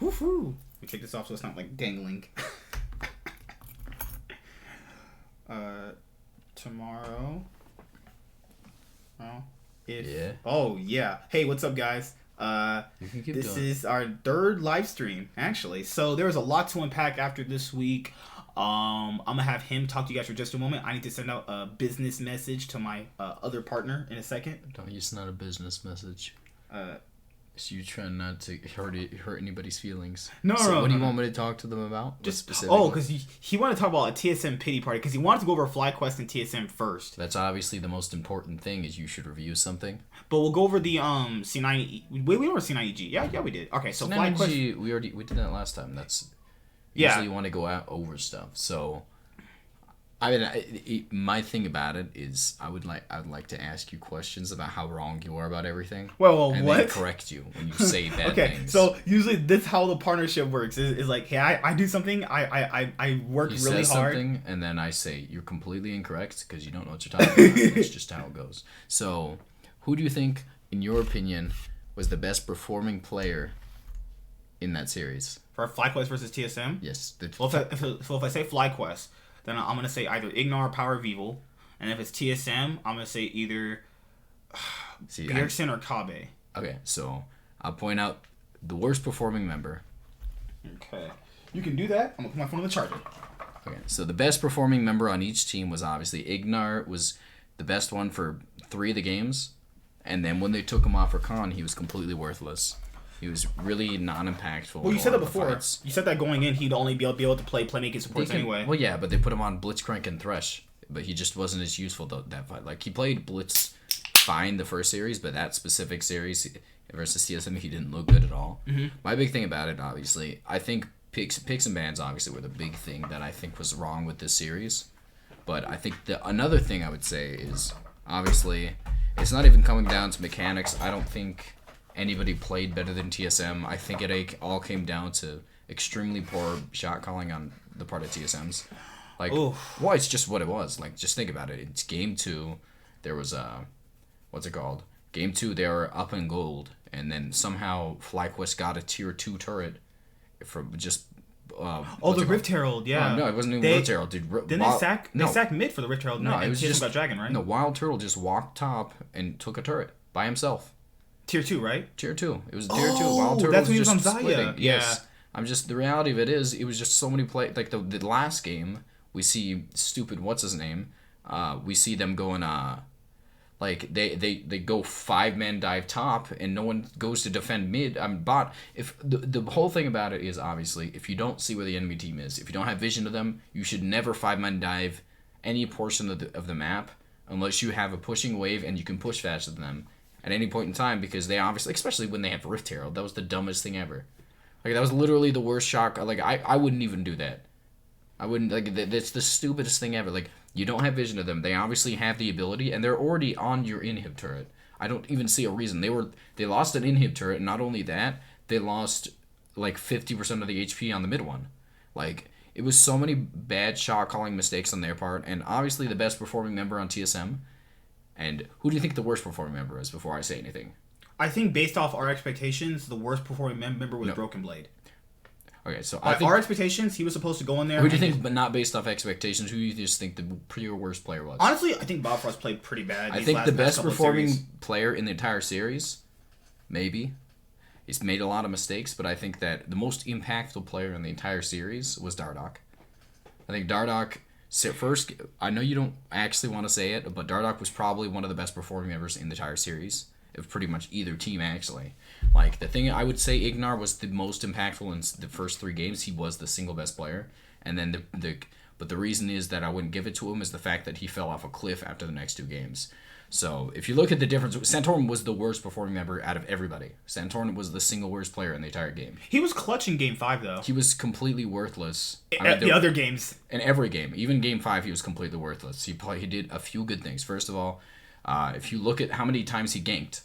Woohoo! We take this off so it's not like dangling. Tomorrow. Oh yeah. Hey, what's up, guys? This is our third live stream, actually. So there was a lot to unpack after this week. I'm gonna have him talk to you guys for just a moment. I need to send out a business message to my other partner in a second. No, it's not a business message. So you're trying not to hurt anybody's feelings. No. What do you want me to talk to them about? Just because he wanted to talk about a TSM pity party because he wanted to go over FlyQuest and TSM first. That's obviously the most important thing. Is you should review something. But we'll go over the C9. We went over C9EG. Yeah, we did. Okay, so C9EG, we did that last time. That's usually you want to go out over stuff. So. I mean, my thing about it is I would like to ask you questions about how wrong you are about everything. Well, and what? then correct you when you say bad things. So usually this is how the partnership works. Is like, hey, I do something, I work you really say hard. Something, and then I say you're completely incorrect because you don't know what you're talking about. It's just how it goes. So, who do you think, in your opinion, was the best performing player in that series? For FlyQuest versus TSM? Yes. Well, if I say FlyQuest, then I'm going to say either Ignar or Power of Evil. And if it's TSM, I'm going to say either Bjergsen or Kabe. Okay, so I'll point out the worst performing member. Okay. You can do that. I'm going to put my phone on the charger. Okay, so the best performing member on each team was obviously Ignar was the best one for 3 of the games. And then when they took him off for Khan, he was completely worthless. He was really non-impactful. Well, you said that before. You said that going in, he'd only be able to play playmaking supports anyway. Well, yeah, but they put him on Blitzcrank and Thresh. But he just wasn't as useful that fight. Like, he played Blitz fine the first series, but that specific series versus TSM, he didn't look good at all. Mm-hmm. My big thing about it, obviously, I think picks and bans, obviously, were the big thing that I think was wrong with this series. But I think another thing I would say is, obviously, it's not even coming down to mechanics. I don't think anybody played better than TSM. I think it all came down to extremely poor shot calling on the part of TSM's. Like, well, it's just what it was. Like, just think about it. It's game 2. There was what's it called? Game 2, they were up in gold, and then somehow FlyQuest got a tier 2 turret from just. The Rift Herald, yeah. No, it wasn't even Rift Herald, dude. Didn't they sack mid for the Rift Herald? No, it was just got Dragon, right? No, Wild Turtle just walked top and took a turret by himself. Tier 2, right? Tier 2. It was Tier 2. Wild Turtle that's was when just he was on Zaya. splitting. Yes. I'm just, the reality of it is, it was just so many play. Like, the last game, we see stupid, what's his name? We see them going, like, they go 5-man dive top, and no one goes to defend mid. Bot. If the whole thing about it is, obviously, if you don't see where the enemy team is, if you don't have vision of them, you should never 5-man dive any portion of the map, unless you have a pushing wave and you can push faster than them at any point in time, because they obviously, especially when they have Rift Herald, that was the dumbest thing ever. Like, that was literally the worst shock. Like, I wouldn't even do that. I wouldn't, like, that's the stupidest thing ever. Like, you don't have vision of them. They obviously have the ability, and they're already on your inhib turret. I don't even see a reason. They lost an inhib turret, and not only that, they lost, like, 50% of the HP on the mid one. Like, it was so many bad shot calling mistakes on their part, and obviously the best performing member on TSM. And who do you think the worst performing member is before I say anything? I think based off our expectations, the worst performing member was Broken Blade. Okay, so I think our expectations, he was supposed to go in there. Who do you think, but not based off expectations, who do you just think the pure worst player was? Honestly, I think Bobfrost played pretty bad. I think the best performing player in the entire series, maybe. He's made a lot of mistakes, but I think that the most impactful player in the entire series was Dardoch. I think Dardoch, first, I know you don't actually want to say it, but Dardoch was probably one of the best performing members in the entire series, of pretty much either team, actually. Like, the thing, I would say Ignar was the most impactful in the first 3 games. He was the single best player. And then but the reason is that I wouldn't give it to him is the fact that he fell off a cliff after the next 2 games. So, if you look at the difference, Santorin was the worst performing member out of everybody. Santorin was the single worst player in the entire game. He was clutch in Game 5, though. He was completely worthless. The other games. In every game. Even Game 5, he was completely worthless. He did a few good things. First of all, if you look at how many times he ganked,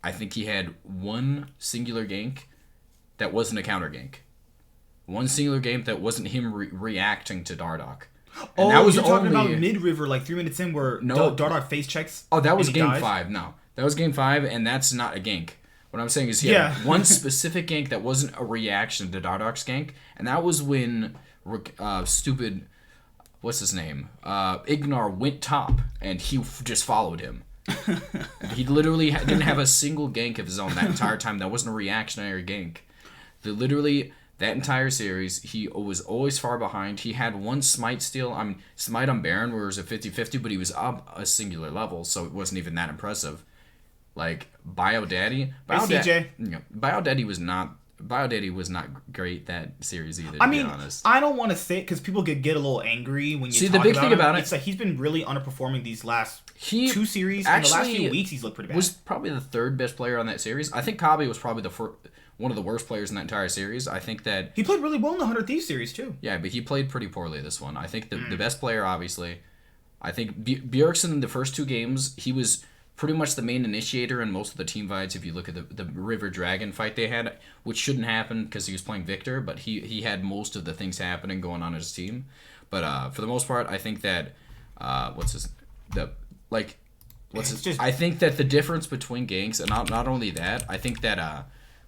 I think he had 1 singular gank that wasn't a counter gank. 1 singular gank that wasn't him reacting to Dardoch. And that was you're talking about mid-river, like 3 minutes in, where Dardoch face checks. Oh, that was Game 5. No, that was Game 5, and that's not a gank. What I'm saying is he had one specific gank that wasn't a reaction to Dardark's gank, and that was when stupid, what's his name? Ignar went top, and he just followed him. He literally didn't have a single gank of his own that entire time. That wasn't a reactionary gank. That entire series, he was always far behind. He had one smite steal. I mean, smite on Baron where it was a 50-50, but he was up a singular level, so it wasn't even that impressive. Like, Biodaddy Biodaddy was not great that series either, to be honest. I don't want to say it because people could get a little angry when you talk the big about thing him. about it, it's like he's been really underperforming these last two series. And the last few weeks, he's looked pretty bad. Was probably the third best player on that series. I think Kabe was probably one of the worst players in that entire series. I think that... He played really well in the 100 Thieves series, too. Yeah, but he played pretty poorly this one. I think the best player, obviously... I think Bjergsen in the first two games, he was pretty much the main initiator in most of the team fights. If you look at the River Dragon fight they had, which shouldn't happen because he was playing Victor, but he had most of the things happening going on in his team. But for the most part, I think that... I think that the difference between ganks, and not only that, I think that...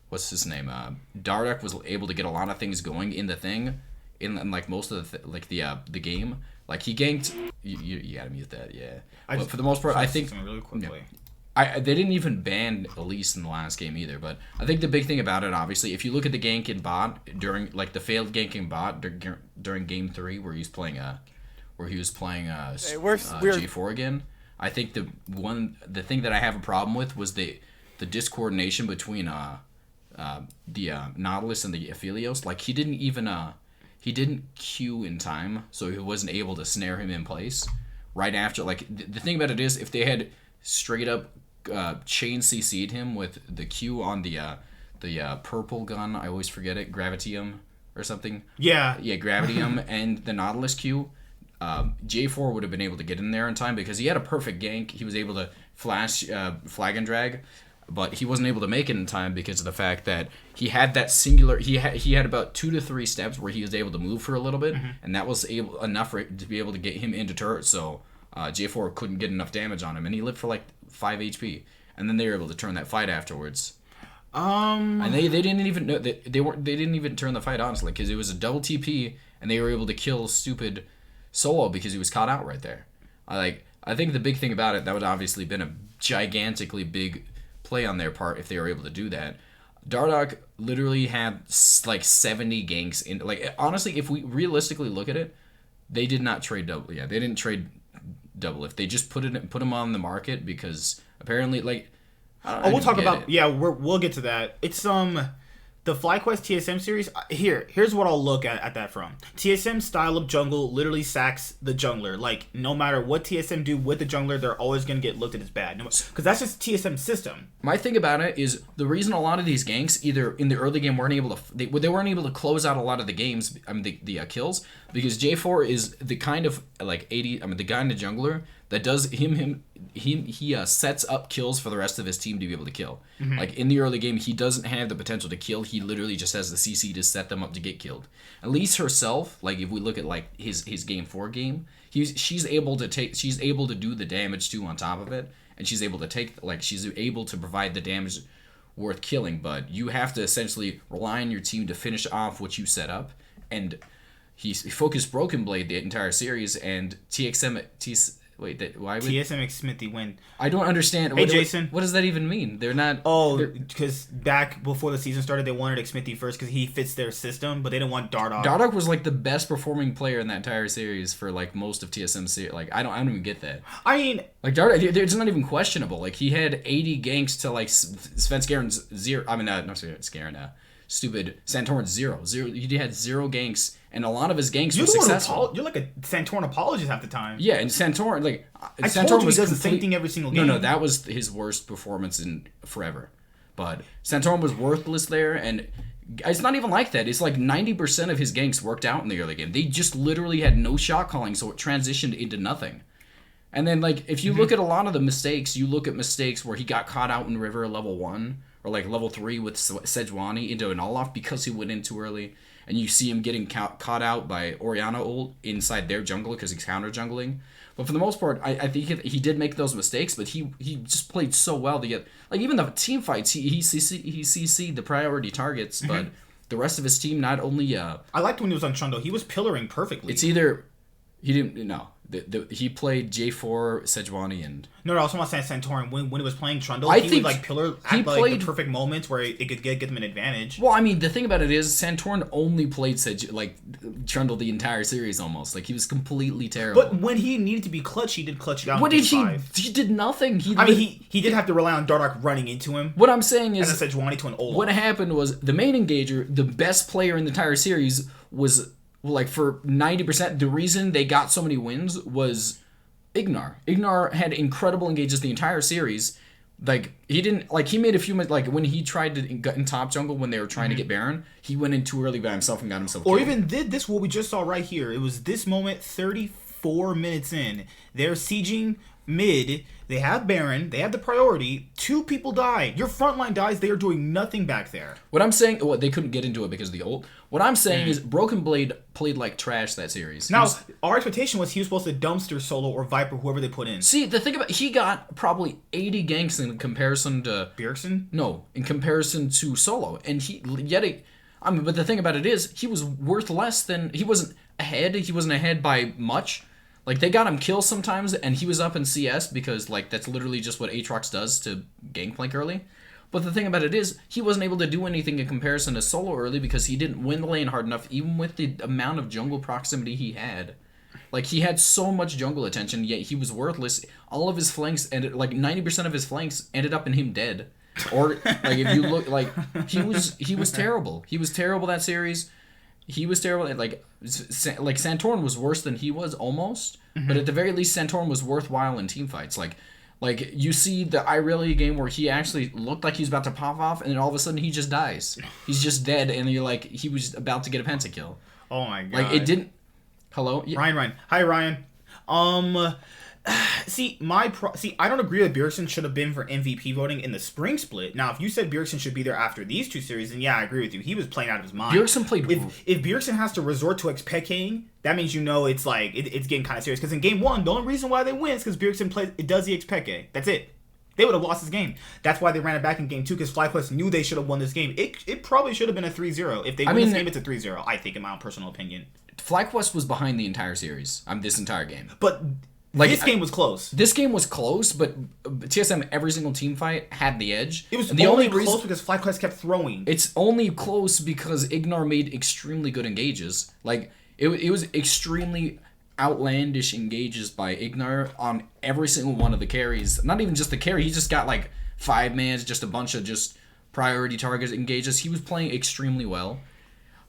what's his name? Dardark was able to get a lot of things going in the thing, in like most of the game. Like he ganked. You gotta mute that, yeah. But for the most part, I think really quickly. They didn't even ban Elise in the last game either. But I think the big thing about it, obviously, if you look at the gank in bot during like the failed gank in bot during game 3, where he was playing G4 again. I think the thing that I have a problem with was the discoordination between the Nautilus and the Aphelios. Like he didn't queue in time, so he wasn't able to snare him in place right after. Like the thing about it is, if they had straight up chain CC'd him with the Q on the purple gun, I always forget it, Gravitium or something. Yeah, Gravitium and the Nautilus Q. J4 would have been able to get in there in time because he had a perfect gank. He was able to flash flag and drag. But he wasn't able to make it in time because of the fact that he had that singular... He had about 2 to 3 steps where he was able to move for a little bit, and that was enough to be able to get him into turret, so J4 couldn't get enough damage on him, and he lived for like 5 HP. And then they were able to turn that fight afterwards. And they didn't even know that they didn't even turn the fight, honestly, because it was a double TP, and they were able to kill stupid Solo because he was caught out right there. I think the big thing about it, that would obviously been a gigantically big play on their part if they were able to do that. Dardark literally had like 70 ganks in. Like honestly, if we realistically look at it, they did not trade double. Yeah, they didn't trade double. If they just put him on the market because apparently like. We'll talk about it. Yeah, we'll get to that. It's the FlyQuest TSM series. Here's what I'll look at that from. TSM style of jungle literally sacks the jungler. Like no matter what TSM do with the jungler, they're always gonna get looked at as bad. Because that's just TSM's system. My thing about it is the reason a lot of these ganks either in the early game weren't able to they weren't able to close out a lot of the games. I mean the kills because J4 is the kind of like 80. I mean the guy in the jungler that does he sets up kills for the rest of his team to be able to kill. Like in the early game, he doesn't have the potential to kill. He literally just has the CC to set them up to get killed. Elise herself, like if we look at like his game 4 game, she's able to do the damage too on top of it, and she's able to provide the damage worth killing. But you have to essentially rely on your team to finish off what you set up, and he focused Broken Blade the entire series, and TSM TSM Smithy win. I don't understand. Hey, Jason. What does that even mean? They're not... because back before the season started, they wanted Smithy first because he fits their system, but they didn't want Dardark. Dardark was like the best performing player in that entire series for like most of TSM series. Like I don't even get that. I mean, like Dardark, it's not even questionable. Like he had 80 ganks to like Sven Skaren's 0. I mean, not Skaren. Stupid Santorin's 0. He had 0 ganks, and a lot of his ganks were successful. You're like a Santorin apologist half the time. Yeah, and Santorin, like Santorin was does the same thing every single game. No, that was his worst performance in forever. But Santorin was worthless there, and it's not even like that. It's like 90% of his ganks worked out in the early game. They just literally had no shot calling, so it transitioned into nothing. And then, like, if you look at a lot of the mistakes, you look at mistakes where he got caught out in River level 1, or or like level 3 with Sejuani into an Olaf because he went in too early. And you see him getting caught out by Orianna ult inside their jungle because he's counter jungling. But for the most part, I think he did make those mistakes, but he just played so well to get, like, even the team fights, he CC'd the priority targets, but the rest of his team not only... I liked when he was on Trundle. He was pillaring perfectly. It's either... He didn't... No. He played J4, Sejuani, and... No, I also want to say Santorin. When he was playing Trundle, he would, like, pillar at like, the perfect moments where it could get them an advantage. Well, I mean, the thing about it is, Santorin only played Trundle the entire series, almost. Like, he was completely terrible. But when he needed to be clutch, he did clutch down. What did he... He did nothing. He did have to rely on Dardoch running into him. What I'm saying is... And then Sejuani to an Olaf. What happened was, the main engager, the best player in the entire series, was... Like, for 90%, the reason they got so many wins was... Ignar. Ignar had incredible engages the entire series. Like, he didn't... Like, he made a few... Like, when he tried to get in top jungle when they were trying to get Baron, he went in too early by himself and got himself killed. Or even did this, what we just saw right here. It was this moment, 34 minutes in. They're sieging mid. They have Baron. They have the priority. 2 people die. Your frontline dies. They are doing nothing back there. What I'm saying... Well, they couldn't get into it because of the ult. What I'm saying is Broken Blade played like trash that series. Now, our expectation was he was supposed to dumpster Solo or Viper, whoever they put in. See, the thing about... He got probably 80 ganks in comparison to... Bjergsen? No, in comparison to Solo. And but the thing about it is, he was worth less than... He wasn't ahead. He wasn't ahead by much. Like, they got him kills sometimes, and he was up in CS because, like, that's literally just what Aatrox does to Gangplank early. But the thing about it is, he wasn't able to do anything in comparison to Solo early because he didn't win the lane hard enough, even with the amount of jungle proximity he had. Like, he had so much jungle attention, yet he was worthless. All of his flanks, ended, like, 90% of his flanks ended up in him dead. Or, like, if you look, like, he was terrible. He was terrible that series. He was terrible. Like Santorin was worse than he was almost, but at the very least, Santorin was worthwhile in team fights. Like you see the Irelia game where he actually looked like he was about to pop off, and then all of a sudden he just dies. He's just dead, and you're like, he was about to get a pentakill. Oh my god! Like, it didn't. Hello, yeah. Ryan. Hi, Ryan. See, I don't agree that Bjergsen should have been for MVP voting in the spring split. Now, if you said Bjergsen should be there after these 2 series, then yeah, I agree with you. He was playing out of his mind. Bjergsen played... If Bjergsen has to resort to XPKing, that means it's like, it's getting kind of serious. Because in game 1, the only reason why they win is because Bjergsen does the XPK. That's it. They would have lost this game. That's why they ran it back in game 2, because FlyQuest knew they should have won this game. It probably should have been a 3-0. If they win this game, it's a 3-0, I think, in my own personal opinion. FlyQuest was behind the entire series. This entire game. But... Like, this game was close. This game was close, but TSM, every single team fight, had the edge. It was only close because FlyQuest kept throwing. It's only close because Ignar made extremely good engages. Like, it was extremely outlandish engages by Ignar on every single one of the carries. Not even just the carry, he just got, like, 5-mans, just a bunch of just priority target engages. He was playing extremely well.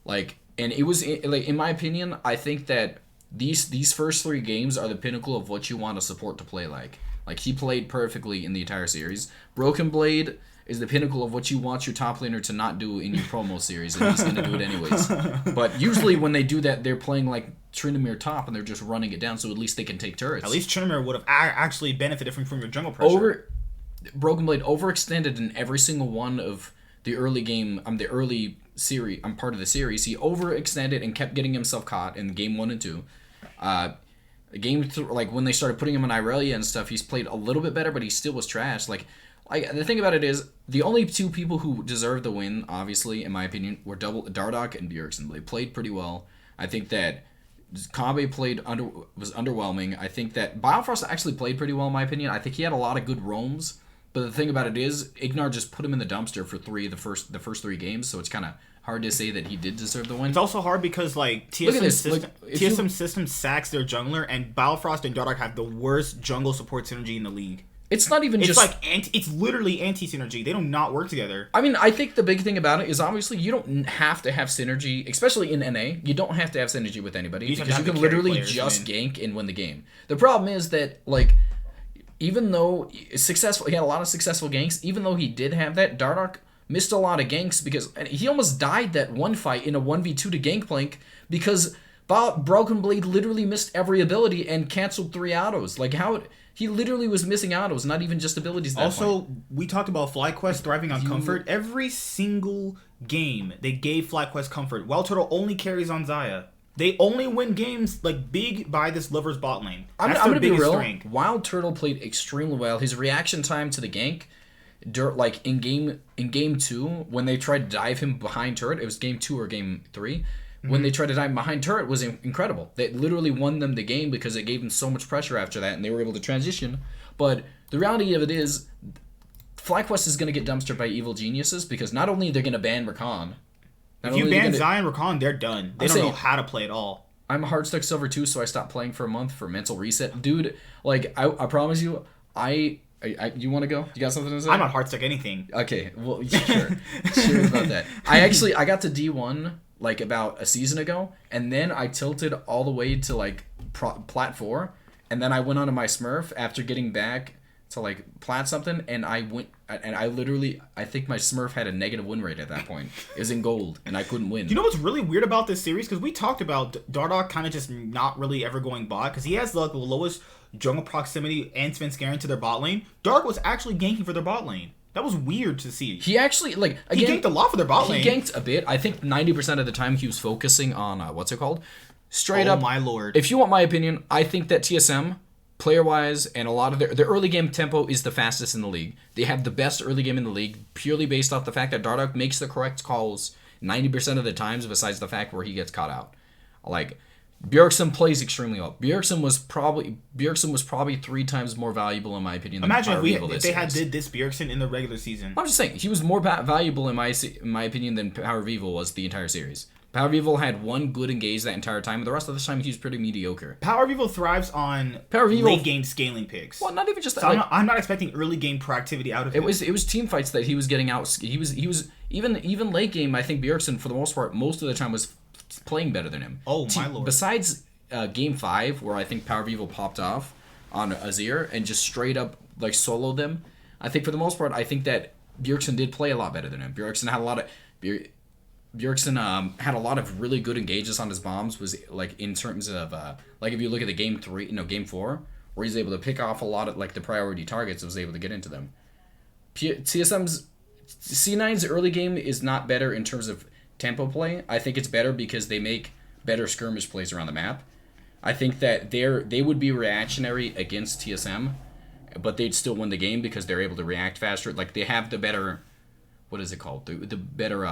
Like, and it was, like, in my opinion, I think that These first 3 games are the pinnacle of what you want a support to play like. Like, he played perfectly in the entire series. Broken Blade is the pinnacle of what you want your top laner to not do in your promo series, and he's going to do it anyways. But usually when they do that, they're playing like Tryndamere top, and they're just running it down, so at least they can take turrets. At least Tryndamere would have actually benefited from your jungle pressure. Broken Blade overextended in every single one of the early game, the early series, part of the series. He overextended and kept getting himself caught in game 1 and 2. Like, when they started putting him on Irelia and stuff, he's played a little bit better, but he still was trash. Like, the thing about it is, the only 2 people who deserved the win, obviously, in my opinion, were Dardoch and Bjergsen. They played pretty well. I think that Kabe was underwhelming. I think that Biofrost actually played pretty well, in my opinion. I think he had a lot of good roams, but the thing about it is, Ignar just put him in the dumpster for the first 3 games, so it's kind of hard to say that he did deserve the win. It's also hard because, like, TSM system sacks their jungler, and Biofrost and Dardoch have the worst jungle support synergy in the league. It's not even it's it's literally anti-synergy. They do not work together. I mean, I think the big thing about it is, obviously, you don't have to have synergy, especially in NA. You don't have to have synergy with anybody, because you can literally just gank and win the game. The problem is that, like, even though he had a lot of successful ganks, even though he did have that, Dardoch missed a lot of ganks because he almost died that one fight in a 1v2 to Gangplank because Broken Blade literally missed every ability and canceled 3 autos. Like, how... He literally was missing autos, not even just abilities. Also, we talked about FlyQuest thriving on comfort. Every single game, they gave FlyQuest comfort. Wild Turtle only carries on Xayah. They only win games like big by this Lover's bot lane. I'm going to be real. Strength. Wild Turtle played extremely well. His reaction time to the gank, like in game 2, when they tried to dive him behind turret, it was game 2 or game 3. When they tried to dive behind turret, was incredible. They literally won them the game because it gave them so much pressure after that, and they were able to transition. But the reality of it is, FlyQuest is going to get dumpstered by evil geniuses because not only they're going to ban Rakan. If you ban Xayah and Rakan, they're done. They don't know how to play at all. I'm a Hardstuck Silver 2, so I stopped playing for a month for mental reset. Dude, like, I promise you, you want to go? You got something to say? I'm not Hardstuck anything. Okay, well, sure. Sure about that. I got to D1... like about a season ago, and then I tilted all the way to like Plat 4, and then I went onto my Smurf after getting back to like Plat something, and I think my Smurf had a negative win rate at that point. It was in gold, and I couldn't win. You know what's really weird about this series? Because we talked about Dardoch kind of just not really ever going bot, because he has the lowest jungle proximity and Svenskeren to their bot lane. Dark was actually ganking for their bot lane. That was weird to see. He actually, like, again... He ganked a lot for their bot lane. He ganked a bit. I think 90% of the time he was focusing on, what's it called? Straight up... Oh, my lord. If you want my opinion, I think that TSM, player-wise, and a lot of their early game tempo is the fastest in the league. They have the best early game in the league, purely based off the fact that Dardoch makes the correct calls 90% of the times, besides the fact where he gets caught out. Like... Bjergsen plays extremely well. Bjergsen was probably 3 times more valuable in my opinion than Imagine if they had did this Bjergsen in the regular season. I'm just saying he was more valuable in my opinion than Power Vivo was the entire series. Power Vivo had 1 good engage that entire time, and the rest of the time he was pretty mediocre. Power Vivo thrives on late game scaling picks. Well, not even just that. So I'm not expecting early game proactivity out of him. It was team fights that he was getting out. He was even late game. I think Bjergsen for the most part most of the time was playing better than him. Oh my lord! Besides game 5, where I think Power Vivo popped off on Azir and just straight up like soloed them, I think for the most part I think that Bjergsen did play a lot better than him. Bjergsen had a lot of really good engages on his bombs. Was like in terms of like if you look at the game 4, where he's able to pick off a lot of like the priority targets, and was able to get into them. TSM's C9's early game is not better in terms of tempo play. I think it's better because they make better skirmish plays around the map. I think that they would be reactionary against TSM, but they'd still win the game because they're able to react faster. Like they have the better, what is it called? The better.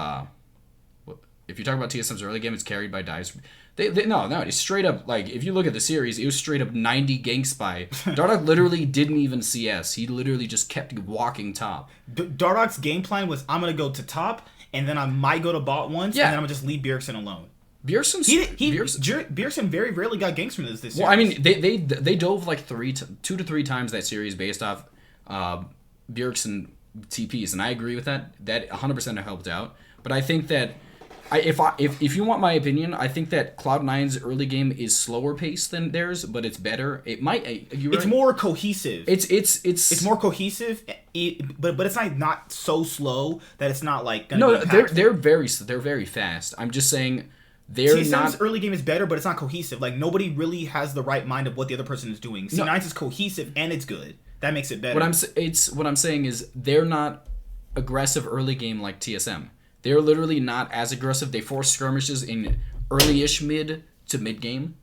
If you talk about TSM's early game, it's carried by Dice. No, it's straight up like if you look at the series, it was straight up 90 ganks by Dardoch. Literally didn't even CS. He literally just kept walking top. Dardoch's game plan was I'm gonna go to top, and then I might go to bot once, and then I'm gonna just leave Bjergsen alone. Bjergsen very rarely got ganks from this series. Well, I mean, they dove like 2 to 3 times that series based off Bjergsen TPs, and I agree with that. That 100% helped out. But I think that if you want my opinion, I think that Cloud9's early game is slower paced than theirs, but it's better. It's more cohesive. It's more cohesive, but it's not so slow that it's not like gonna be they're very fast. I'm just saying. C9's early game is better, but it's not cohesive. Like, nobody really has the right mind of what the other person is doing. C9's is cohesive, and it's good. That makes it better. What I'm saying is they're not aggressive early game like TSM. They're literally not as aggressive. They force skirmishes in early-ish mid to mid-game.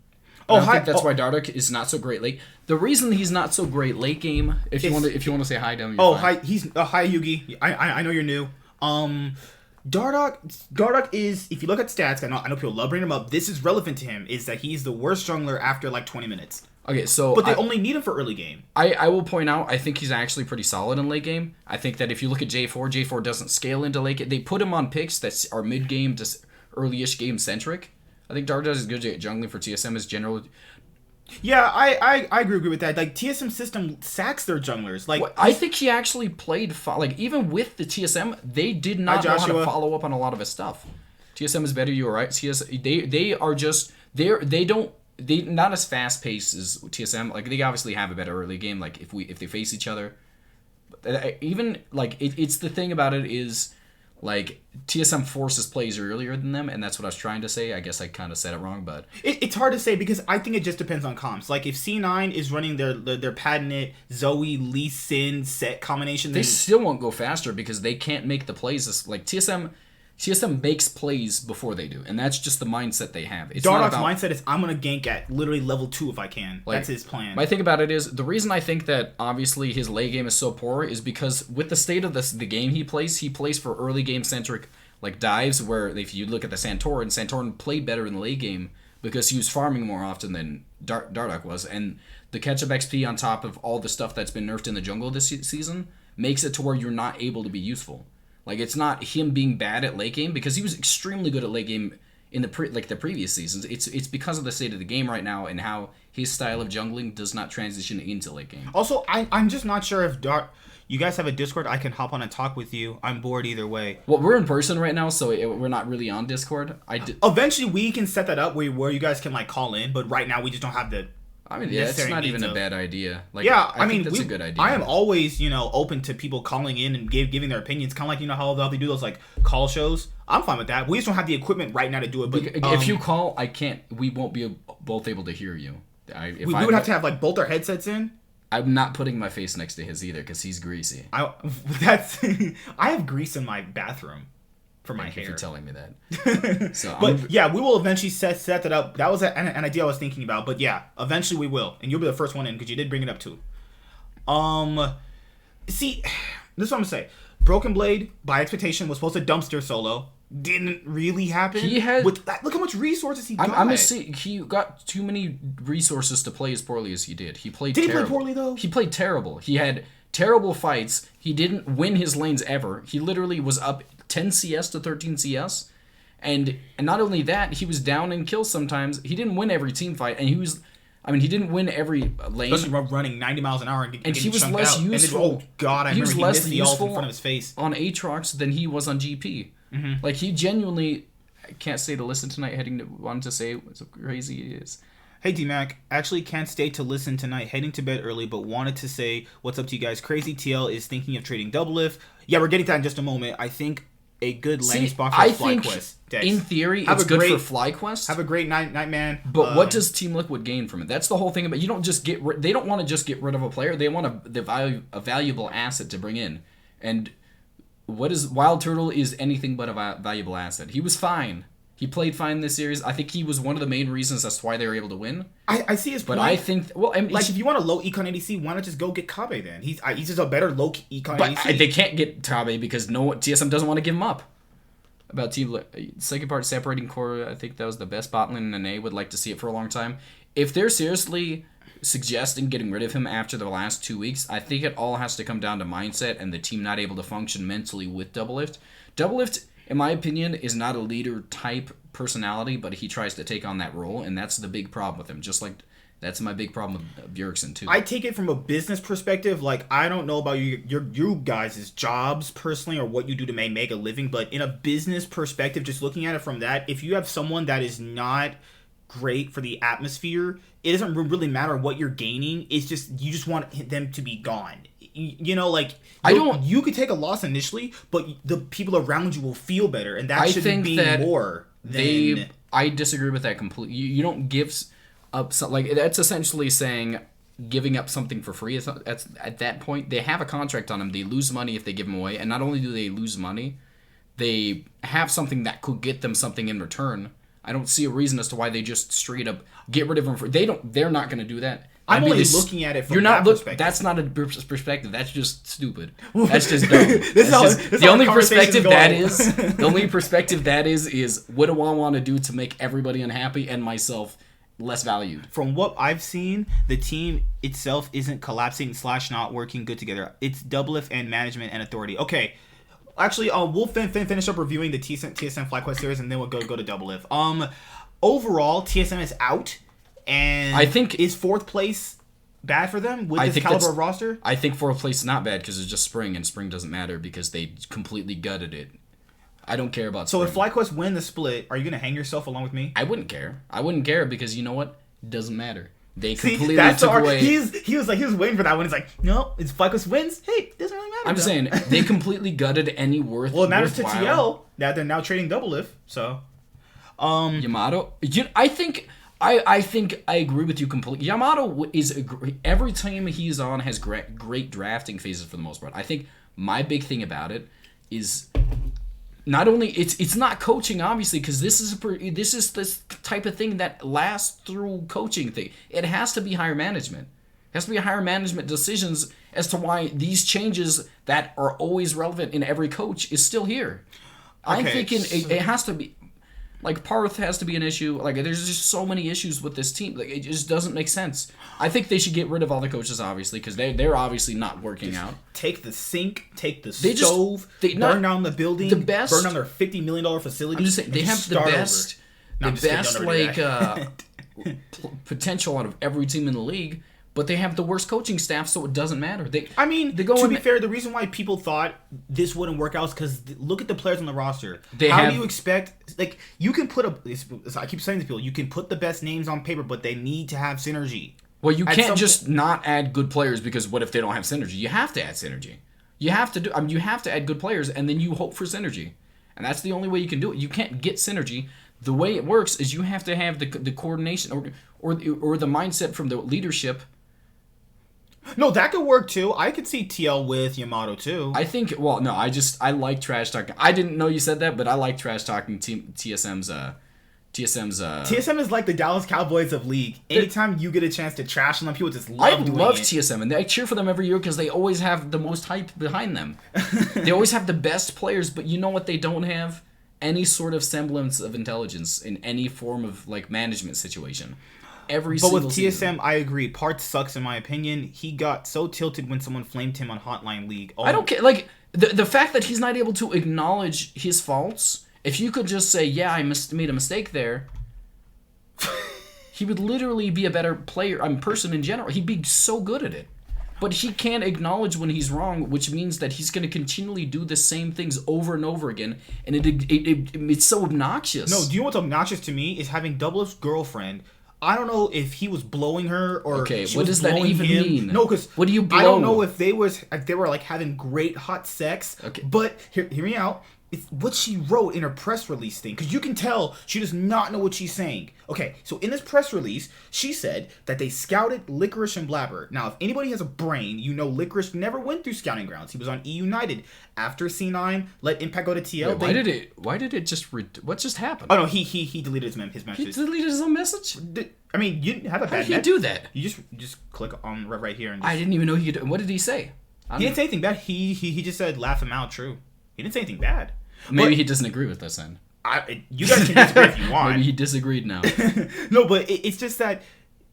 I think that's why Dardoch is not so great late. The reason he's not so great late game, if you want to say hi, Dom. Hi. Hi, Yugi. I know you're new. Dardoch is, if you look at stats, I know people love bringing him up. This is relevant to him. Is that he's the worst jungler after like 20 minutes. Okay, so but they only need him for early game. I will point out, I think he's actually pretty solid in late game. I think that if you look at J4 doesn't scale into late game. They put him on picks that are mid game to early-ish game centric. I think Dardoch is good at jungling for TSM as general. Yeah, I agree with that. Like, TSM system sacks their junglers. Like, I think he actually played like even with the TSM, they did not know how to follow up on a lot of his stuff. TSM is better. You are right. They are just they not as fast paced as TSM. Like, they obviously have a better early game. Like if they face each other, even like it's the thing about it is Like, TSM forces plays earlier than them, and that's what I was trying to say. I guess I kind of said it wrong, but... It's hard to say because I think it just depends on comps. Like, if C9 is running their patented Zoe, Lee Sin set combination... They still won't go faster because they can't make the plays. Like, TSM makes plays before they do, and that's just the mindset they have. Dardock's mindset is, I'm going to gank at literally level 2 if I can. Like, that's his plan. My thing about it is, the reason I think that obviously his late game is so poor is because with the state of the game he plays for early game centric like dives, where if you look at the Santorin played better in the late game because he was farming more often than Dardock was, and the catch-up XP on top of all the stuff that's been nerfed in the jungle this season makes it to where you're not able to be useful. Like, it's not him being bad at late game, because he was extremely good at late game in the previous seasons. It's because of the state of the game right now and how his style of jungling does not transition into late game. Also, I'm just not sure if you guys have a Discord I can hop on and talk with you. I'm bored either way. Well, we're in person right now, so we're not really on Discord. Eventually, we can set that up where you guys can like call in, but right now we just don't have the... I mean, yeah, it's not even a bad idea. Like, yeah, I mean, that's a good idea. I am always, open to people calling in and giving their opinions. Kind of like, how they do those like call shows. I'm fine with that. We just don't have the equipment right now to do it. But if you call, I can't. We won't be both able to hear you. We would have to have like both our headsets in. I'm not putting my face next to his either because he's greasy. I have grease in my bathroom. For my hair. If you're telling me that. So, yeah, we will eventually set that up. That was an idea I was thinking about. But yeah, eventually we will. And you'll be the first one in because you did bring it up too. See, this is what I'm going to say. Broken Blade, by expectation, was supposed to dumpster solo. Didn't really happen. Look how much resources he got. I'm going to say he got too many resources to play as poorly as he did. He played terrible. Did he play poorly, though? He played terrible. He had terrible fights. He didn't win his lanes ever. He literally was up 10 CS to 13 CS, and not only that, he was down in kills sometimes. He didn't win every team fight, and he didn't win every lane. Especially running 90 miles an hour and he was less useful. He missed the ult in front of his face on Aatrox than he was on GP. Mm-hmm. Like, he genuinely, I can't say to listen tonight. Wanted to say what's crazy is. Hey D-Mac, actually can't stay to listen tonight, heading to bed early, but wanted to say what's up to you guys. Crazy TL is thinking of trading Doublelift. Yeah, we're getting to that in just a moment. I think a good landing spot for FlyQuest. In theory, it's good for FlyQuest. Have a great night, man. But what does Team Liquid gain from it? That's the whole thing about. You don't just they don't want to just get rid of a player. They want a valuable asset to bring in. And what is Wild Turtle is anything but a valuable asset. He was fine. He played fine this series. I think he was one of the main reasons as to why they were able to win. I see his point. But I think... Well, I mean, like, if you want a low econ ADC, why not just go get Kabe then? He's just a better low econ ADC. But they can't get Kabe because TSM doesn't want to give him up. About second part, separating core, I think that was the best bot lane, and A would like to see it for a long time. If they're seriously suggesting getting rid of him after the last 2 weeks, I think it all has to come down to mindset and the team not able to function mentally with Doublelift. Doublelift, in my opinion, is not a leader type personality, but he tries to take on that role, and that's the big problem with him. Just like that's my big problem with Bjergsen too. I take it from a business perspective. Like, I don't know about you guys' jobs personally or what you do to make a living, but in a business perspective, just looking at it from that, if you have someone that is not great for the atmosphere, it doesn't really matter what you're gaining. It's just you just want them to be gone. You could take a loss initially, but the people around you will feel better, and that should be more than... I disagree with that completely. You don't give up... Like, that's essentially saying giving up something for free. At that point, they have a contract on them. They lose money if they give them away, and not only do they lose money, they have something that could get them something in return. I don't see a reason as to why they just straight up get rid of them. They're not going to do that. I'm only looking at it from perspective. That's not a perspective. That's just stupid. That's just dumb. The only perspective that is what do I want to do to make everybody unhappy and myself less valued? From what I've seen, the team itself isn't collapsing / not working good together. It's Doublelift and management and authority. Okay. Actually, we'll finish up reviewing the TSM FlyQuest series, and then we'll go to Doublelift. Overall, TSM is out. And I think is 4th place bad for them with this caliber of roster? I think 4th place is not bad because it's just Spring, and Spring doesn't matter because they completely gutted it. I don't care about Spring. So if FlyQuest win the split, are you going to hang yourself along with me? I wouldn't care. Because you know what? It doesn't matter. They completely took away... He was waiting for that one. He's like, no, if FlyQuest wins, hey, it doesn't really matter. I'm just saying they completely gutted any worth. Well, it matters to TL that they're now trading Doublelift. So, Yamato. I think I agree with you completely. Yamato is every team he's on has great drafting phases for the most part. I think my big thing about it is not only it's not coaching, obviously, because this is this type of thing that lasts through coaching thing. It has to be higher management. It has to be higher management decisions as to why these changes that are always relevant in every coach is still here. Okay, I'm thinking it has to be. Like, Parth has to be an issue. Like, there's just so many issues with this team. Like, it just doesn't make sense. I think they should get rid of all the coaches, obviously, because they're obviously not working out. Take the sink, take the stove, burn down the building, burn down their $50 million facility. I'm just saying, they have the best potential out of every team in the league, but they have the worst coaching staff, so it doesn't matter. To be fair, the reason why people thought this wouldn't work out is because look at the players on the roster. How do you expect... Like, you can put I keep saying to people, you can put the best names on paper, but they need to have synergy. Well, you can't just not add good players because what if they don't have synergy? You have to add synergy. You have to add good players, and then you hope for synergy. And that's the only way you can do it. You can't get synergy. The way it works is you have to have the coordination or the mindset from the leadership. No, that could work too. I could see TL with Yamato too. I think. Well, no, I like trash talking. I didn't know you said that, but I like trash talking. TSM's. TSM is like the Dallas Cowboys of League. Anytime you get a chance to trash on them, people just love doing it. I love TSM, and I cheer for them every year because they always have the most hype behind them. They always have the best players, but you know what they don't have? Any sort of semblance of intelligence in any form of like management situation. But with TSM, season. I agree. Part sucks in my opinion. He got so tilted when someone flamed him on Hotline League. I don't care. Like the fact that he's not able to acknowledge his faults. If you could just say, "Yeah, I made a mistake there," he would literally be a better player. Person in general. He'd be so good at it. But he can't acknowledge when he's wrong, which means that he's going to continually do the same things over and over again, and it's so obnoxious. No, do you know what's obnoxious to me is having Doublelift's girlfriend. I don't know if he was blowing her or she what was does that even him. mean? No, because what do you blow? I don't know if they were like having great hot sex. Okay. But hear me out. It's what she wrote in her press release thing, because you can tell she does not know what she's saying. Okay, so in this press release, she said that they scouted Licorice and Blabber. Now, if anybody has a brain, you know Licorice never went through scouting grounds. He was on E United. After C9, let Impact go to TL. Wait, why did it just what just happened? Oh no, he deleted his message. He deleted his own message? I mean, you didn't have a bad. How did he do that? You just click on right here and. I didn't even know he could. What did he say? He didn't say anything bad. He just said laugh him out. True. He didn't say anything bad. Maybe he doesn't agree with us then. You guys can disagree if you want. Maybe he disagreed now. No, but it's just that,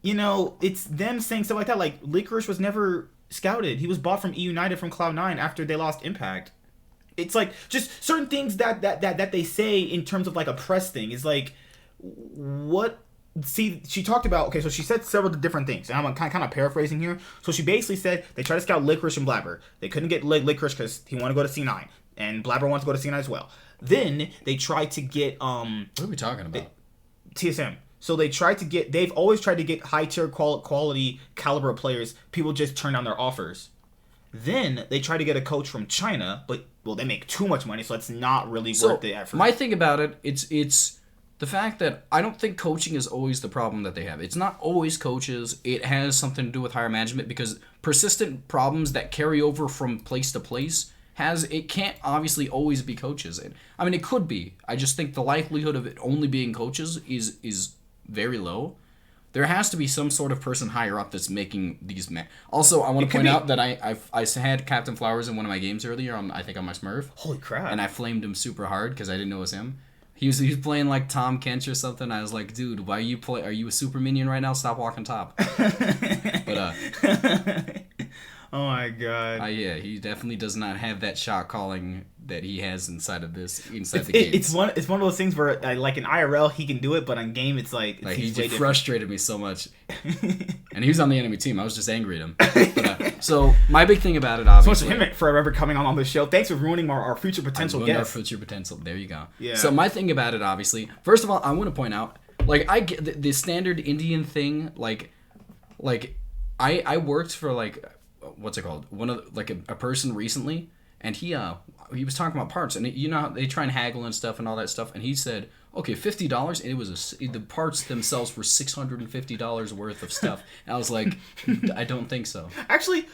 it's them saying stuff like that. Like, Licorice was never scouted. He was bought from E United from Cloud9 after they lost Impact. It's like, just certain things that they say in terms of like a press thing is like, what... See, she talked about... Okay, so she said several different things. And I'm kind of paraphrasing here. So she basically said they tried to scout Licorice and Blabber. They couldn't get Licorice because he wanted to go to C9. And Blabber wants to go to C9 as well. Then they tried to get what are we talking about? TSM. So they tried to get. They've always tried to get high tier quality caliber of players. People just turn down their offers. Then they try to get a coach from China, but they make too much money, so it's not really worth the effort. My thing about it, it's the fact that I don't think coaching is always the problem that they have. It's not always coaches. It has something to do with higher management because persistent problems that carry over from place to place. It can't obviously always be coaches. I mean, it could be. I just think the likelihood of it only being coaches is very low. There has to be some sort of person higher up that's making these. Also, I want to point out that I had Captain Flowers in one of my games earlier. I think on my Smurf. Holy crap! And I flamed him super hard because I didn't know it was him. He was playing like Tom Kench or something. I was like, dude, why you play? Are you a super minion right now? Stop walking top. But oh my god. Yeah, he definitely does not have that shot calling that he has inside the game. It's one of those things where like in IRL he can do it, but on game it's like he just frustrated me so much. And he was on the enemy team. I was just angry at him. But, so my big thing about it, obviously, so much him for ever coming on this show. Thanks for ruining our future potential guest. Our future potential. There you go. Yeah. So my thing about it, obviously, first of all, I want to point out, like I get the standard Indian thing, like I worked for like what's it called? One of like a person recently, and he was talking about parts, and you know how they try and haggle and stuff and all that stuff, and he said, okay, $50, and it was the parts themselves were $650 worth of stuff. And I was like, I don't think so. Actually,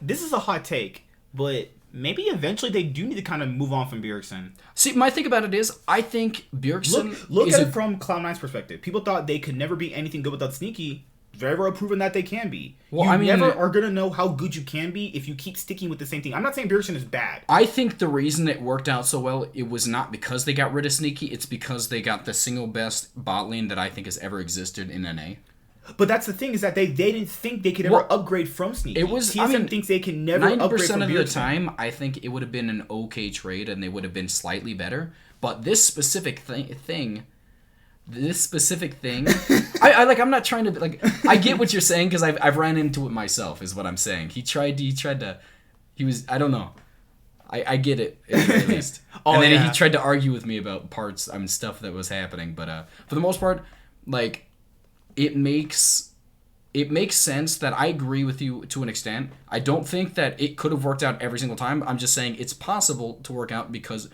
this is a hot take, but 't eventually they do need to kind of move on from Bjergsen. See, my thing about it is, I think Bjergsen look at it from Cloud9's perspective. People thought they could never be anything good without Sneaky. Very well proven that they can be. Well, you never are going to know how good you can be if you keep sticking with the same thing. I'm not saying Bjergsen is bad. I think the reason it worked out so well, it was not because they got rid of Sneaky. It's because they got the single best bot lane that I think has ever existed in NA. But that's the thing, is that they didn't think they could ever upgrade from Sneaky. TSM thinks they can never upgrade from 90% of the time, I think it would have been an okay trade and they would have been slightly better. But this specific thing... I'm not trying to, like, I get what you're saying because I've ran into it myself, is what I'm saying. He was, I don't know. I get it, at the very least. And then he tried to argue with me about parts, stuff that was happening. But for the most part, like, it makes sense that I agree with you to an extent. I don't think that it could have worked out every single time. I'm just saying it's possible to work out because...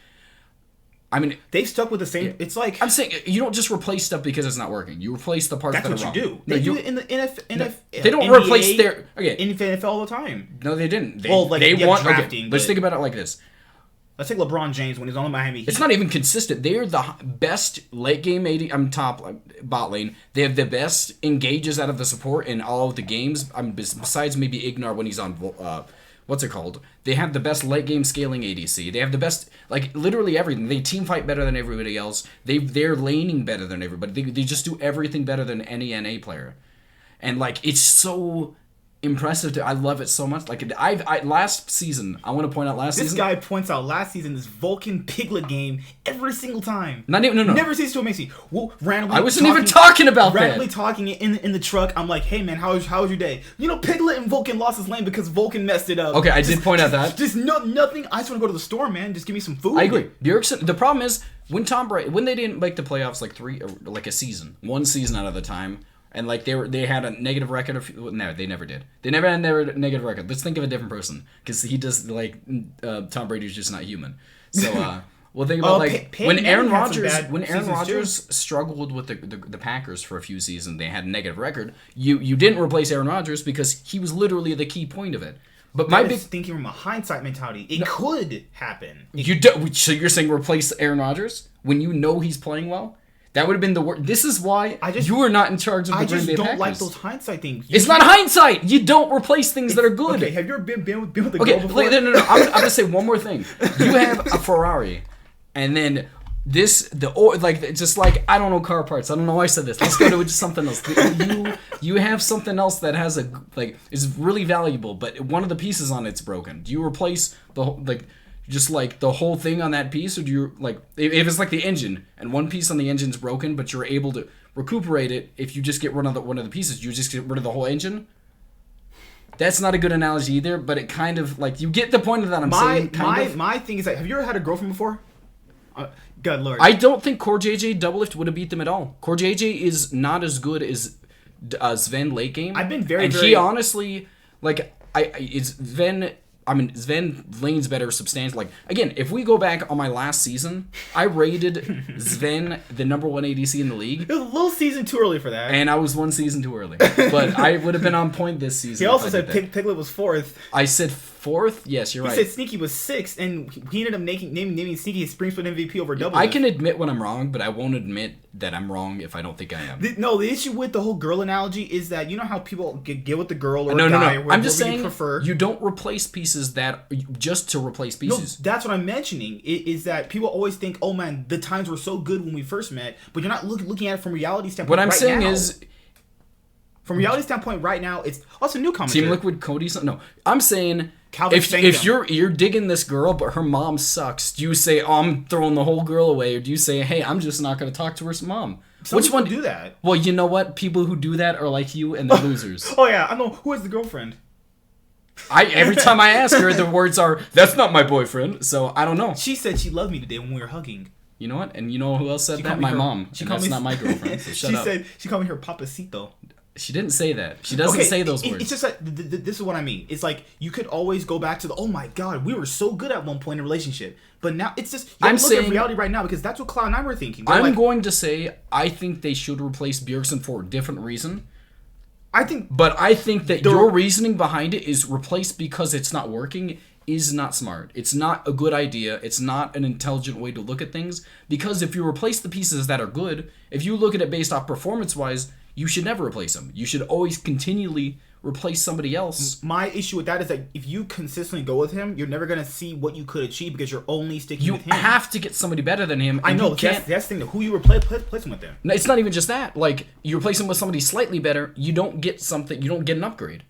they stuck with the same. Yeah. It's like, I'm saying you don't just replace stuff because it's not working. You replace the parts that are wrong. That's what you do. They do it in the they don't NBA, replace their in NFL all the time. No, they didn't. They want drafting. Let's think about it like this. Let's take LeBron James when he's on the Miami Heat. It's not even consistent. They are the best late game top bot lane. They have the best engages out of the support in all of the games. Besides maybe Ignar when he's on. What's it called? They have the best late game scaling ADC. They have the best, like, literally everything. They team fight better than everybody else. They're laning better than everybody. They just do everything better than any NA player. And, like, it's so impressive. I love it so much. Like, last season, I want to point out this guy points out last season, this Vulcan Piglet game every single time. No. Never ceases to amaze me. I wasn't even talking about that. Randomly talking in the truck, I'm like, hey man, how was your day? You know, Piglet and Vulcan lost his lane because Vulcan messed it up. Okay, I did point out that. Just nothing. I just want to go to the store, man. Just give me some food. I agree. Bjergsen, the problem is when they didn't make the playoffs one season out of the time. And, like, they had a negative record. No, they never did. They never had a negative record. Let's think of a different person. Because he does, like, Tom Brady's just not human. So, we'll think about, like, when Aaron Rodgers struggled with the Packers for a few seasons, they had a negative record. You didn't replace Aaron Rodgers because he was literally the key point of it. But my big thinking from a hindsight mentality, it could happen. So you're saying replace Aaron Rodgers when you know he's playing well? That would have been the worst. This is why you are not in charge of the Green Bay Packers. I just don't like those hindsight things. It's not hindsight. You don't replace things that are good. Okay, have you ever been with the girl before? No. I'm going to say one more thing. You have a Ferrari, and then just like, I don't know car parts. I don't know why I said this. Let's go to just something else. You have something else that has is really valuable, but one of the pieces on it's broken. Do you replace just like the whole thing on that piece, or do you, like, if it's like the engine and one piece on the engine's broken but you're able to recuperate it, if you just get rid of one of the pieces, you just get rid of the whole engine? That's not a good analogy either, but it kind of, like, you get the point of that. My thing is, like, have you ever had a girlfriend before? God Lord. I don't think Core JJ Doublelift would have beat them at all. Core JJ is not as good as Sven late game. I've been very he honestly, like, Sven lanes better substantially. Like, again, if we go back on my last season, I rated Sven the number 1 ADC in the league. It was a little season too early for that. And I was one season too early. But I would have been on point this season. He also said Piglet was 4th. I said 4th? Yes, you're right. He said Sneaky was 6th, and he ended up naming Sneaky his Spring Split MVP over Double. I can admit when I'm wrong, but I won't admit that I'm wrong if I don't think I am. The issue with the whole girl analogy is that, you know how people get with the girl or guy or I'm just saying you prefer. You don't replace pieces just to replace pieces. No, that's what I'm mentioning, is that people always think, oh man, the times were so good when we first met, but you're not looking at it from reality standpoint. What I'm saying is, from reality standpoint right now, it's also new commentary. Team Liquid, Cody's... No, I'm saying... If you're digging this girl, but her mom sucks, do you say, oh, I'm throwing the whole girl away, or do you say, hey, I'm just not going to talk to her mom? Which one do that? Well, you know what? People who do that are like you, and they're losers. Oh yeah, I know. Who is the girlfriend? Every time I ask her, the words are, that's not my boyfriend. So I don't know. She said she loved me today when we were hugging. You know what? And you know who else said that? My mom. That's not my girlfriend. So shut up. She called me her papacito. She didn't say that. She doesn't say those words. It's just that this is what I mean. It's like you could always go back to the, oh my god, we were so good at one point in a relationship. But now it's just, you look at reality right now, because that's what Cloud and I were thinking. I'm going to say I think they should replace Bjergsen for a different reason. I think that your reasoning behind it is replaced because it's not working is not smart. It's not a good idea. It's not an intelligent way to look at things. Because if you replace the pieces that are good, if you look at it based off performance-wise, you should never replace them. You should always continually replace somebody else. My issue with that is that if you consistently go with him, you're never going to see what you could achieve because you're only sticking with him. You have to get somebody better than him. I know. That's the thing. Who you replace him with them. No, it's not even just that. Like, you replace him with somebody slightly better, you don't get something. You don't get an upgrade.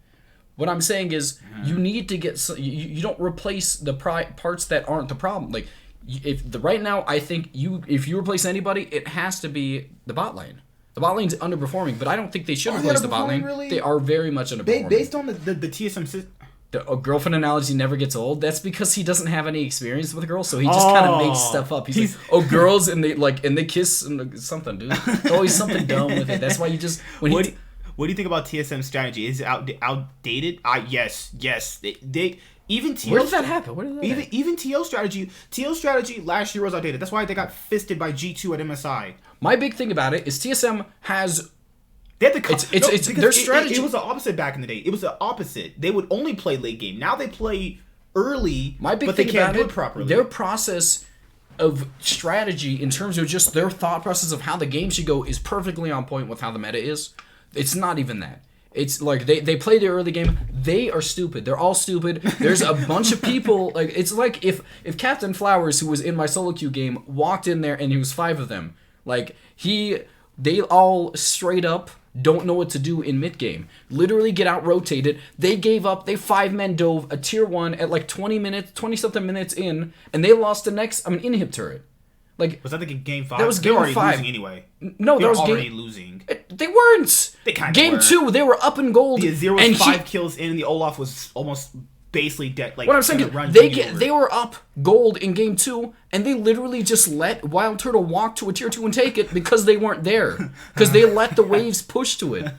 What I'm saying is, you need to get. You don't replace the parts that aren't the problem. Like, right now, I think if you replace anybody, it has to be the bot lane. The bot lane's underperforming, but I don't think they should replace the bot lane. Really? They are very much underperforming. Based on the TSM system. The girlfriend analogy never gets old. That's because he doesn't have any experience with girls, so he just kind of makes stuff up. He's like, oh, girls, and they kiss and something, dude. There's always something dumb with it. That's why you just What do you think about TSM strategy? Is it outdated? Yes. They even TL. Where did that happen? Where did that happen? Even TL strategy last year was outdated. That's why they got fisted by G2 at MSI. My big thing about it is TSM has. They had the their strategy. It was the opposite back in the day. It was the opposite. They would only play late game. Now they play early, but they can't do it properly. Their process of strategy in terms of just their thought process of how the game should go is perfectly on point with how the meta is. It's not even that. It's like they play the early game. They are stupid. They're all stupid. There's a bunch of people. Like, it's like if Captain Flowers, who was in my solo queue game, walked in there and he was 5 of them. Like, they all straight up don't know what to do in mid game. Literally get out rotated. They gave up. They 5-man dove a tier 1 at like 20 something minutes in, and they lost the next inhib turret. Like, was that the game 5? That was game 5. Losing anyway. No, that was already losing. They weren't. They kind of Game 2, they were up in gold. The Azir was 5 kills in, and the Olaf was almost basically dead. Like, what I'm saying is, they were up gold in game 2, and they literally just let Wild Turtle walk to a tier 2 and take it because they weren't there. Because they let the waves push to it.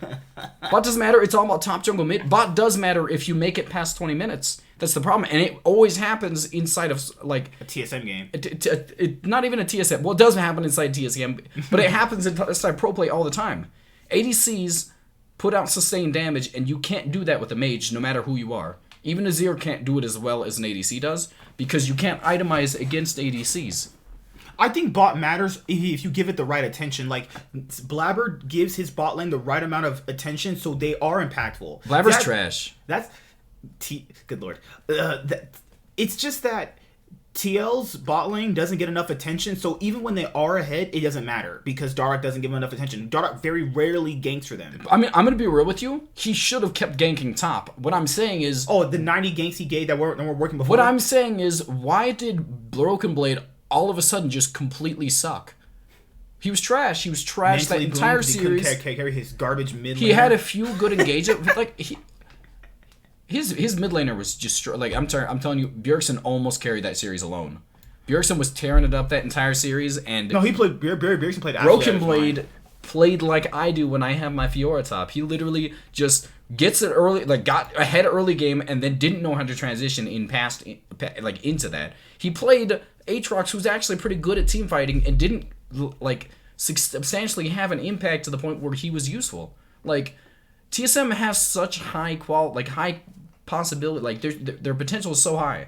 Bot doesn't matter. It's all about top jungle mid. Bot does matter if you make it past 20 minutes. That's the problem, and it always happens inside of like a TSM game. Not even a TSM. Well, it does happen inside TSM, but it happens inside pro play all the time. ADCs put out sustained damage, and you can't do that with a mage, no matter who you are. Even Azir can't do it as well as an ADC does because you can't itemize against ADCs. I think bot matters if you give it the right attention. Like, Blabber gives his bot lane the right amount of attention, so they are impactful. Blabber's trash. That's good lord. It's just that TL's bot lane doesn't get enough attention, so even when they are ahead, it doesn't matter because Dark doesn't give them enough attention. Dark very rarely ganks for them. I mean, I'm gonna be real with you. He should have kept ganking top. What I'm saying is, the 90 ganks he gave that weren't working before. What I'm saying is, why did Broken Blade all of a sudden just completely suck? He was trash. He was trash mentally that entire series. He couldn't carry his garbage mid laner. He had a few good engagements, like His mid laner was just like I'm telling you, Bjergsen almost carried that series alone. Bjergsen was tearing it up that entire series, and no, he played. Bjergsen played. Broken Blade played like I do when I have my Fiora top. He literally just gets it early, like got ahead early game, and then didn't know how to transition into that. He played Aatrox, who's actually pretty good at team fighting, and didn't like substantially have an impact to the point where he was useful. Like, TSM has such high possibility, like their potential is so high,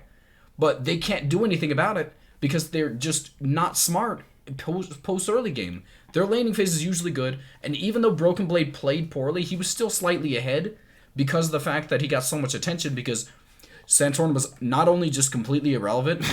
but they can't do anything about it because they're just not smart post early game. Their laning phase is usually good, and even though Broken Blade played poorly, he was still slightly ahead because of the fact that he got so much attention because Santorin was not only just completely irrelevant.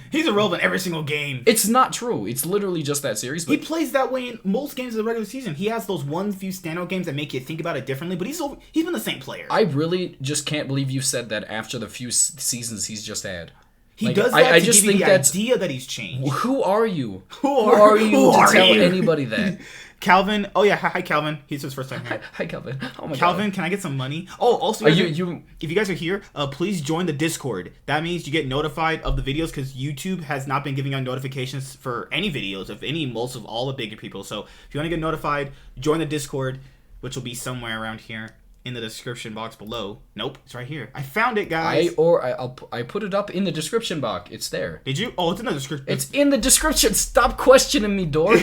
He's irrelevant every single game. It's not true. It's literally just that series. He plays that way in most games of the regular season. He has those few standout games that make you think about it differently, but he's been the same player. I really just can't believe you said that after the few seasons he's just had. He does that to give you the idea that he's changed. Who are you? Who are you to tell anybody that? Calvin. Oh yeah, hi Calvin. He's his first time here. Hi Calvin. Oh my Calvin, God. Can I get some money? Oh, also, if you guys are here, please join the Discord. That means you get notified of the videos because YouTube has not been giving out notifications for any videos of most of all the bigger people. So if you want to get notified, join the Discord. which will be somewhere around here in the description box below. Nope, it's right here. I found it, guys. I put it up in the description box. It's there. Did you? Oh, it's in the description. It's in the description. Stop questioning me, dork.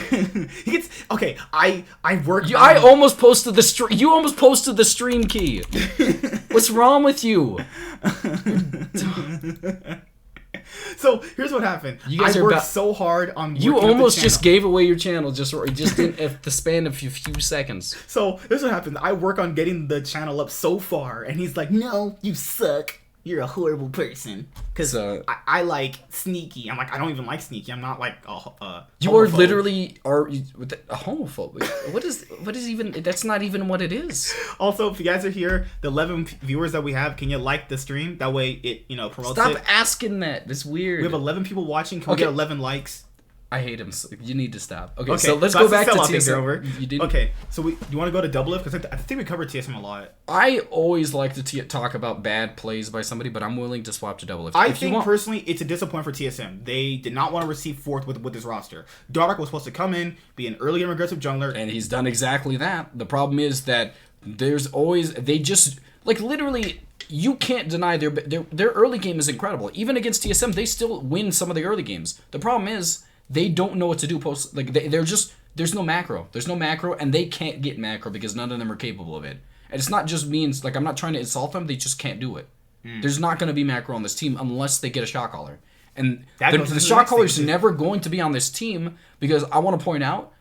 Okay. I work. I almost posted the stream. You almost posted the stream key. What's wrong with you? So here's what happened. You guys worked so hard on. You almost just gave away your channel just in the span of a few seconds. So here's what happened. I work on getting the channel up so far, and he's like, "No, you suck. You're a horrible person." Because I like Sneaky. I'm like, I don't even like Sneaky. I'm not like a you are literally a homophobe. What is even? That's not even what it is. Also, if you guys are here, the 11 viewers that we have, can you like the stream? That way it promotes. Stop asking that. That's weird. We have 11 people watching. Can we get 11 likes? I hate him. You need to stop. Okay, so let's go back to TSM. You didn't. Okay, so you want to go to Double Lift? Because I think we covered TSM a lot. I always like to talk about bad plays by somebody, but I'm willing to swap to Double Lift. I think personally, it's a disappointment for TSM. They did not want to receive fourth with this roster. Dark was supposed to come in, be an early and aggressive jungler, and he's done exactly that. The problem is that they just literally. You can't deny their early game is incredible. Even against TSM, they still win some of the early games. The problem is they don't know what to do post. There's no macro. There's no macro, and they can't get macro because none of them are capable of it. And it's not just means I'm not trying to insult them. They just can't do it. There's not going to be macro on this team unless they get a shot caller. And the shot caller is never going to be on this team because I want to point out.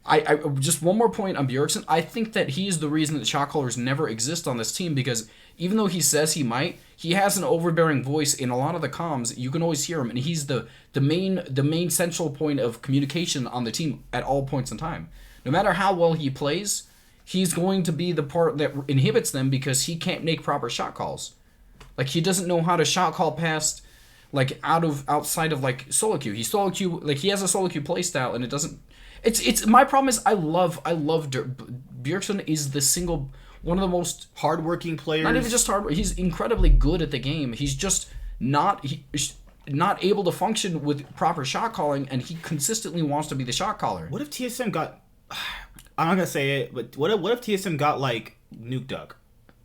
I just one more point on Bjergsen. I think that he is the reason that shot callers never exist on this team because even though he says he might, he has an overbearing voice in a lot of the comms. You can always hear him, and he's the main central point of communication on the team at all points in time. No matter how well he plays, he's going to be the part that inhibits them because he can't make proper shot calls. He doesn't know how to shot call past outside of solo queue. He solo queue he has a solo queue play style, and it doesn't. It's my problem is I love Bjergsen is the single one of the most hardworking players. Not even just hard. He's incredibly good at the game. He's just not able to function with proper shot calling, and he consistently wants to be the shot caller. What if TSM got? I'm not gonna say it, but what if TSM got Nuke Duck?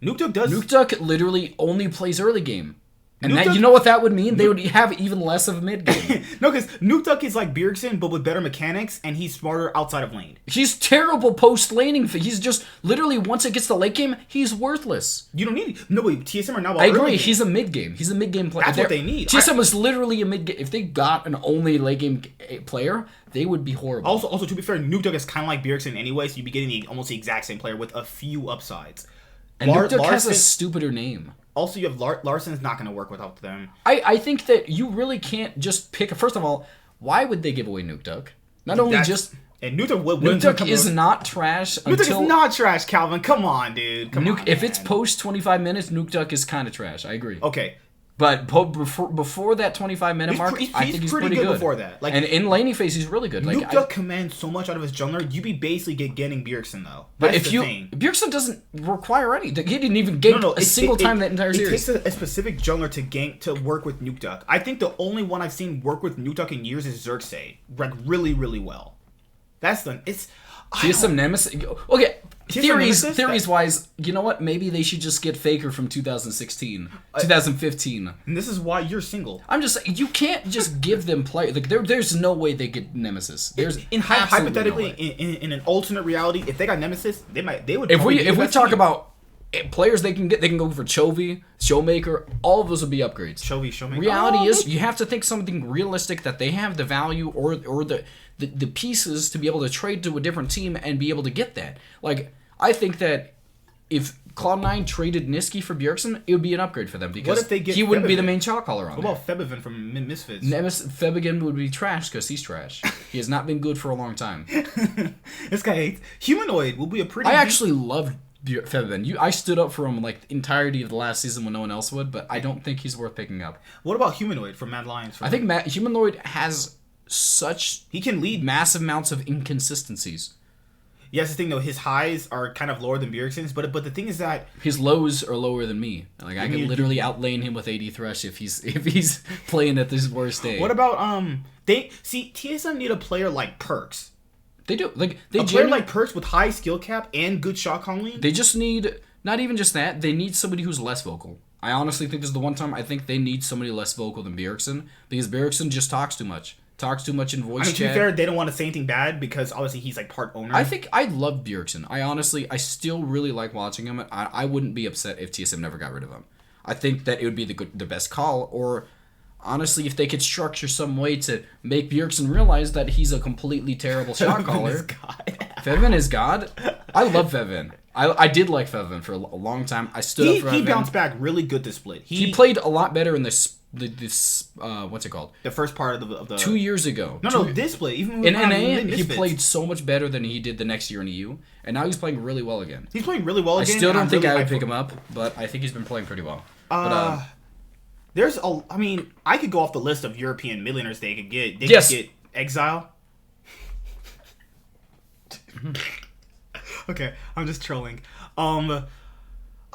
Nuke Duck literally only plays early game. And you know what that would mean? They would have even less of a mid game. No, because Nuke Duck is like Bjergsen, but with better mechanics, and he's smarter outside of lane. He's terrible post laning. He's just literally once it gets to late game, he's worthless. You don't need nobody. TSM are now. I agree. He's a mid game. He's a mid game player. That's what they need. TSM is literally a mid game. If they got an only late game player, they would be horrible. Also, to be fair, Nuke Duck is kind of like Bjergsen anyway, so you'd be getting almost the exact same player with a few upsides. And Nuke Duck has a stupider name. Also, you have Larsen's not going to work without them. I think that you really can't just pick. First of all, why would they give away Nuke Duck? And Nuke Duck is not trash. Nuke Duck is not trash, Calvin. Come on, dude. If it's post 25 minutes, Nuke Duck is kind of trash. I agree. Okay. But before that 25-minute mark, I think he's pretty good. Before that. And in laning phase, he's really good. Nuke Duck commands so much out of his jungler, you'd be basically getting Bjergsen, though. But Bjergsen doesn't require any. He didn't even gank a single time that entire series. It takes a specific jungler to gank to work with Nuke Duck. I think the only one I've seen work with Nuke Duck in years is Xerxes. Really, really well. TSM Nemesis. Okay. Theories wise, you know what? Maybe they should just get Faker from 2016, 2015. And this is why you're single. I'm just saying, you can't just give them play. There's no way they get Nemesis. Hypothetically, in an alternate reality, if they got Nemesis, they would. If we talk about players they can go for Chovy, Showmaker, all of those would be upgrades. Showmaker. Reality is, you have to think something realistic that they have the value or the pieces to be able to trade to a different team and be able to get that. I think that if Cloud9 traded Niski for Bjergsen, it would be an upgrade for them because he wouldn't be the main shot caller on What about Febiven from Misfits? Febiven would be trash because he's trash. He has not been good for a long time. This guy hates. Humanoid will be a pretty... I actually loved Febiven. I stood up for him the entirety of the last season when no one else would, but I don't think he's worth picking up. What about Humanoid from Mad Lions? I think Humanoid has he can lead massive amounts of inconsistencies. Yes, the thing though, his highs are kind of lower than Bjergsen's, but the thing is that his lows are lower than me. I can literally outlane him with AD Thresh if he's playing at his worst day. What about TSM need a player like Perks They do. Like they a player like Perks with high skill cap and good shot calling. They just need not even just that. They need somebody who's less vocal. I honestly think this is the one time I think they need somebody less vocal than Bjergsen because Bjergsen just talks too much. Talks too much in voice chat. To be fair, they don't want to say anything bad because obviously he's like part owner. I think I love Bjergsen. I still really like watching him. I wouldn't be upset if TSM never got rid of him. I think that it would be the best call. Or honestly, if they could structure some way to make Bjergsen realize that he's a completely terrible shot caller. Feven is God. I love Feven. I did like Feven for a long time. I stood up for Feven. He bounced back really good this split. He played a lot better in this what's it called? The first part of the 2 years ago. No, this split. Even in NA, he played so much better than he did the next year in EU, and now he's playing really well again. He's playing really well again. I still don't think I would pick him up, but I think he's been playing pretty well. There's I mean, I could go off the list of European millionaires they could get. They could get Exile. Okay, I'm just trolling. I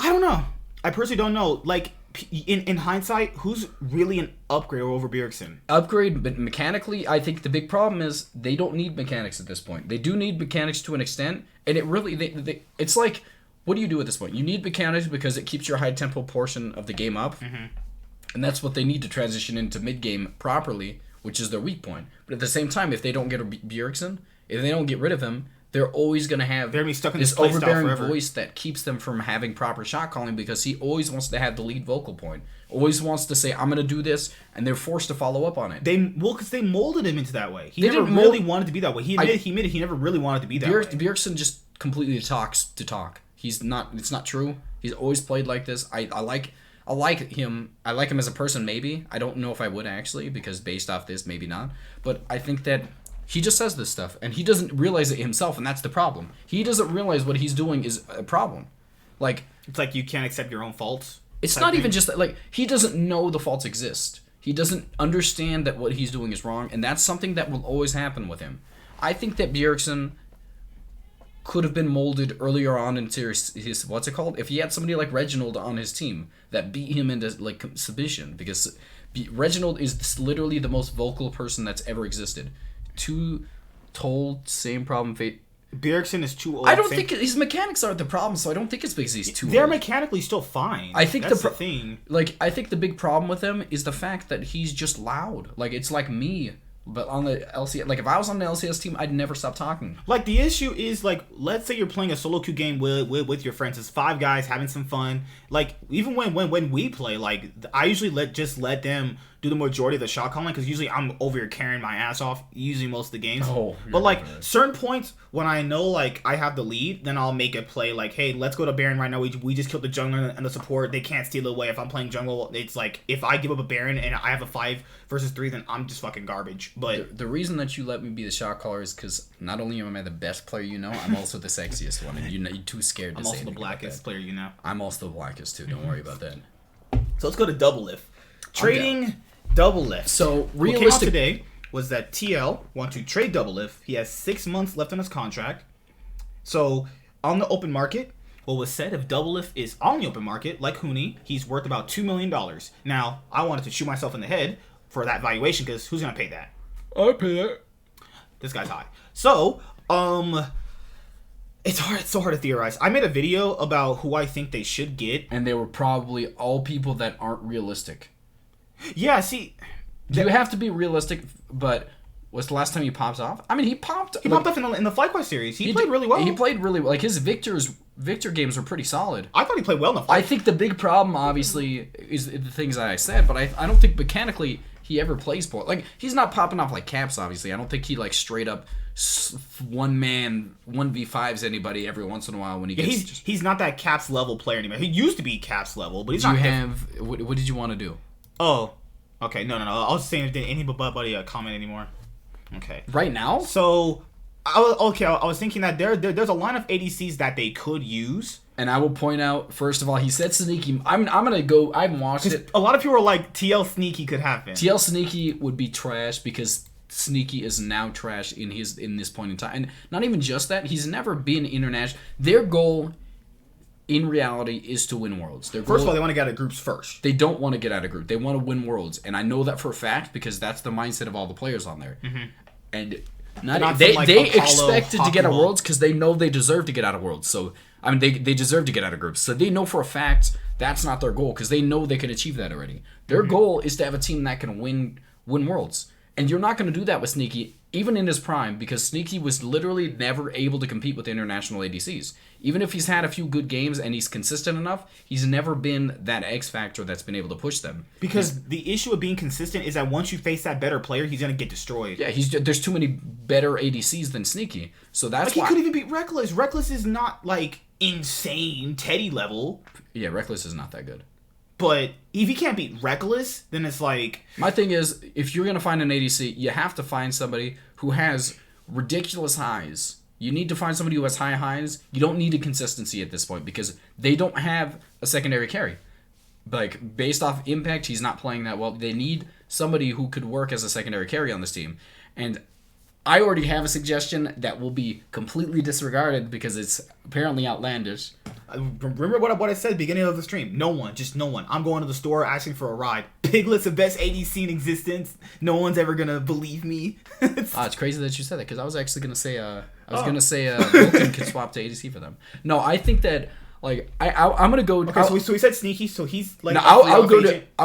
don't know. I personally don't know. Like, in hindsight, who's really an upgrade over Bjergsen? Upgrade, but mechanically, I think the big problem is they don't need mechanics at this point. They do need mechanics to an extent, and it really, it's like, what do you do at this point? You need mechanics because it keeps your high-tempo portion of the game up, and that's what they need to transition into mid-game properly, which is their weak point. But at the same time, if they don't get Bjergsen, if they don't get rid of him, they're always going to have this overbearing voice that keeps them from having proper shot calling because he always wants to have the lead vocal point. Always wants to say, I'm going to do this, and they're forced to follow up on it. Because they molded him into that way. He never really wanted to be that way. He admitted he never really wanted to be that way. Bjergsen just completely talks to talk. It's not true. He's always played like this. I like him. I like him as a person, maybe. I don't know if I would actually, because based off this, maybe not. But I think that he just says this stuff, and he doesn't realize it himself, and that's the problem. He doesn't realize what he's doing is a problem. Like, it's like you can't accept your own faults. It's not even just that. Like, he doesn't know the faults exist. He doesn't understand that what he's doing is wrong, and that's something that will always happen with him. I think that Bjergsen could have been molded earlier on into his what's it called? If he had somebody like Reginald on his team that beat him into like submission, because Reginald is literally the most vocal person that's ever existed. Too told, same problem. Bjergsen is too old. I don't think his mechanics aren't the problem, so I don't think it's because he's too old. They're mechanically still fine. I think that's the thing. Like, I think the big problem with him is the fact that he's just loud. Like, it's like me, but on the LCS. Like, if I was on the LCS team, I'd never stop talking. Like, the issue is, like, let's say you're playing a solo queue game with your friends. It's 5 guys having some fun. Like, even when we play, like, I usually let them do the majority of the shot calling because usually I'm over here carrying my ass off usually most of the games. But like certain points when I know like I have the lead, then I'll make a play like, hey, let's go to Baron right now. We just killed the jungler and the support. They can't steal it away. If I'm playing jungle, it's like if I give up a Baron and I have a 5 versus 3, then I'm just fucking garbage. But the reason that you let me be the shot caller is because not only am I the best player you know, I'm also the sexiest one, and you're too scared to say anything. I'm also the blackest player you know. I'm also the blackest too. Don't worry about that. So let's go to double lift. Trading double lift. So what came out today was that TL want to trade double lift. He has 6 months left on his contract. So on the open market, what was said if double lift is on the open market, like Huni, he's worth about $2 million. Now, I wanted to shoot myself in the head for that valuation because who's gonna pay that? I'll pay that. This guy's high. So, it's so hard to theorize. I made a video about who I think they should get, and they were probably all people that aren't realistic. Yeah, see, you have to be realistic, but what's the last time he popped off? I mean, he popped off in the FlyQuest series. He played really well. He played really well. Like, his Victor games were pretty solid. I thought he played well in the FlyQuest. I think the big problem, obviously, is the things that I said, but I don't think mechanically he ever plays poor. Like, he's not popping off like Caps, obviously. I don't think he, like, straight up one-man 1v5s anybody every once in a while when he gets... He's not that Caps level player anymore. He used to be Caps level, but he's not... What did you want to do? Oh, okay. No. I was saying, did anybody comment anymore? Okay. Right now? So, I was thinking that there's a line of ADCs that they could use. And I will point out, first of all, he said Sneaky. I'm gonna go. I haven't watched it. A lot of people are like, TL Sneaky could happen. TL Sneaky would be trash because Sneaky is now trash in this point in time. And not even just that, he's never been international. Their goal, in reality, is to win Worlds. First of all, they want to get out of groups first. They don't want to get out of group. They want to win Worlds. And I know that for a fact because that's the mindset of all the players on there. Mm-hmm. And They expected to get out of Worlds because they know they deserve to get out of Worlds. So I mean, they deserve to get out of groups. So they know for a fact that's not their goal because they know they can achieve that already. Their goal is to have a team that can win Worlds, and you're not going to do that with Sneaky, even in his prime, because Sneaky was literally never able to compete with international ADCs. Even if he's had a few good games and he's consistent enough, he's never been that X factor that's been able to push them. Because the issue of being consistent is that once you face that better player, he's going to get destroyed. Yeah, there's too many better ADCs than Sneaky. So that's why... he could even beat Reckless. Reckless is not, like, insane Teddy level. Yeah, Reckless is not that good. But if he can't beat Reckless, then it's like... My thing is, if you're going to find an ADC, you have to find somebody who has ridiculous highs. You need to find somebody who has high highs. You don't need a consistency at this point because they don't have a secondary carry. Like, based off impact, he's not playing that well. They need somebody who could work as a secondary carry on this team. And I already have a suggestion that will be completely disregarded because it's apparently outlandish. Remember what I said at the beginning of the stream. No one. Just no one. I'm going to the store asking for a ride. Piglet's the best ADC in existence. No one's ever going to believe me. It's crazy that you said that because I was actually going to say... Vulcan could swap to ADC for them. No, I think that like I'm gonna go. Okay, so we said Sneaky, so he's like. No, I'll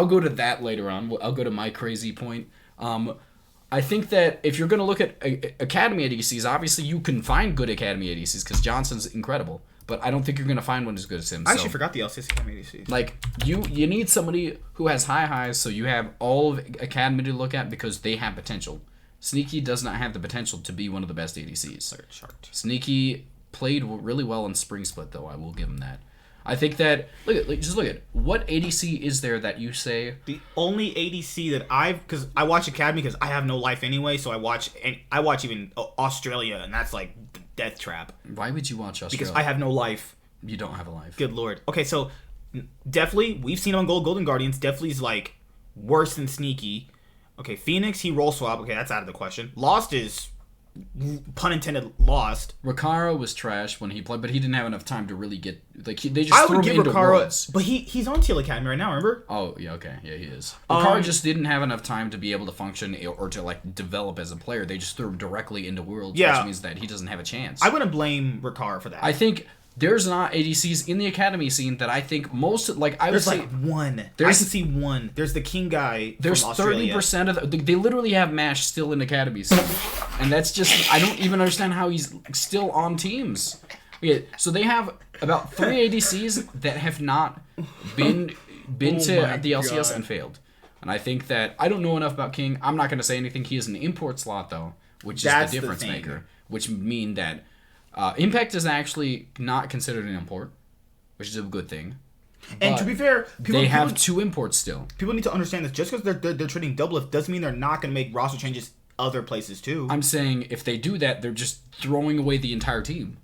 go to that later on. I'll go to my crazy point. I think that if you're gonna look at Academy ADCs, obviously you can find good Academy ADCs because Johnson's incredible. But I don't think you're gonna find one as good as him. I actually forgot the LCS Academy ADC. Like you need somebody who has high highs, so you have all of Academy to look at because they have potential. Sneaky does not have the potential to be one of the best ADCs. Sneaky played really well in Spring Split, though. I will give him that. I think that just look at what ADC is there that you say the only ADC that because I watch Academy because I have no life anyway, so I watch even Australia, and that's like death trap. Why would you watch Australia? Because I have no life. You don't have a life. Good lord. Okay, so definitely we've seen him on Golden Guardians. Definitely is like worse than Sneaky. Okay, Phoenix, he roll swap. Okay, that's out of the question. Lost is, pun intended, lost. Ricaro was trash when he played, but he didn't have enough time to really get... Like, they just threw him into Worlds. But he's on Teal Academy right now, remember? Oh, yeah, okay. Yeah, he is. Ricaro just didn't have enough time to be able to function or to, like, develop as a player. They just threw him directly into Worlds, which means that he doesn't have a chance. I wouldn't blame Ricaro for that. I think... There's not ADCs in the Academy scene that I think most like I would say like one. I can see one. There's the King guy. There's 30% of they literally have Mash still in Academies, and that's just I don't even understand how he's still on teams. Yeah, so they have about 3 ADCs that have not been to the LCS and failed, and I think that I don't know enough about King. I'm not going to say anything. He is an import slot though, which is the difference maker, which mean that. Impact is actually not considered an import, which is a good thing. And to be fair, they have 2 imports still. People need to understand this. Just because they're trading Doublelift doesn't mean they're not going to make roster changes other places too. I'm saying if they do that, they're just throwing away the entire team.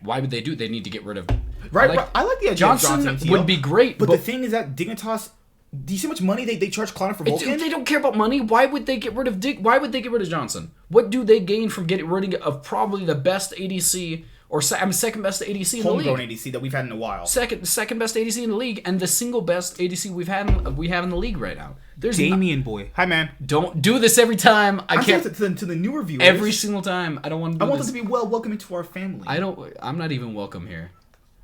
Why would they do it? They need to get rid of... Right, I like the idea Johnson of would be great, but the thing is that Dignitas... Do you see how much money they charge Cloud for Vulcan? They don't care about money. Why would they get rid of Why would they get rid of Johnson? What do they gain from getting rid of probably the best ADC or second best ADC in the league? Homegrown ADC that we've had in a while. Second best ADC in the league and the single best ADC we have in the league right now. There's Damien boy. Hi man. Don't do this every time. I can't to the newer viewers. Every single time. I don't want to do I want them to be welcome into our family. I'm not even welcome here.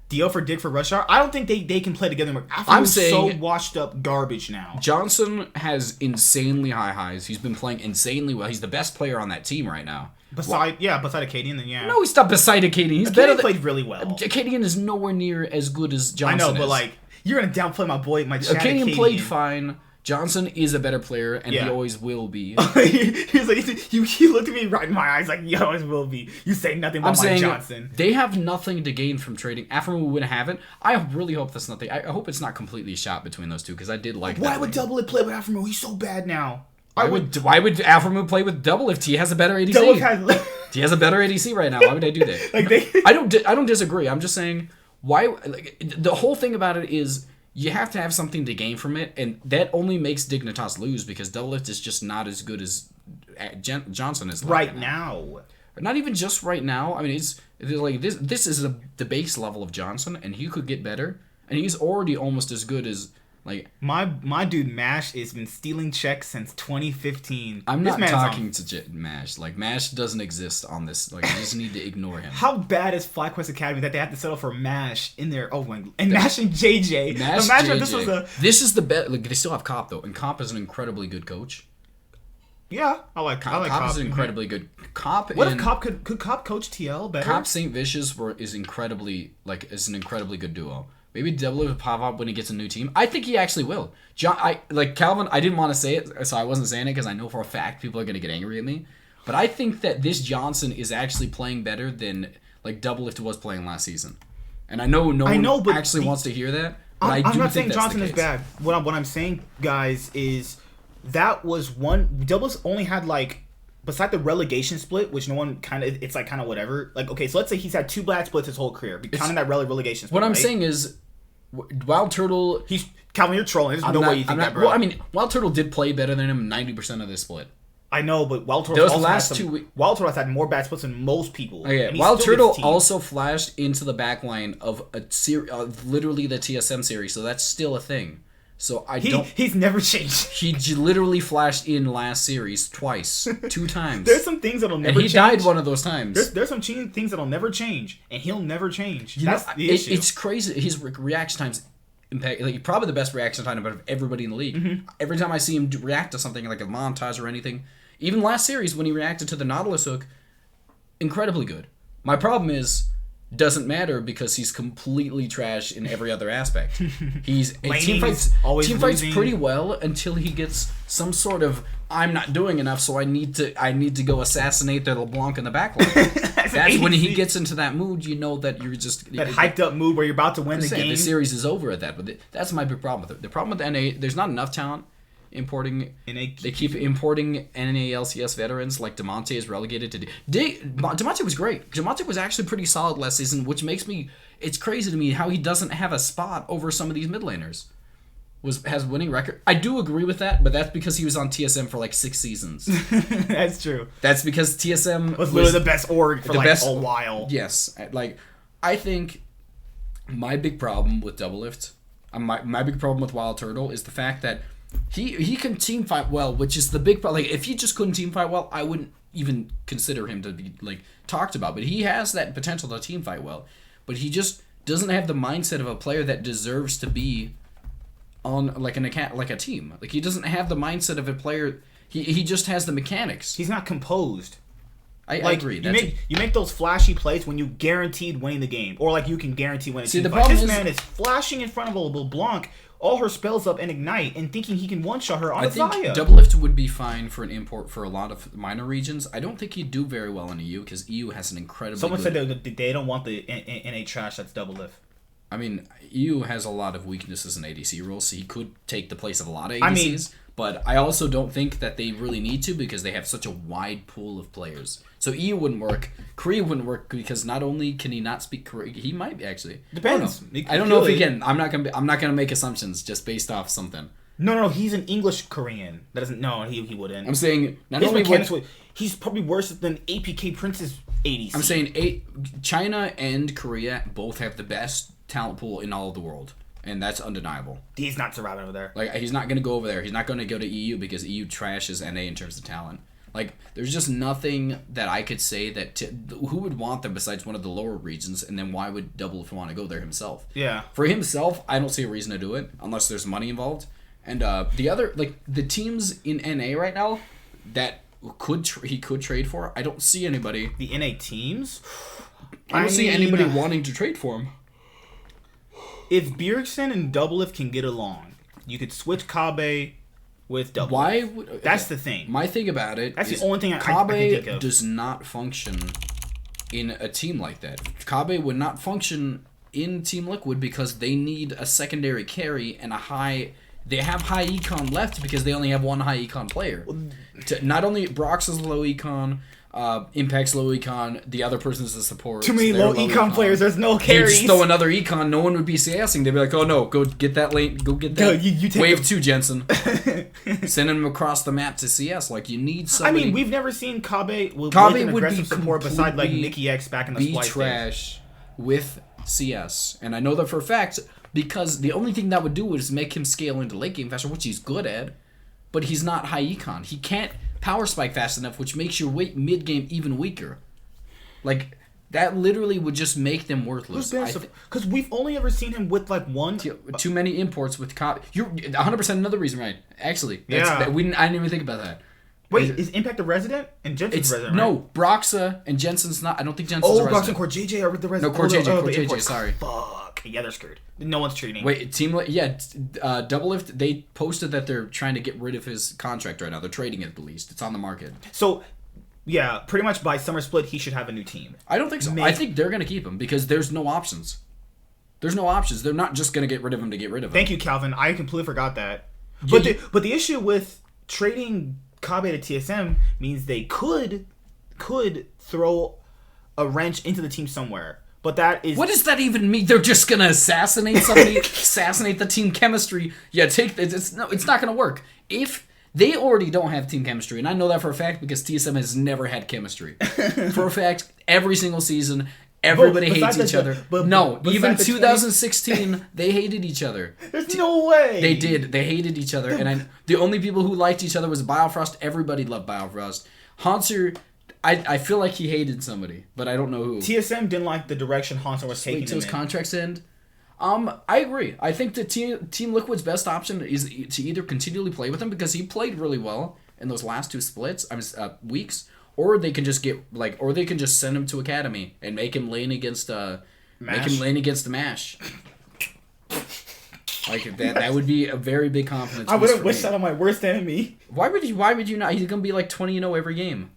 Dio for Dig for Rush Hour. I don't think they can play together. I'm saying so washed up garbage now. Johnson has insanely high highs. He's been playing insanely well. He's the best player on that team right now. Beside Acadian, then yeah. No, he's not beside Acadian. He's better. Played really well. Acadian is nowhere near as good as Johnson. I know, but like you're gonna downplay my boy, my Chad Acadian played fine. Johnson is a better player, and he always will be. He's like, he looked at me right in my eyes like, he always will be. You say nothing about Mike Johnson. They have nothing to gain from trading. Aphromoo would have it. I really hope that's nothing. I hope it's not completely shot between those two, because I did like that. Why would Doublelift play with Aphromoo? He's so bad now. Why would Aphromoo play with Doublelift? He has a better ADC. He has a better ADC right now. Why would I do that? I don't disagree. I'm just saying, why? The whole thing about it is, you have to have something to gain from it, and that only makes Dignitas lose because Doublelift is just not as good as Johnson is right now. Not even just right now. I mean, it's like this is the base level of Johnson, and he could get better, and he's already almost as good as Like my dude Mash has been stealing checks since 2015. I'm not talking to Mash. Like Mash doesn't exist on this. Like you just need to ignore him. How bad is FlyQuest Academy that they have to settle for Mash in there? Oh my! And Mash and JJ. Mash Imagine JJ. This is the best. Like they still have Cop though, and Cop is an incredibly good coach. Yeah, I like Cop. Cop is an incredibly good Cop. What if Cop could Cop coach TL better? Cop St. Vicious is an incredibly good duo. Maybe Double will pop up when he gets a new team. I think he actually will. Calvin. I didn't want to say it, so I wasn't saying it because I know for a fact people are gonna get angry at me. But I think that this Johnson is actually playing better than like Doublelift was playing last season. And I know no one actually wants to hear that. But I'm not saying Johnson is bad. What I'm saying, guys, is that was one. Doublelift only had like. Beside the relegation split, which no one it's like kind of whatever. Like, okay, so let's say he's had 2 bad splits his whole career. Counting that relegation split. What I'm saying is, Wild Turtle. Calvin, you're trolling. There's no way you think that, bro. Well, I mean, Wild Turtle did play better than him 90% of this split. I know, but Wild Turtle Wild Turtle has had more bad splits than most people. Okay, Wild Turtle also flashed into the back line of literally the TSM series, so that's still a thing. So he's never changed. He literally flashed in last series twice, 2 times. There's some things that'll never change. And he died one of those times. There's some things that'll never change, and he'll never change. That's the issue. It's crazy. His reaction times impact, like probably the best reaction time out of everybody in the league. Mm-hmm. Every time I see him react to something like a montage or anything, even last series when he reacted to the Nautilus hook, incredibly good. My problem is. Doesn't matter because he's completely trash in every other aspect. Team fights pretty well until he gets some sort of I'm not doing enough, so I need to go assassinate their LeBlanc in the backline. That's when he gets into that mood. You know that you're just that hyped up mood where you're about to win the game. The series is over at that. But that's my big problem with it. The problem with NA, there's not enough talent. They keep importing NA LCS veterans like Demonte is relegated to. Demonte was great. Demonte was actually pretty solid last season, which makes me. It's crazy to me how he doesn't have a spot over some of these mid laners. Has winning record. I do agree with that, but that's because he was on TSM for like 6 seasons. That's true. That's because TSM was literally the best org for a while. Yes, like I think my big problem with Doublelift, my big problem with Wild Turtle is the fact that. He can team fight well, which is the big problem. Like, if he just couldn't team fight well, I wouldn't even consider him to be like talked about. But he has that potential to team fight well, but he just doesn't have the mindset of a player that deserves to be on like a team. Like he doesn't have the mindset of a player. He just has the mechanics. He's not composed. I agree. You make those flashy plays when you guaranteed winning the game, or like you can guarantee winning. See, the problem is, man is flashing in front of a LeBlanc. All her spells up and ignite, and thinking he can one-shot her on a Zaya. I think Doublelift would be fine for an import for a lot of minor regions. I don't think he'd do very well in EU, because EU has an incredibly Someone said they don't want the NA trash that's Doublelift. I mean, EU has a lot of weaknesses in ADC roles, so he could take the place of a lot of ADCs. But I also don't think that they really need to, because they have such a wide pool of players. So EU wouldn't work. Korea wouldn't work because not only can he not speak Korean, he might actually. Depends. I don't know if he can. I'm not gonna make assumptions just based off something. No. He's an English Korean. That doesn't. No, he wouldn't. I'm saying not only he's probably worse than APK Prince's ADC. I'm saying China and Korea both have the best talent pool in all of the world. And that's undeniable. He's not surviving over there. Like, he's not going to go over there. He's not going to go to EU because EU trashes NA in terms of talent. Like, there's just nothing that I could say that... who would want them besides one of the lower regions, and then why would Doublelift want to go there himself? Yeah. For himself, I don't see a reason to do it, unless there's money involved. And the other... Like, the teams in NA right now that he could trade for, I don't see anybody... The NA teams? I don't see anybody wanting to trade for him. If Bjergsen and Doublelift can get along, you could switch Kabe with Doublelift. That's the thing. My thing about it That's the only thing I can think of. Does not function in a team like that. Kabe would not function in Team Liquid because they need a secondary carry and a high... They have high econ left because they only have one high econ player. Not only Brox is low econ... Impact's low econ, the other person's the support. Too many low econ players, there's no carries. They just throw another econ, no one would be CSing. They'd be like, oh no, go get that lane, go get that. You take Wave 2, Jensen. Sending them across the map to CS. Like, you need somebody. I mean, we've never seen Kabe with an aggressive support beside like Nikki X back in the Splice trash with CS. And I know that for a fact, because the only thing that would do is make him scale into late game faster, which he's good at, but he's not high econ. He can't power spike fast enough, which makes your mid game even weaker. Like, that literally would just make them worthless. Because we've only ever seen him with like one. Too many imports with You're 100% another reason, right? Actually, yeah. I didn't even think about that. Wait, is Impact a resident and Jensen's resident? Right? No, Broxa and Jensen's not. I don't think Jensen's a resident. Broxa and Core JJ are the resident. No, Core JJ. Sorry. Fuck. Yeah, they're screwed. No one's treating. Wait, Doublelift. They posted that they're trying to get rid of his contract right now. They're trading it at least. It's on the market. So. Yeah, pretty much by summer split, he should have a new team. I don't think so. I think they're going to keep him because there's no options. There's no options. They're not just going to get rid of him to get rid of him. Thank you, Calvin. I completely forgot that. Yeah, but the issue with trading Kabe to TSM means they could throw a wrench into the team somewhere. But that is... What does that even mean? They're just going to assassinate somebody, assassinate the team chemistry. Yeah, it's not going to work. If... They already don't have team chemistry, and I know that for a fact because TSM has never had chemistry. For a fact, every single season, everybody hates each other. Even 2016, they hated each other. There's no way. They did. They hated each other, and the only people who liked each other was Biofrost. Everybody loved Biofrost. Haunter, I feel like he hated somebody, but I don't know who. TSM didn't like the direction Haunter was taking. Wait till his contracts end. I agree. I think the Team Liquid's best option is to either continually play with him because he played really well in those last two splits, weeks, or they can just send him to Academy and make him lane against the Mash. Like that would be a very big confidence. I wouldn't wish that on my worst enemy. Why would you not? He's gonna be like 20-0 every game.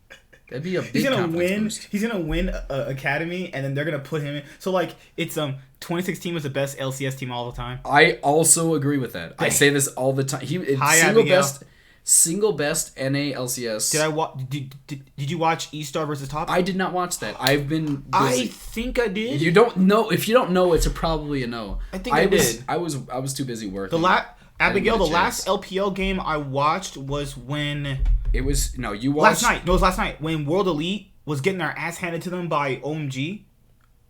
That'd be a big confidence boost. He's gonna win Academy, and then they're gonna put him in. So like it's 2016 was the best LCS team all the time. I also agree with that. I say this all the time. Single best NA LCS. Did you watch E-Star versus Top? I did not watch that. I've been busy. I think I did. You don't know. If you don't know, it's probably a no. I think I did. I was too busy working. The last LPL game I watched was when it was you watched last night. No, it was last night when World Elite was getting their ass handed to them by OMG.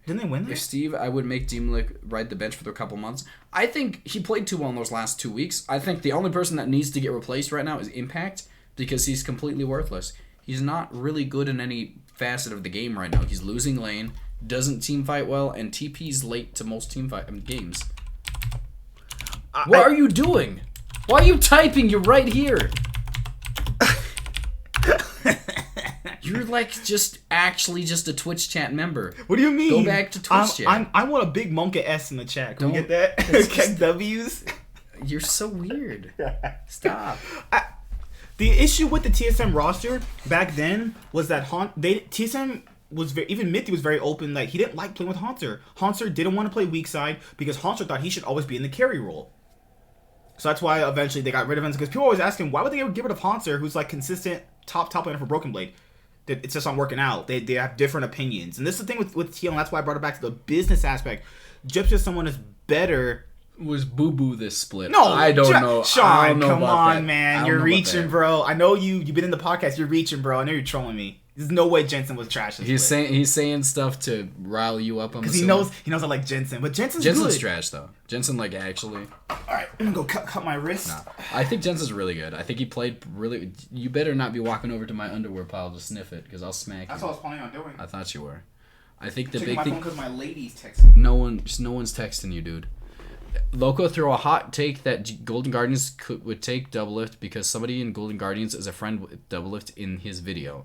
Didn't they win that? If Steve, I would make Deemlik ride the bench for a couple months. I think he played too well in those last 2 weeks. I think the only person that needs to get replaced right now is Impact because he's completely worthless. He's not really good in any facet of the game right now. He's losing lane, doesn't team fight well, and TP's late to most games. What are you doing? Why are you typing? You're right here. You're like just a Twitch chat member. What do you mean? Go back to Twitch chat. I want a big Monka S in the chat. Can we get that? Check W's. You're so weird. Stop. The issue with the TSM roster back then was that TSM was even Mithy was very open. Like he didn't like playing with Haunter. Haunter didn't want to play weak side because Haunter thought he should always be in the carry role. So that's why eventually they got rid of him. Because people always ask him, why would they ever get rid of Haunter, who's like consistent top laner for Broken Blade? It's just not working out. They have different opinions. And this is the thing with TL, and that's why I brought it back to the business aspect. Just someone is better. Was boo-boo this split? No, I don't know. Sean, come on, man. You're reaching, bro. I know you've been in the podcast. You're reaching, bro. I know you're trolling me. There's no way Jensen was trash. He's saying stuff to rile you up. Because he knows I like Jensen, but Jensen's good. Trash though. Jensen actually. All right, I'm gonna go cut my wrist. Nah, I think Jensen's really good. I think he played really. You better not be walking over to my underwear pile to sniff it because I'll smack you. That's what I was planning on doing. I thought you were. I think the big thing because my lady's texting. No one's texting you, dude. Loco throw a hot take that Golden Guardians would take Doublelift because somebody in Golden Guardians is a friend with Doublelift in his video.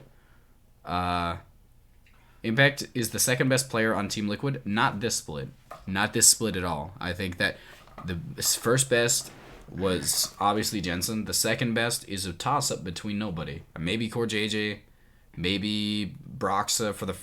Impact is the second best player on Team Liquid. Not this split at all. I think that the first best was obviously Jensen. The second best is a toss-up between nobody. Maybe Core JJ, maybe Broxa for the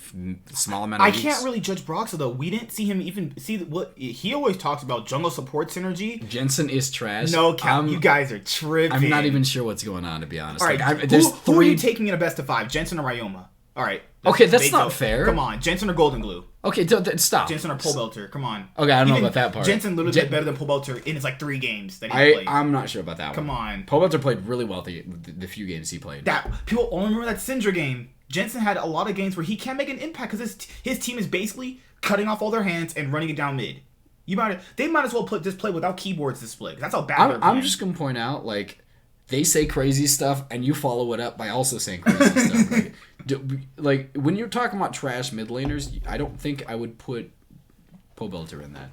small amount of weeks. Can't really judge Broxa though. We didn't see him even see what he always talks about jungle support synergy. Jensen is trash. No, Cap, you guys are tripping. I'm not even sure what's going on, to be honest. All right, who are you taking in a best of 5? Jensen or Ryoma? All right. Okay, that's not fair. Come on, Jensen or Golden Glue? Okay, stop. Jensen or Pole Belter? Come on. Okay, I don't know about that part. Jensen literally played better than Pole Belter in his 3 games that he played. I'm not sure about that one. Come on. Pole Belter played really well the few games he played. People only remember that Syndra game. Jensen had a lot of games where he can't make an impact because his team is basically cutting off all their hands and running it down mid. They might as well put this play without keyboards display. That's how bad they're playing. I'm just gonna point out, like, they say crazy stuff and you follow it up by also saying crazy stuff. Like when you're talking about trash mid laners, I don't think I would put Pobelter in that.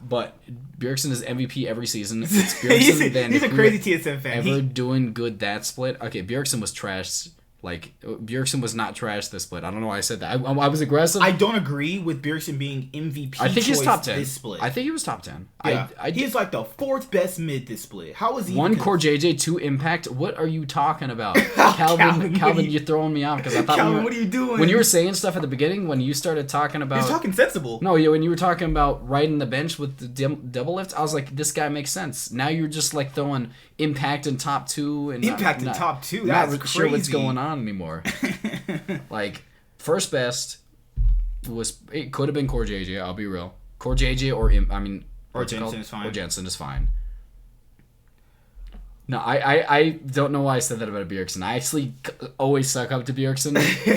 But Bjergsen is MVP every season. It's Bjergsen he's a crazy TSM fan. Ever doing good that split? Okay, Bjergsen was trash. Like, Bjergsen was not trash this split. I don't know why I said that. I was aggressive. I don't agree with Bjergsen being MVP. I think he's top 10. This split. I think he was top 10. Yeah. He's like the 4th best mid this split. How is he? 1 core JJ, 2 impact. What are you talking about? Calvin, you're throwing me off because I thought Calvin, what are you doing? When you were saying stuff at the beginning, when you started talking about... You're talking sensible. No, when you were talking about riding the bench with the double lift, I was like, this guy makes sense. Now you're just like throwing impact in top 2 and impact in top 2. That's not crazy. Sure what's going on anymore. Like, first best it could have been Core JJ. I'll be real. Core JJ or Jensen is fine. Or Jensen is fine. No, I don't know why I said that about Bjergsen. I actually always suck up to Bjergsen,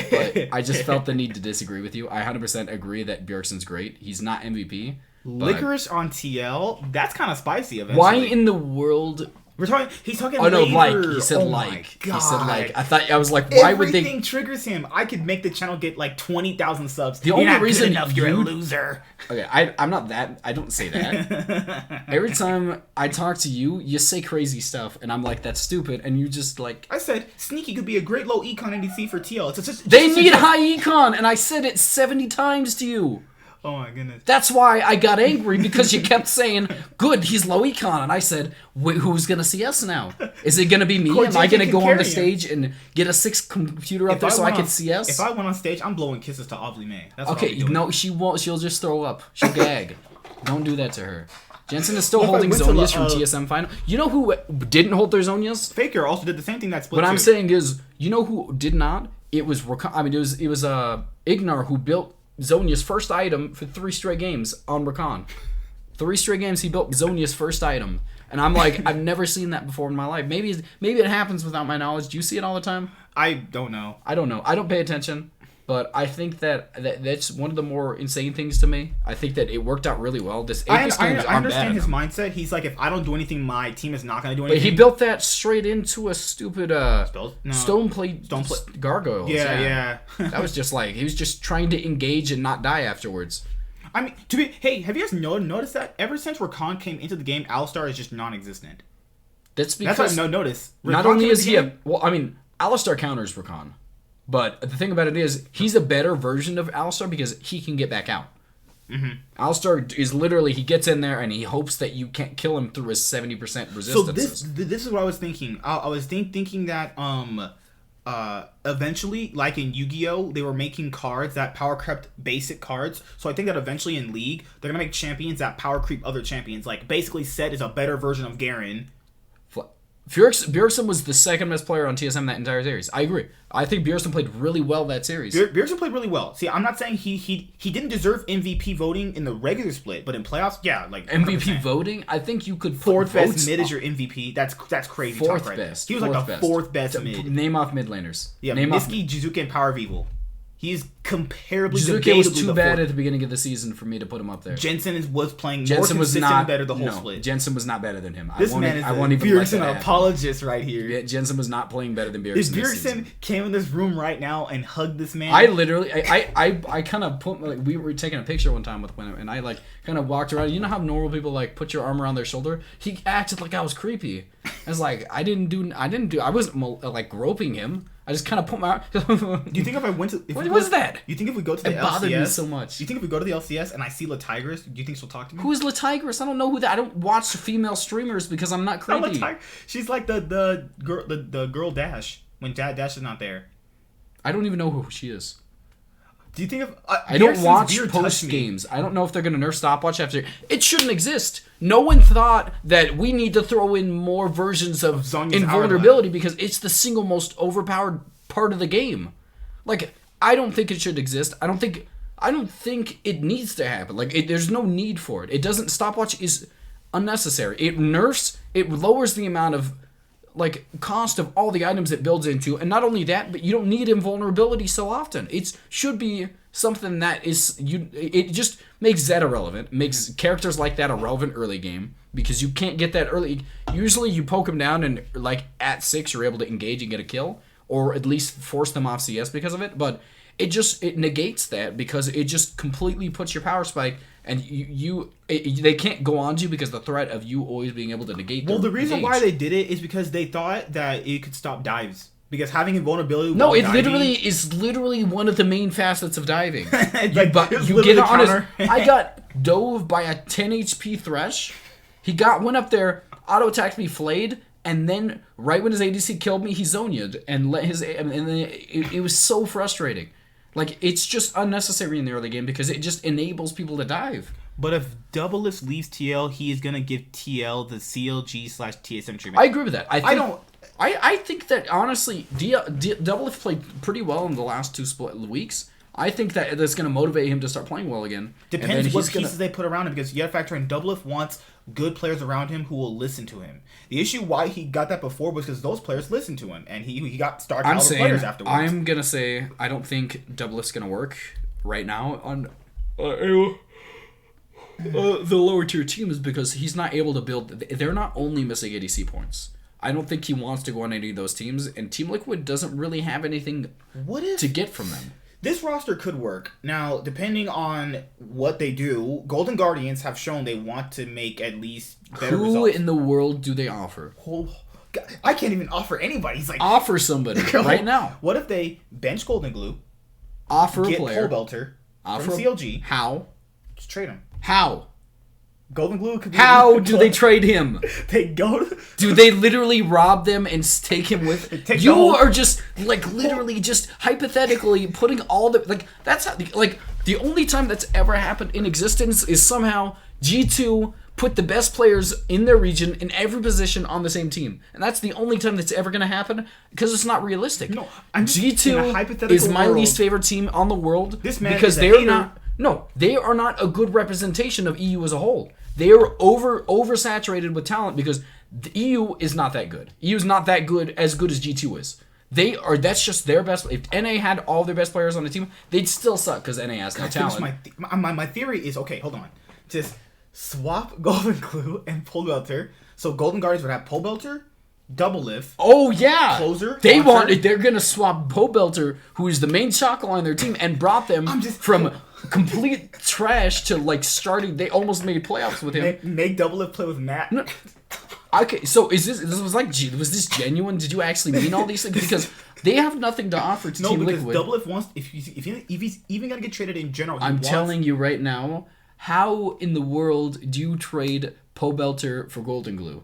but I just felt the need to disagree with you. I 100% agree that Bjergsen's great. He's not MVP. Licorice on TL, that's kind of spicy eventually. Why in the world... He's talking Oh, no, later. like. He said He said like. I was like, why would they... Everything triggers him. I could make the channel get like 20,000 subs. The only reason you're a loser. Okay, I'm not that. I don't say that. Every time I talk to you, you say crazy stuff, and I'm like, that's stupid, and you just like... I said, Sneaky could be a great low econ NDC for TL. They need high econ, and I said it 70 times to you. Oh my goodness. That's why I got angry, because you kept saying, good, he's low econ. And I said, wait, who's going to CS now? Is it going to be me? Am I going to go on the stage and get a 6 computer up there so I can CS? If I went on stage, I'm blowing kisses to Ovly May. That's what okay, no, she won't. She'll just throw up. She'll gag. Don't do that to her. Jensen is still holding Zonias from TSM final. You know who didn't hold their Zonias? Faker also did the same thing that split. What I'm saying is, you know who did not? It was Ignar who built Zonia's first item for 3 straight games on Rakan. 3 straight games he built Zonia's first item. And I'm like, I've never seen that before in my life. Maybe it happens without my knowledge. Do you see it all the time? I don't know. I don't know. I don't pay attention. But I think that's one of the more insane things to me. I think that it worked out really well. I understand his mindset. He's like, if I don't do anything, my team is not going to do anything. But he built that straight into a stupid stone plate gargoyle. Yeah. That was just like, he was just trying to engage and not die afterwards. I mean, hey, have you guys noticed that ever since Rakan came into the game, Alistar is just non-existent? That's because... That's what I noticed. Not only is he Alistar counters Rakan. But the thing about it is, he's a better version of Alistar because he can get back out. Mm-hmm. Alistar is literally, he gets in there and he hopes that you can't kill him through his 70% resistance. So this is what I was thinking. I was thinking that eventually, like in Yu-Gi-Oh, they were making cards that power crept basic cards. So I think that eventually in League, they're going to make champions that power creep other champions. Like basically Set is a better version of Garen. Bjergsen was the 2nd best player on TSM that entire series. I agree. I think Bjergsen played really well that series. Bjergsen played really well. See, I'm not saying he didn't deserve MVP voting in the regular split, but in playoffs, yeah, like 100%. MVP voting, I think you could put 4th best mid as your MVP. That's crazy. 4th best. He was like the 4th best mid. Name off mid laners. Yeah, Miski, Jizuke, and Power of Evil. He's comparably Jizuke was too bad at the beginning of the season for me to put him up there. Jensen was playing more consistent and better the whole split. Jensen was not better than him. This man is a Bjergsen apologist right here. Yeah, Jensen was not playing better than Bjergsen. If Bjergsen came in this room right now and hugged this man, I literally, I kind of put, like, we were taking a picture one time with him, and I like kind of walked around. You know how normal people like put your arm around their shoulder? He acted like I was creepy. I was like, I wasn't like groping him. I just kind of put my... Do you think if I went to... What was that? You think if we go to the LCS... It bothered me so much. Do you think if we go to the LCS and I see Latigris, do you think she'll talk to me? Who is Latigris? I don't know who that... I don't watch female streamers because I'm not creepy. She's like the girl Dash when Dash is not there. I don't even know who she is. Do you think if... I don't watch post games. I don't know if they're going to nerf stopwatch after... It shouldn't exist. No one thought that we need to throw in more versions of Zonya's invulnerability because it's the single most overpowered part of the game. Like, I don't think it should exist. I don't think it needs to happen. Like, there's no need for it. It doesn't... Stopwatch is unnecessary. It nerfs... It lowers the amount of... like, cost of all the items it builds into, and not only that, but you don't need invulnerability so often. It should be something that is it just makes that irrelevant, makes characters like that irrelevant early game because you can't get that early. Usually you poke them down and like at 6 you're able to engage and get a kill or at least force them off CS because of it, but it negates that because it just completely puts your power spike and they can't go on to you because the threat of you always being able to negate. Well, the reason why they did it is because they thought that it could stop dives. Because having invulnerability. No, it diving, is literally one of the main facets of diving. Like, you get on his. I got dove by a 10 HP Thresh. He went up there, auto attacked me, flayed, and then right when his ADC killed me, he Zhonya'd and let his. And then it was so frustrating. Like it's just unnecessary in the early game because it just enables people to dive. But if Doublelift leaves TL, he is gonna give TL the CLG/TSM treatment. I agree with that. I think that honestly, Doublelift played pretty well in the last 2 weeks. I think that that's going to motivate him to start playing well again. Depends what pieces they put around him because you got to factor in Doublelift wants good players around him who will listen to him. The issue why he got that before was because those players listened to him and he got star caliber players afterwards. I'm going to say I don't think Doublelift's going to work right now on the lower tier teams because he's not able to build. They're not only missing ADC points. I don't think he wants to go on any of those teams, and Team Liquid doesn't really have anything to get from them. This roster could work. Now, depending on what they do, Golden Guardians have shown they want to make at least better results. Who in the world do they offer? I can't even offer anybody. He's like, offer somebody right now. What if they bench Golden Glue, offer get a player, Pole Belter offer from CLG? How? Just trade him. How? Golden Glue could be. How do they trade him? They go. Do they literally rob them and take him with? You are just like literally just hypothetically putting all the like. That's how like the only time that's ever happened in existence is somehow G2 put the best players in their region in every position on the same team, and that's the only time that's ever going to happen because it's not realistic. No, G2 is my least favorite team on the world because they are not. No, they are not a good representation of EU as a whole. They are oversaturated with talent because the EU is not that good. EU is not that good as G2 is. They are. That's just their best. If NA had all their best players on the team, they'd still suck because NA has no talent. My theory is okay. Hold on. Just swap Golden Glue and Pole Belter. So Golden Guardians would have Pole Belter, Doublelift. Oh yeah, closer. They're gonna swap Pole Belter, who is the main chocolate on their team, and brought them from complete trash to like starting. They almost made playoffs with him. Make Doublelift play with Matt. No. Okay, so was this genuine? Did you actually mean all these things? Because they have nothing to offer to Team Liquid. No, because Doublelift wants if he's even gonna get traded in general. I'm telling you right now, how in the world do you trade Pole Belter for Golden Glue?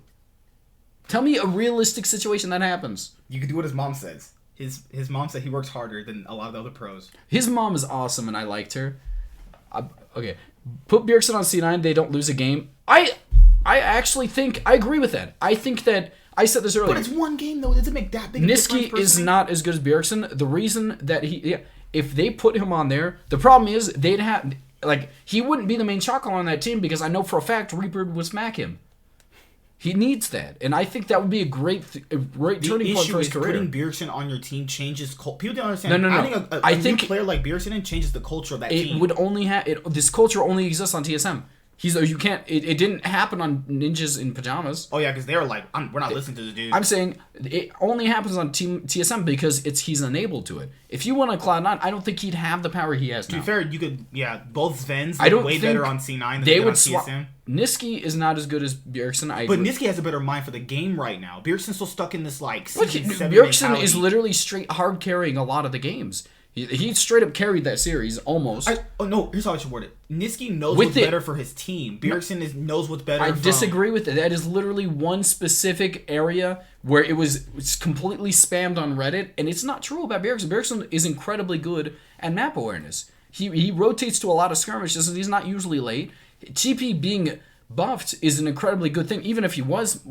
Tell me a realistic situation that happens. You can do what his mom says. His mom said he works harder than a lot of the other pros. His mom is awesome, and I liked her. Okay, put Bjergsen on C9. They don't lose a game. I actually think I agree with that. I think that I said this earlier. But it's one game though. It doesn't make that big. Niski is not as good as Bjergsen. The reason that if they put him on there, the problem is they'd have he wouldn't be the main chocolate on that team because I know for a fact Reaper would smack him. He needs that, and I think that would be a great turning point for his career. Putting Bjergsen on your team changes culture. People don't understand. No. Adding a new player like Bjergsen in changes the culture of that team. It would only this culture only exists on TSM. It didn't happen on Ninjas in Pajamas. Oh yeah, because they're like, we're not listening to the dude. I'm saying it only happens on Team TSM because he's unable to it. If you went on Cloud9, I don't think he'd have the power he has now. To be fair, you could both Zvens are way better on C9 than they would on TSM. Niski is not as good as Bjergsen. But Niski has a better mind for the game right now. Bjergsen's still stuck in this Bjergsen is literally straight hard carrying a lot of the games. He straight up carried that series almost. Here's how I should word it. Niski knows what's better for his team. Bjergsen knows what's better. I disagree with it. That is literally one specific area where it's completely spammed on Reddit, and it's not true about Bjergsen. Bjergsen is incredibly good at map awareness. He rotates to a lot of skirmishes, and he's not usually late. TP being buffed is an incredibly good thing. Even if he was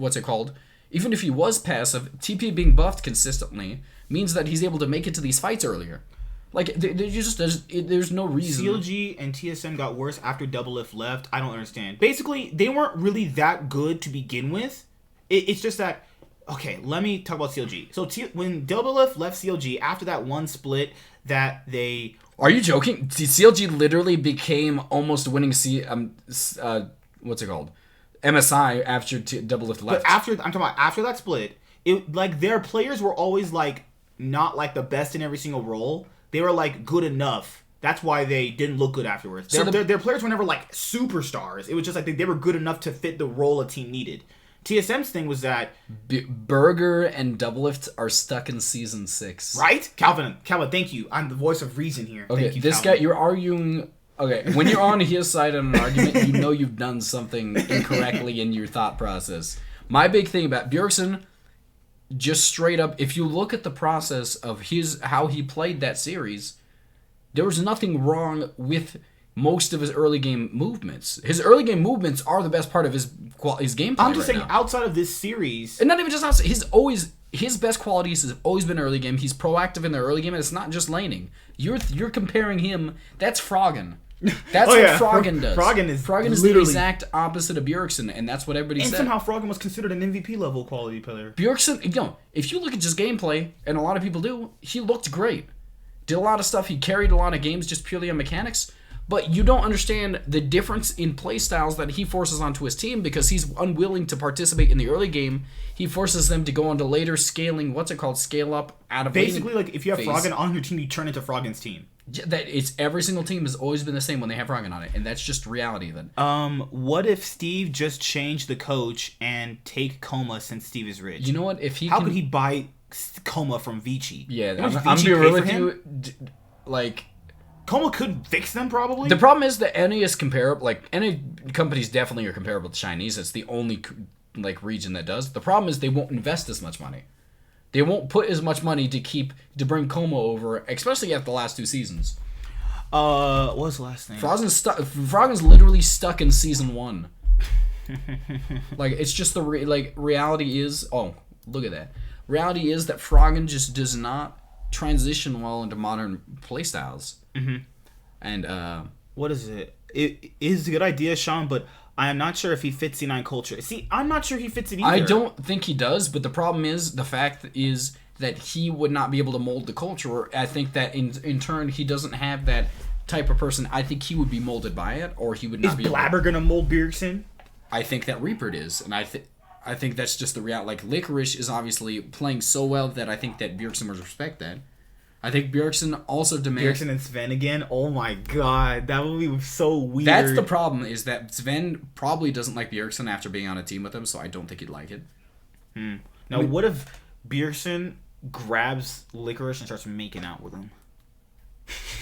even if he was passive, TP being buffed consistently means that he's able to make it to these fights earlier. Like, there's no reason. CLG and TSM got worse after Doublelift left. I don't understand. Basically, they weren't really that good to begin with. It's just that, okay, let me talk about CLG. So when Doublelift left CLG, after that one split that they Are you joking? CLG literally became almost winning what's it called? MSI after Doublelift left. But I'm talking about after that split, it like their players were always like not like the best in every single role. They were like good enough. That's why they didn't look good afterwards. Their players were never like superstars. It was just like they were good enough to fit the role a team needed. TSM's thing was that Burger and Doublelift are stuck in season 6. Right? Calvin, thank you. I'm the voice of reason here. Okay, thank you, this Calvin. guy, you're arguing. Okay, when you're on his side in an argument, you know you've done something incorrectly in your thought process. My big thing about Bjergsen, just straight up, if you look at the process of how he played that series, there was nothing wrong with most of his early game movements. His early game movements are the best part of his gameplay. I'm just saying, outside of this series, and not even just outside, his best qualities have always been early game. He's proactive in the early game, and it's not just laning. You're comparing him. That's Froggen. That's what Froggen does. Froggen is the exact opposite of Bjergsen, and that's what everybody said. And somehow Froggen was considered an MVP level quality player. Bjergsen, if you look at just gameplay, and a lot of people do, he looked great. Did a lot of stuff. He carried a lot of games just purely on mechanics. But you don't understand the difference in play styles that he forces onto his team because he's unwilling to participate in the early game. He forces them to go on to later scaling. What's it called? Scale up out of basically like if you have Froggen on your team, you turn into Froggen's team. That it's every single team has always been the same when they have Froggen on it, and that's just reality. Then. What if Steve just changed the coach and take Coma since Steve is rich? You know what? How could he buy Coma from Vici? Yeah, I'm being real with you. Like. Coma could fix them, probably. The problem is that NA is comparable. Like, NA companies definitely are comparable to Chinese. It's the only, region that does. The problem is they won't invest as much money. They won't put as much money to bring Coma over, especially after the last 2 seasons. What was the last thing? Froggen's literally stuck in season 1. It's just the reality is... Oh, look at that. Reality is that Froggen just does not transition well into modern playstyles. Mm-hmm. And what is it? It is a good idea, Sean, but I am not sure if he fits C9 culture. See, I'm not sure he fits it either. I don't think he does, but the problem is, the fact is that he would not be able to mold the culture. I think that in turn, he doesn't have that type of person. I think he would be molded by it, or he would not be. Is Blabber gonna mold Bjergsen? I think that Reaper is, and I think that's just the reality. Like, Licorice is obviously playing so well that I think that Bjergsen would respect that. I think Bjergsen also demands... Bjergsen and Sven again? Oh my god, that would be so weird. That's the problem, is that Sven probably doesn't like Bjergsen after being on a team with him, so I don't think he'd like it. Now, what if Bjergsen grabs Licorice and starts making out with him?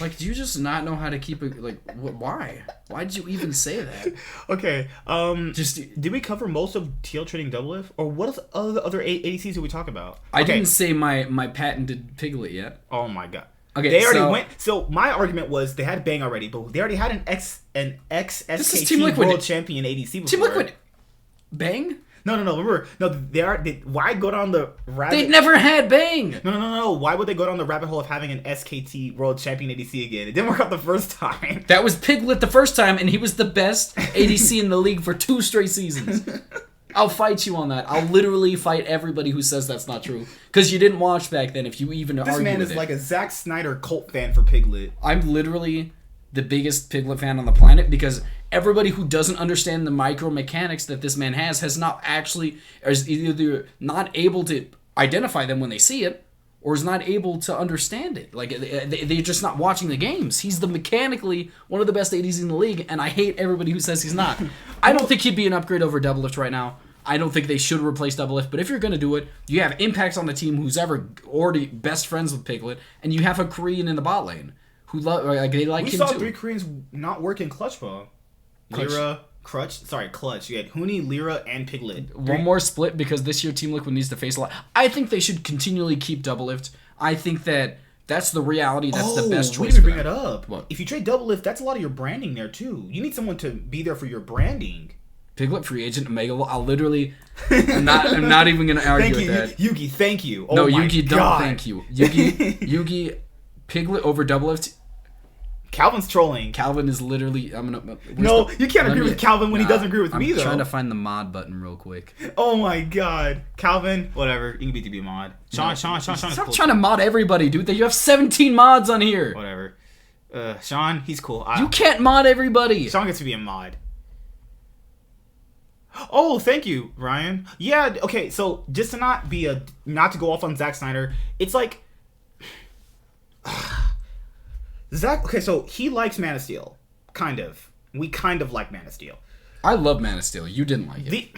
Like, do you just not know how to keep it? Like, why? Why did you even say that? Okay. Did we cover most of TL trading Doublelift, or what other ADCs did we talk about? I didn't say my patented Piglet yet. Oh my god. Okay, they already went. So my argument was they had Bang already, but they already had an SKT World Champion ADC before. Team Liquid. Bang. No. Remember, why go down the rabbit? They never had Bang. No. Why would they go down the rabbit hole of having an SKT World Champion ADC again? It didn't work out the first time. That was Piglet the first time, and he was the best ADC in the league for 2 straight seasons. I'll fight you on that. I'll literally fight everybody who says that's not true. Because you didn't watch back then, if you even argue with it. This man is like a Zack Snyder cult fan for Piglet. I'm literally the biggest Piglet fan on the planet, because everybody who doesn't understand the micro mechanics that this man has not actually, or is either not able to identify them when they see it, or is not able to understand it. Like, they're just not watching the games. He's mechanically one of the best ADs in the league, and I hate everybody who says he's not. I don't think he'd be an upgrade over Doublelift right now. I don't think they should replace Doublelift, but if you're going to do it, you have impacts on the team who's ever already best friends with Piglet, and you have a Korean in the bot lane who they like him too. We saw 3 Koreans not work in Clutch Ball. Lyra, Clutch. You had Huni, Lyra, and Piglet. One more split, because this year Team Liquid needs to face a lot. I think they should continually keep Doublelift. I think that's the reality. That's the best choice. We bring it up. What? If you trade Doublelift, that's a lot of your branding there too. You need someone to be there for your branding. Piglet free agent Omega. I'll literally. I'm not even gonna argue with that. Yugi, thank you. Oh no, Yugi, don't thank you. Yugi, Piglet over Doublelift. Calvin's trolling. Calvin is literally. You can't agree with Calvin when he doesn't agree with me, though. I'm trying to find the mod button real quick. Oh my god. Calvin, whatever. You can be mod. Sean. Stop trying to mod everybody, dude. You have 17 mods on here. Whatever. Sean, he's cool. You can't mod everybody. Sean gets to be a mod. Oh, thank you, Ryan. Yeah, okay, so just to not to go off on Zack Snyder, it's like Zack, okay, so he likes Man of Steel. Kind of. We kind of like Man of Steel. I love Man of Steel. You didn't like it.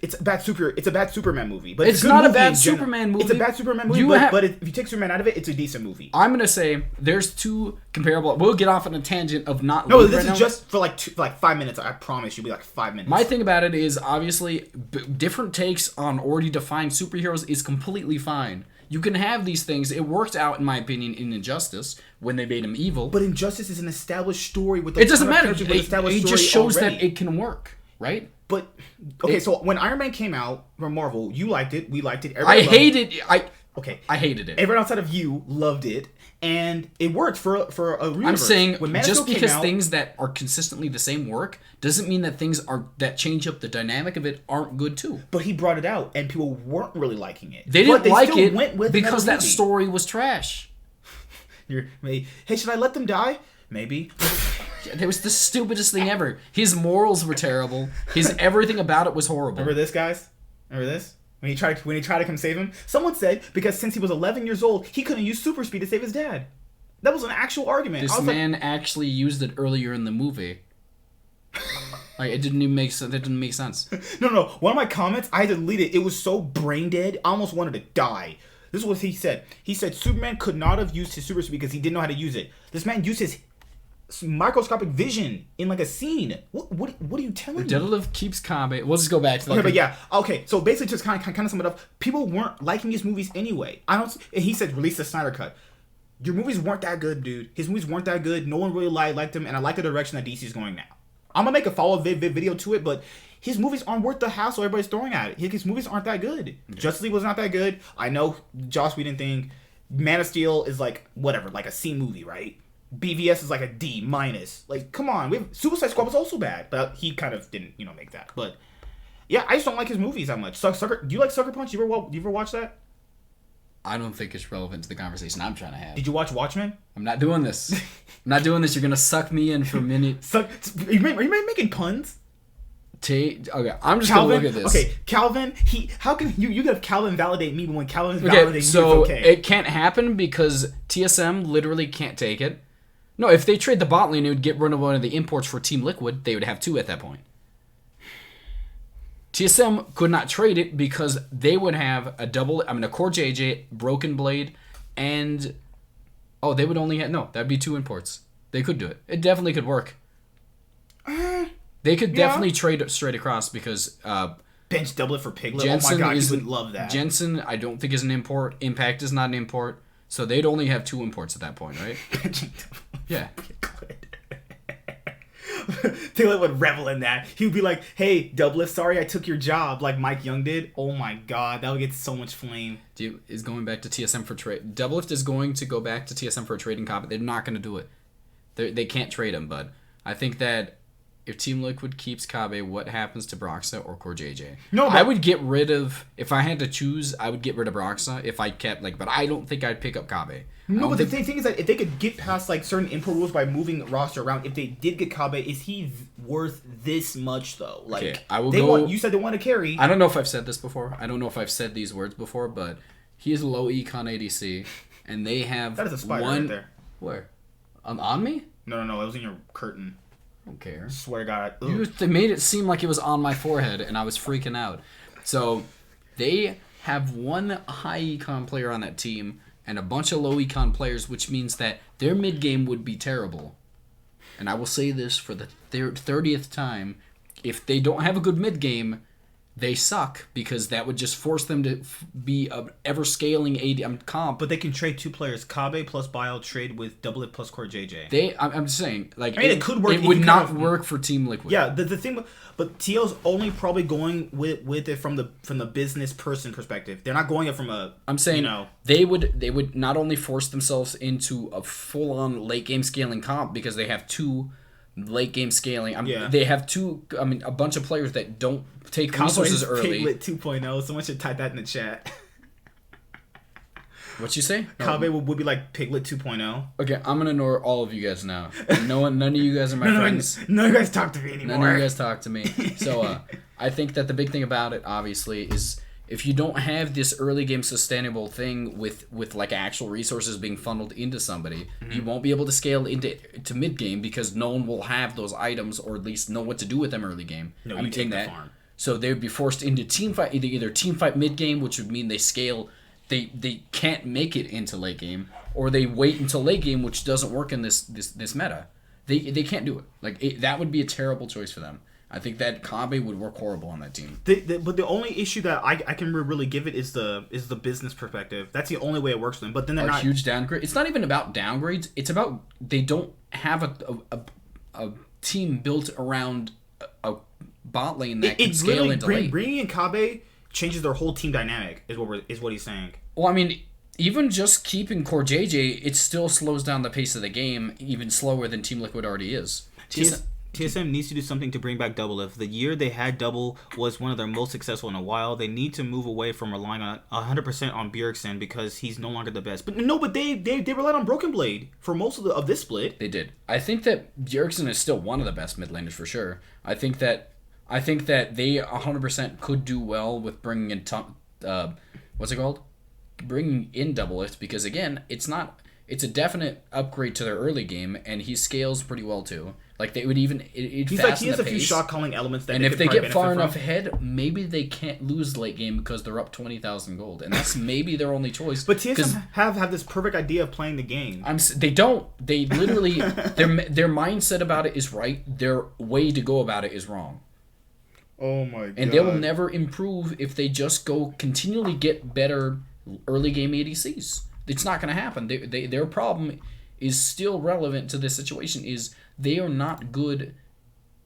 It's a bad Superman movie, but it's not a bad Superman movie. It's a bad Superman movie, but if you take Superman out of it, it's a decent movie. I'm gonna say there's two comparable. We'll get off on a tangent of not. No, this is just for like 5 minutes. I promise you'll be like 5 minutes. My thing about it is obviously different takes on already defined superheroes is completely fine. You can have these things. It worked out, in my opinion, in Injustice when they made him evil. But Injustice is an established story with. It doesn't matter. It just shows that it can work, right? But okay, so when Iron Man came out from Marvel, you liked it, we liked it. I hated it. I hated it. Everyone outside of you loved it, and it worked for a universe. I'm saying just because things that are consistently the same work doesn't mean that things that change up the dynamic of it aren't good too. But he brought it out, and people weren't really liking it. They didn't like it because that story was trash. Hey, should I let them die? Maybe. It was the stupidest thing ever. His morals were terrible. Everything about it was horrible. Remember this, guys? Remember this? When he tried to come save him? Someone said because since he was 11 years old, he couldn't use super speed to save his dad. That was an actual argument. This man actually used it earlier in the movie. Like it didn't even make sense. That didn't make sense. No. One of my comments, I had to delete it. It was so brain dead. I almost wanted to die. This is what he said. He said Superman could not have used his super speed because he didn't know how to use it. This man used his microscopic vision in like a scene. What are you telling me? Deadlift keeps combat. We'll just go back to that. Okay, but yeah. Okay, so basically just kind of sum it up. People weren't liking his movies anyway. And he said release the Snyder Cut. Your movies weren't that good, dude. His movies weren't that good. No one really liked them, and I like the direction that DC is going now. I'm gonna make a follow-up video to it, but his movies aren't worth the hassle everybody's throwing at it. His movies aren't that good. Okay. Justice League was not that good. I know Joss Whedon thing. Man of Steel is like whatever, like a C movie, right? BVS is like a D minus. Like, come on. Suicide Squad was also bad, but he kind of didn't, make that. But yeah, I just don't like his movies that much. Do you like Sucker Punch? You ever watch that? I don't think it's relevant to the conversation I'm trying to have. Did you watch Watchmen? I'm not doing this. I'm not doing this. You're gonna suck me in for a minute. Are you making puns? Okay, I'm just gonna look at this. Okay, Calvin. How can you have Calvin validate me when Calvin's validating me? So it can't happen because TSM literally can't take it. No, if they trade the bot lane, it would get rid of one of the imports for Team Liquid. They would have two at that point. TSM could not trade it because they would have a Core JJ, Broken Blade, and they would only have that'd be two imports. They could do it. It definitely could work. They could definitely trade straight across because bench doublet for Piglet. Oh my god, you would love that. Jensen, I don't think is an import. Impact is not an import. So they'd only have two imports at that point, right? Yeah. Taylor would revel in that. He would be like, hey, Doublet, sorry I took your job, like Mike Young did. Oh my god, that would get so much flame. Is going back to TSM for trade. Doublelift is going to go back to TSM for a trading comp. They're not going to do it. They can't trade him, but I think that if Team Liquid keeps Kabe, what happens to Broxa or Core JJ? No, I would get rid of, if I had to choose, I would get rid of Broxa if I kept, but I don't think I'd pick up Kabe. No, but the thing is that if they could get past, certain import rules by moving roster around, if they did get Kabe, is he worth this much, though? Okay, I will go... You said they want to carry. I don't know if I've said this before. I don't know if I've said these words before, but he is low econ ADC, and they have that is a spider right there. Where? On me? No, it was in your curtain. I don't care. Swear to God. They made it seem like it was on my forehead, and I was freaking out. So, they have one high econ player on that team, and a bunch of low econ players, which means that their mid game would be terrible. And I will say this for the 30th time: if they don't have a good mid game, they suck, because that would just force them to be an ever-scaling comp. But they can trade two players. Kabe plus Bio trade with Doublet plus Core JJ. I'm just saying, it could work. It would not work for Team Liquid. Yeah, the thing, but TL's only probably going with it from the business person perspective. They're not going it from a. I'm saying they would not only force themselves into a full-on late game scaling comp because they have two late game scaling. They have a bunch of players that don't take resources early. Piglet 2.0. Someone should type that in the chat. What you say? Kabe would be like Piglet 2.0. Okay, I'm gonna ignore all of you guys now. None of you guys are my friends. None of you guys talk to me anymore. None of you guys talk to me. So I think that the big thing about it, obviously, is if you don't have this early game sustainable thing with like actual resources being funneled into somebody, you won't be able to scale into mid game because no one will have those items or at least know what to do with them early game. No, you take that farm. So they would be forced into team fight, either team fight mid game, which would mean they scale. They can't make it into late game, or they wait until late game, which doesn't work in this meta. They can't do it. Like that would be a terrible choice for them. I think that Kabe would work horrible on that team. But the only issue that I can really give it is the business perspective. That's the only way it works for them. But then they're not huge downgrade. It's not even about downgrades. It's about they don't have a team built around a bot lane that can scale into late. Bringing in Kabe changes their whole team dynamic. Is what he's saying. Well, I mean, even just keeping Core JJ, it still slows down the pace of the game even slower than Team Liquid already is. TSM needs to do something to bring back Double Lift. The year they had Double was one of their most successful in a while. They need to move away from relying on 100% on Bjergsen because he's no longer the best. But they relied on Broken Blade for most of this split. They did. I think that Bjergsen is still one of the best mid laners for sure. I think that they 100% could do well with bringing in what's it called? Bringing in Double Lift because again, it's a definite upgrade to their early game and he scales pretty well too. Like they would even he has a few shot calling elements that. And if they get far enough ahead, maybe they can't lose late game because they're up 20,000 gold, and that's maybe their only choice. But TSM have this perfect idea of playing the game. They don't. They literally their mindset about it is right. Their way to go about it is wrong. Oh my god! And they will never improve if they just go continually get better early game ADCs. It's not going to happen. Their problem is still relevant to this situation. Is they are not good.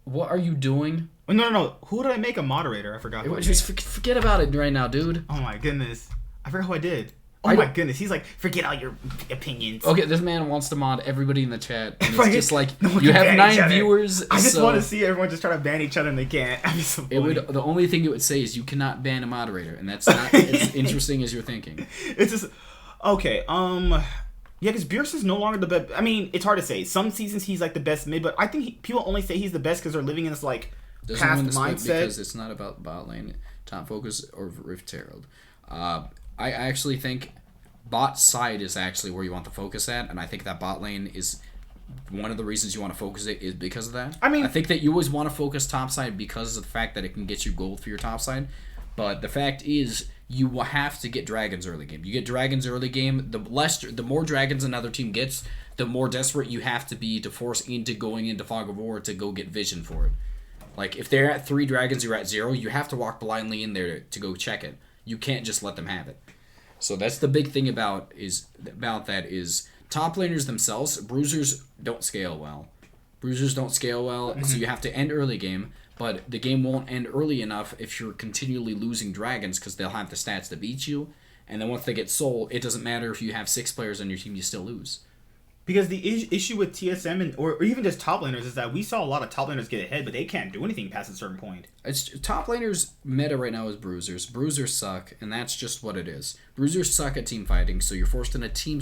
What are you doing? No. Who did I make a moderator? I forgot. Just forget about it right now, dude. Oh my goodness. I forgot who I did. Oh my goodness. He's like, forget all your opinions. Okay, this man wants to mod everybody in the chat. And it's just like, you have 9 viewers. I just want to see everyone just try to ban each other and they can't. That'd be so funny. The only thing it would say is you cannot ban a moderator. And that's not as interesting as you're thinking. It's just... Okay, yeah, because Bjergsen's no longer the best. I mean, it's hard to say. Some seasons he's like the best mid, but I think people only say he's the best because they're living in this like past mindset. Because it's not about bot lane, top focus, or Rift Herald. I actually think bot side is actually where you want the focus at, and I think that bot lane is one of the reasons you want to focus it is because of that. I think that you always want to focus top side because of the fact that it can get you gold for your top side, but the fact is you will have to get dragons early game. You get dragons early game, the more dragons another team gets, the more desperate you have to be to force into going into Fog of War to go get vision for it. Like, if they're at 3 dragons, you're at 0, you have to walk blindly in there to go check it. You can't just let them have it. So that's the big thing about that is top laners themselves, bruisers don't scale well. So you have to end early game. But the game won't end early enough if you're continually losing dragons because they'll have the stats to beat you. And then once they get soul, it doesn't matter if you have 6 players on your team, you still lose. Because the issue with TSM or even just top laners is that we saw a lot of top laners get ahead, but they can't do anything past a certain point. It's top laners meta right now is bruisers. Bruisers suck, and that's just what it is. Bruisers suck at team fighting, so you're forced in a team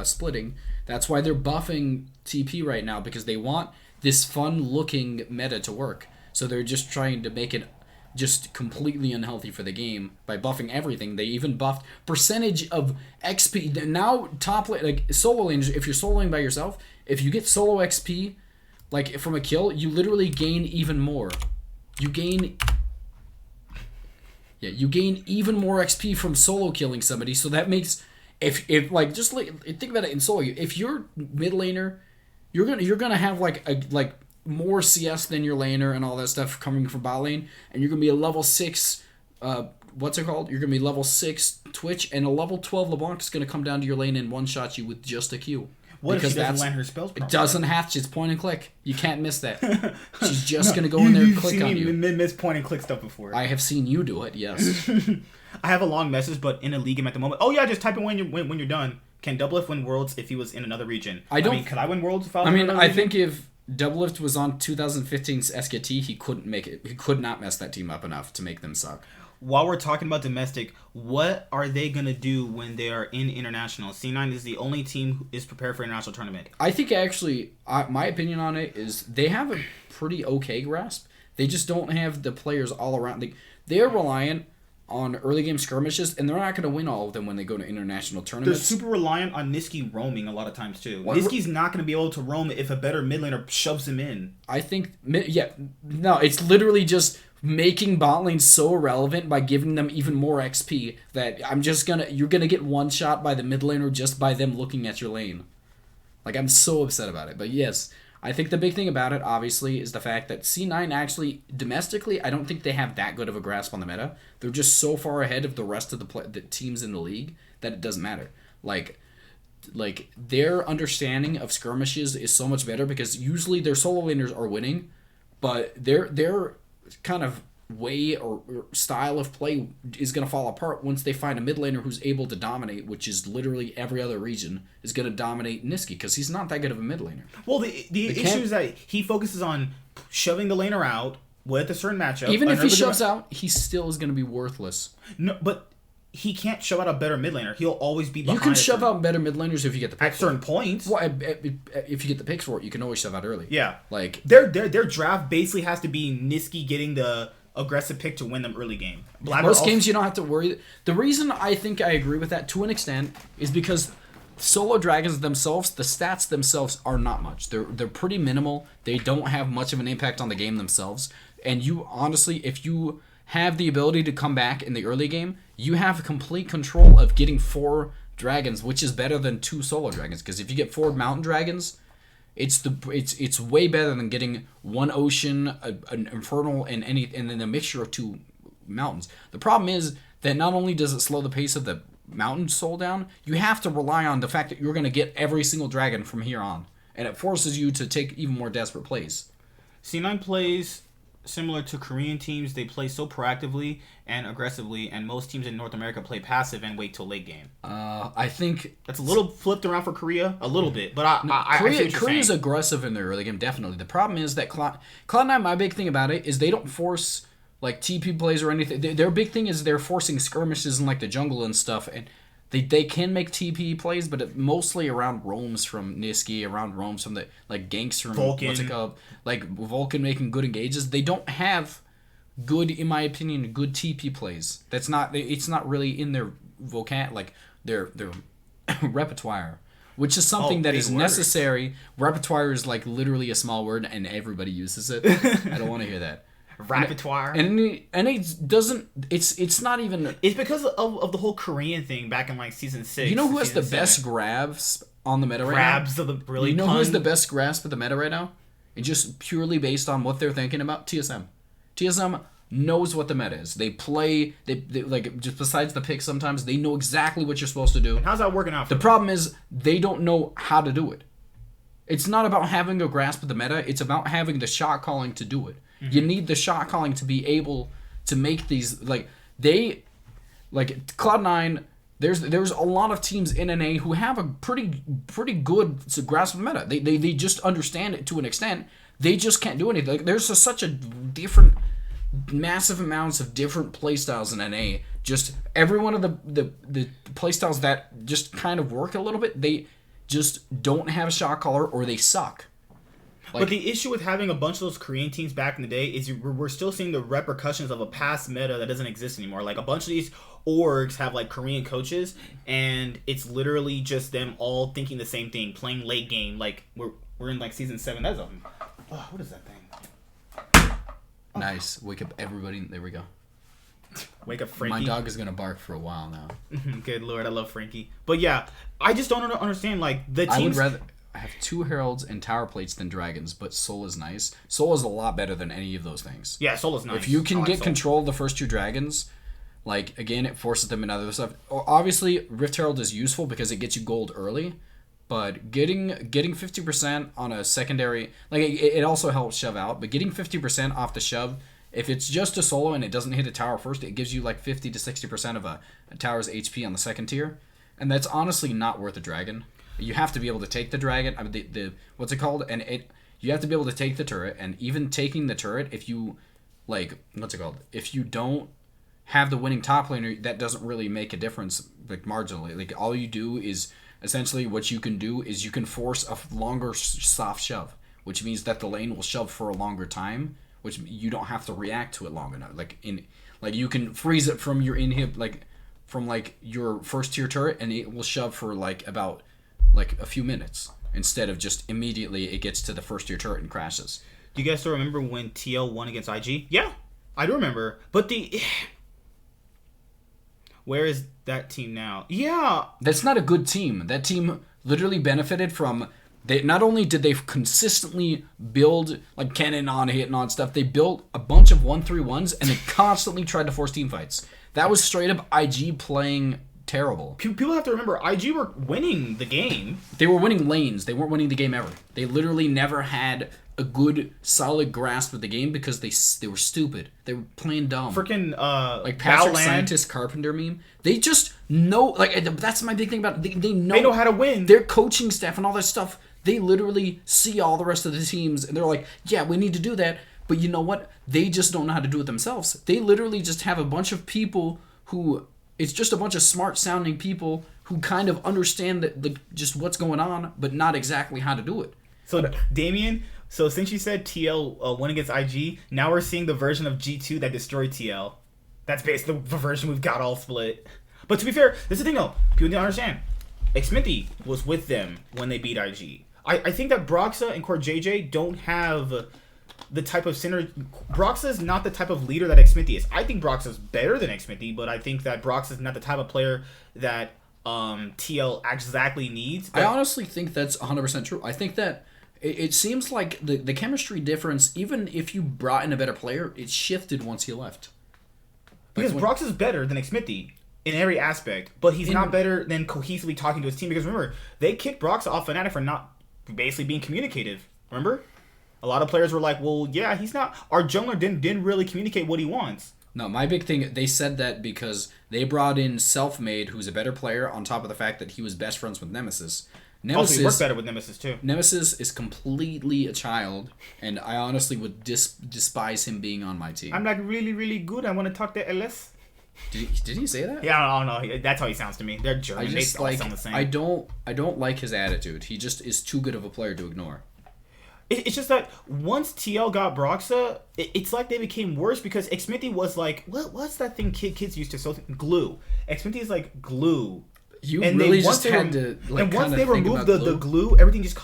splitting. That's why they're buffing TP right now, because they want this fun-looking meta to work. So they're just trying to make it just completely unhealthy for the game by buffing everything. They even buffed percentage of XP. Now solo laners, if you're soloing by yourself, if you get solo XP like from a kill, you literally gain even more. You gain even more XP from solo killing somebody. So that makes if think about it in solo. If you're mid laner, you're gonna have like more CS than your laner and all that stuff coming from bot lane, and you're gonna be a level 6 what's it called? You're gonna be level 6 Twitch, and a level 12 LeBlanc is gonna come down to your lane and one shot you with just a Q. What because if she doesn't land her spells properly? It doesn't have to. It's point and click. You can't miss that. She's just gonna go in there and click on you. You've miss point and click stuff before. I have seen you do it. Yes. I have a long message, but in a league game at the moment. Oh yeah, just type in when you're done. Can Doublelift win Worlds if he was in another region? Could I win Worlds if I was in another region? I think if Doublelift was on 2015's SKT, he couldn't make it. He could not mess that team up enough to make them suck. while we're talking about domestic, what are they going to do when they are in international? C9 is the only team who is prepared for international tournament. I think actually, my opinion on it is they have a pretty okay grasp. They just don't have the players all around. They're reliant on early game skirmishes, and they're not going to win all of them when they go to international tournaments. They're super reliant on Niski roaming a lot of times too. Niski's not going to be able to roam if a better mid laner shoves him in. I think, no, it's literally just making bot lane so irrelevant by giving them even more XP that you're gonna get one shot by the mid laner just by them looking at your lane. Like, I'm so upset about it. But yes, I think the big thing about it, obviously, is the fact that C9 actually, domestically, I don't think they have that good of a grasp on the meta. They're just so far ahead of the rest of the teams in the league that it doesn't matter. Like their understanding of skirmishes is so much better because usually their solo laners are winning, but their kind of way or style of play is going to fall apart once they find a mid laner who's able to dominate, which is literally every other region is going to dominate Niski because he's not that good of a mid laner. Well, the issue is that he focuses on shoving the laner out with a certain matchup. Even if he shoves out, he still is going to be worthless. No, but he can't shove out a better mid laner. He'll always be behind. You can shove out better mid laners if you get the pick at certain points. Well, if you get the picks for it, you can always shove out early. Yeah, like their draft basically has to be Niski getting the aggressive pick to win them early game. Most games you don't have to worry. The reason I think I agree with that to an extent is because solo dragons themselves, the stats themselves are not much. They're pretty minimal. They don't have much of an impact on the game themselves. And you honestly, if you have the ability to come back in the early game, you have complete control of getting 4 dragons, which is better than 2 solo dragons. Because if you get 4 mountain dragons, it's way better than getting 1 ocean, an infernal, and then a mixture of 2 mountains. The problem is that not only does it slow the pace of the mountain soul down, you have to rely on the fact that you're going to get every single dragon from here on, and it forces you to take even more desperate plays. C9 plays similar to Korean teams. They play so proactively and aggressively, and most teams in North America play passive and wait till late game. I think that's a little flipped around for Korea, a little bit, but Korea's aggressive in their early game, definitely. The problem is that Cloud9, my big thing about it is they don't force like TP plays or anything. Their big thing is they're forcing skirmishes in like the jungle and stuff, and they can make TP plays, but it mostly around roams from Niski, around roams from the like ganks from Vulcan. What's it called? Like Vulcan making good engages. They don't have good, in my opinion, good TP plays. It's not really in their their repertoire, which is something that is necessary. Repertoire is like literally a small word, and everybody uses it. I don't want to hear that. Repertoire. And it doesn't. It's not even. It's because of the whole Korean thing back in like season 6. You know who has the best grabs on the meta right now? Grabs of the really. You know who has the best grasp of the meta right now? It's just purely based on what they're thinking about. TSM. TSM knows what the meta is. They play. They like just besides the pick. Sometimes they know exactly what you're supposed to do. And how's that working out? The problem is they don't know how to do it. It's not about having a grasp of the meta. It's about having the shot calling to do it. Mm-hmm. You need the shot calling to be able to make these Cloud9. There's a lot of teams in NA who have a pretty good grasp of the meta. They just understand it to an extent. They just can't do anything. Like, there's such a different, massive amounts of different playstyles in NA. Just every one of the playstyles that just kind of work a little bit, they just don't have a shot caller or they suck. But the issue with having a bunch of those Korean teams back in the day is we're still seeing the repercussions of a past meta that doesn't exist anymore. Like a bunch of these orgs have like Korean coaches, and it's literally just them all thinking the same thing, playing late game. Like we're in like season 7. That's what is that thing? Nice. Wake up everybody. There we go. Wake up Frankie. My dog is gonna bark for a while now. Good lord, I love Frankie. But yeah, I just don't understand like the teams. I would rather have 2 heralds and tower plates than dragons, but Soul is nice. Soul is a lot better than any of those things. Yeah, Soul is nice. If you can get control of the first 2 dragons, like again, it forces them into other stuff. Obviously, Rift Herald is useful because it gets you gold early, but getting 50% on a secondary, like it also helps shove out. But getting 50% off the shove, if it's just a solo and it doesn't hit a tower first, it gives you like 50 to 60% of a tower's HP on the second tier, and that's honestly not worth a dragon. You have to be able to take the dragon. I mean, the what's it called? And you have to be able to take the turret. And even taking the turret, if you like, what's it called? If you don't have the winning top laner, that doesn't really make a difference, like marginally. Like all you do is essentially what you can do is you can force a longer soft shove, which means that the lane will shove for a longer time, which you don't have to react to it long enough. Like you can freeze it from your inhib, from your first tier turret, and it will shove for about a few minutes instead of just immediately it gets to the first tier turret and crashes. Do you guys still remember when TL won against IG? Yeah, I do remember. But where is that team now? Yeah. That's not a good team. That team literally benefited from... Not only did they consistently build cannon on, hitting on stuff, they built a bunch of 1-3-1s and they constantly tried to force team fights. That was straight up IG playing terrible. People have to remember, IG were winning the game. They were winning lanes. They weren't winning the game ever. They literally never had a good, solid grasp of the game because they were stupid. They were playing dumb. Freaking Patrick Scientist Carpenter meme. They just know, that's my big thing about it. They know how to win. Their coaching staff and all that stuff, they literally see all the rest of the teams and they're like, yeah, we need to do that. But you know what? They just don't know how to do it themselves. They literally just have a bunch of people who, it's just a bunch of smart sounding people who kind of understand just what's going on, but not exactly how to do it. So Damien, since you said TL won against IG, now we're seeing the version of G2 that destroyed TL. That's basically the version we've got all split. But to be fair, this is the thing though. People don't understand. Xminty was with them when they beat IG. I think that Broxa and Core JJ don't have the type of synergy. Broxa is not the type of leader that Xminty is. I think Broxa is better than Xminty, but I think that Broxa is not the type of player that TL exactly needs. But I honestly think that's 100% true. I think that it seems like the chemistry difference, even if you brought in a better player, it shifted once he left. Because Broxa is better than Xminty in every aspect, but he's not better than cohesively talking to his team. Because remember, they kicked Broxa off Fnatic for not basically being communicative. Remember? A lot of players were like, well, yeah, he's not... Our jungler didn't really communicate what he wants. No, my big thing... They said that because they brought in Selfmade, who's a better player, on top of the fact that he was best friends with Nemesis. Also, he worked better with Nemesis, too. Nemesis is completely a child, and I honestly would despise him being on my team. I'm really, really good. I want to talk to LS. Did he say that? Yeah, I don't know. That's how he sounds to me. They're German. They all sound the same. I don't like his attitude. He just is too good of a player to ignore. It's just that once TL got Broxa, it's like they became worse because Xminty was like, what's that thing kids used to so glue? Xminty is like glue. And really just had to and once they removed the glue, everything just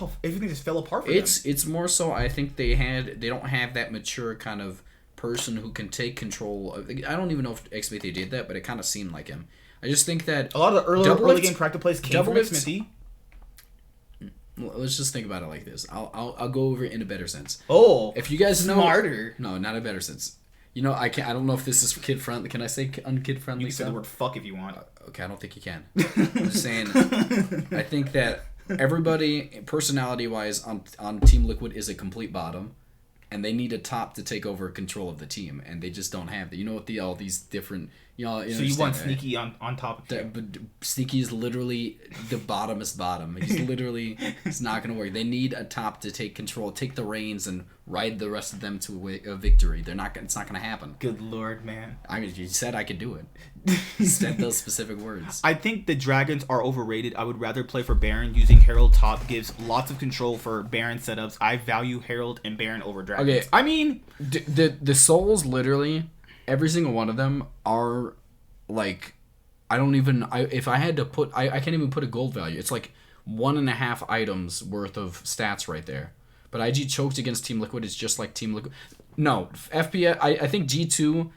fell apart for them. It's more so I think they don't have that mature kind of person who can take control of, I don't even know if Xminty did that, but it kind of seemed like him. I just think that a lot of the early game character plays came from Xminty. Let's just think about it like this. I'll go over it in a better sense. Oh, if you guys know, smarter. No, not a better sense. You know, I don't know if this is kid friendly. Can I say unkid friendly? You can say the word fuck if you want. Okay, I don't think you can. I'm just saying. I think that everybody, personality wise, on Team Liquid is a complete bottom, and they need a top to take over control of the team, and they just don't have that. You know what all these different. So you want Sneaky on top of it? But Sneaky is literally the bottomest bottom. It's not going to work. They need a top to take control, take the reins, and ride the rest of them to a victory. It's not going to happen. Good lord, man. I mean, you said I could do it. You said those specific words. I think the Dragons are overrated. I would rather play for Baron. Using Herald top gives lots of control for Baron setups. I value Herald and Baron over Dragons. Okay, I mean, the souls literally... Every single one of them are like, if I had to put, I can't even put a gold value. It's like 1.5 items worth of stats right there. But IG choked against Team Liquid. It's just like Team Liquid. No, FPS, I think G2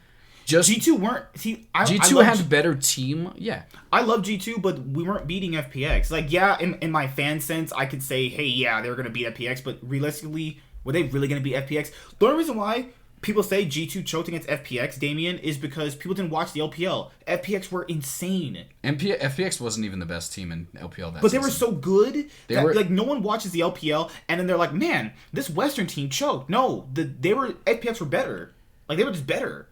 G2 weren't, see, G2 had better team, yeah. I love G2, but we weren't beating FPX. Like, yeah, in my fan sense, I could say, hey, yeah, they were going to beat FPX, but realistically, were they really going to beat FPX? The only reason why people say G2 choked against FPX, Damien, is because people didn't watch the LPL. FPX were insane. FPX wasn't even the best team in LPL that But season. They were so good that like no one watches the LPL, and then they're like, man, this Western team choked. No, FPX were better. Like, they were just better.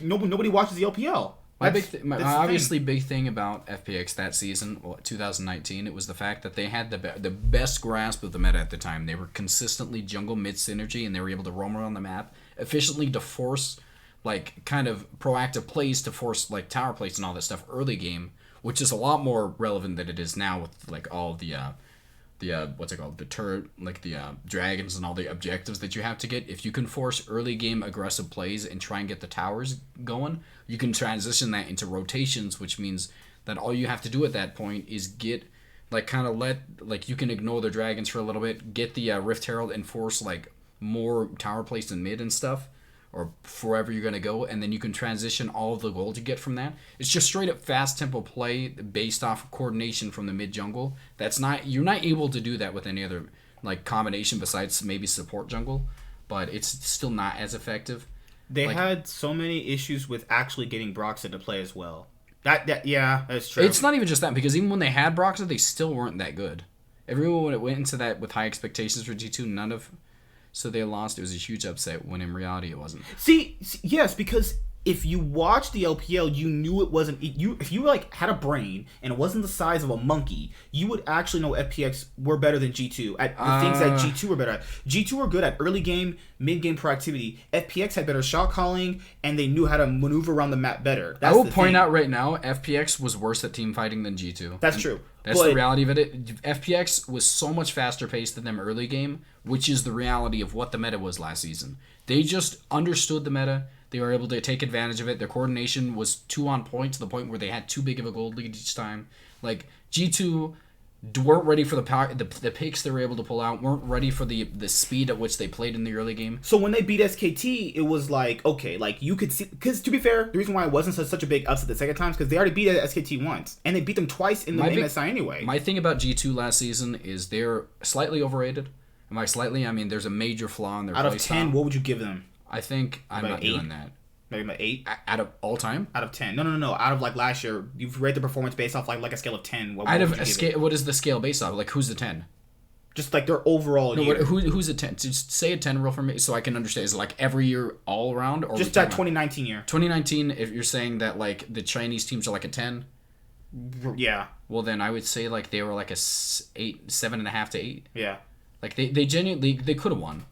Nobody watches the LPL. My big thing about FPX that season, 2019, it was the fact that they had the best grasp of the meta at the time. They were consistently jungle mid synergy, and they were able to roam around the map efficiently to force like kind of proactive plays to force like tower plays and all that stuff early game, which is a lot more relevant than it is now with like all the what's it called, the turret, like the dragons and all the objectives that you have to get. If you can force early game aggressive plays and try and get the towers going, you can transition that into rotations, which means that all you have to do at that point is get like kind of you can ignore the dragons for a little bit, get the Rift Herald and force like more tower plays in mid and stuff, or wherever you're going to go, and then you can transition all of the gold you get from that. It's just straight up fast tempo play based off of coordination from the mid jungle. You're not able to do that with any other like combination besides maybe support jungle, but it's still not as effective. They had so many issues with actually getting Brox into play as well. Yeah, that's true. It's not even just that, because even when they had Broxa, they still weren't that good. Everyone went into that with high expectations for G2, so they lost. It was a huge upset when in reality it wasn't. See, yes, because if you watched the LPL, you knew it wasn't. If you like had a brain and it wasn't the size of a monkey, you would actually know FPX were better than G2 at the things that G2 were better at. G2 were good at early game, mid game proactivity. FPX had better shot calling, and they knew how to maneuver around the map better. I will point out right now, FPX was worse at team fighting than G2. That's true. That's the reality of it. FPX was so much faster paced than them early game, which is the reality of what the meta was last season. They just understood the meta. They were able to take advantage of it. Their coordination was too on point to the point where they had too big of a gold lead each time. Like, G2 weren't ready for the picks they were able to pull out, weren't ready for the speed at which they played in the early game. So when they beat SKT, it was like, okay, like you could see, because to be fair, the reason why it wasn't such a big upset the second time is because they already beat SKT once, and they beat them twice in the MSI anyway. My thing about G2 last season is they're slightly overrated. And by slightly, I mean there's a major flaw in their play style. Out of 10, what would you give them? I think I'm not doing that. Maybe about 8? Out of all time? Out of 10. No. Out of like last year, you've rated the performance based off like a scale of 10. What is the scale based off? Like, who's the 10? Just like their overall year. Who's a 10? Just say a 10 real for me so I can understand. Is it like every year all around? Or just that 2019 year. 2019, if you're saying that like the Chinese teams are like a 10? Yeah. Well, then I would say like they were like a 7.5 to 8. Yeah. Like they genuinely, they could have won.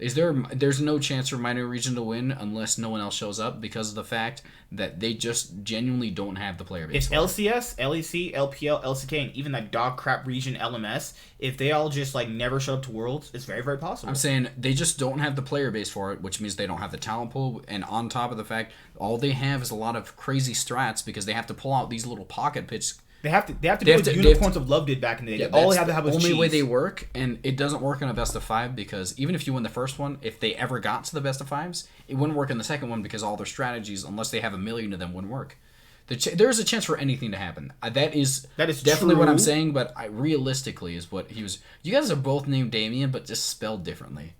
There's no chance for minor region to win unless no one else shows up because of the fact that they just genuinely don't have the player base. If LCS, LEC, LPL, LCK, and even that dog crap region LMS, if they all just like never show up to Worlds, it's very, very possible. I'm saying they just don't have the player base for it, which means they don't have the talent pool, and on top of the fact, all they have is a lot of crazy strats because they have to pull out these little pocket pits. They have to do what Unicorns of Love did back in the day. Yeah, all they have to have was only cheese. way they work, and it doesn't work in a best of 5 because even if you win the first one, if they ever got to the best of 5s, it wouldn't work in the second one because all their strategies, unless they have a million of them, wouldn't work. There's a chance for anything to happen. That is definitely true. What I'm saying, but realistically is what he was. You guys are both named Damien, but just spelled differently.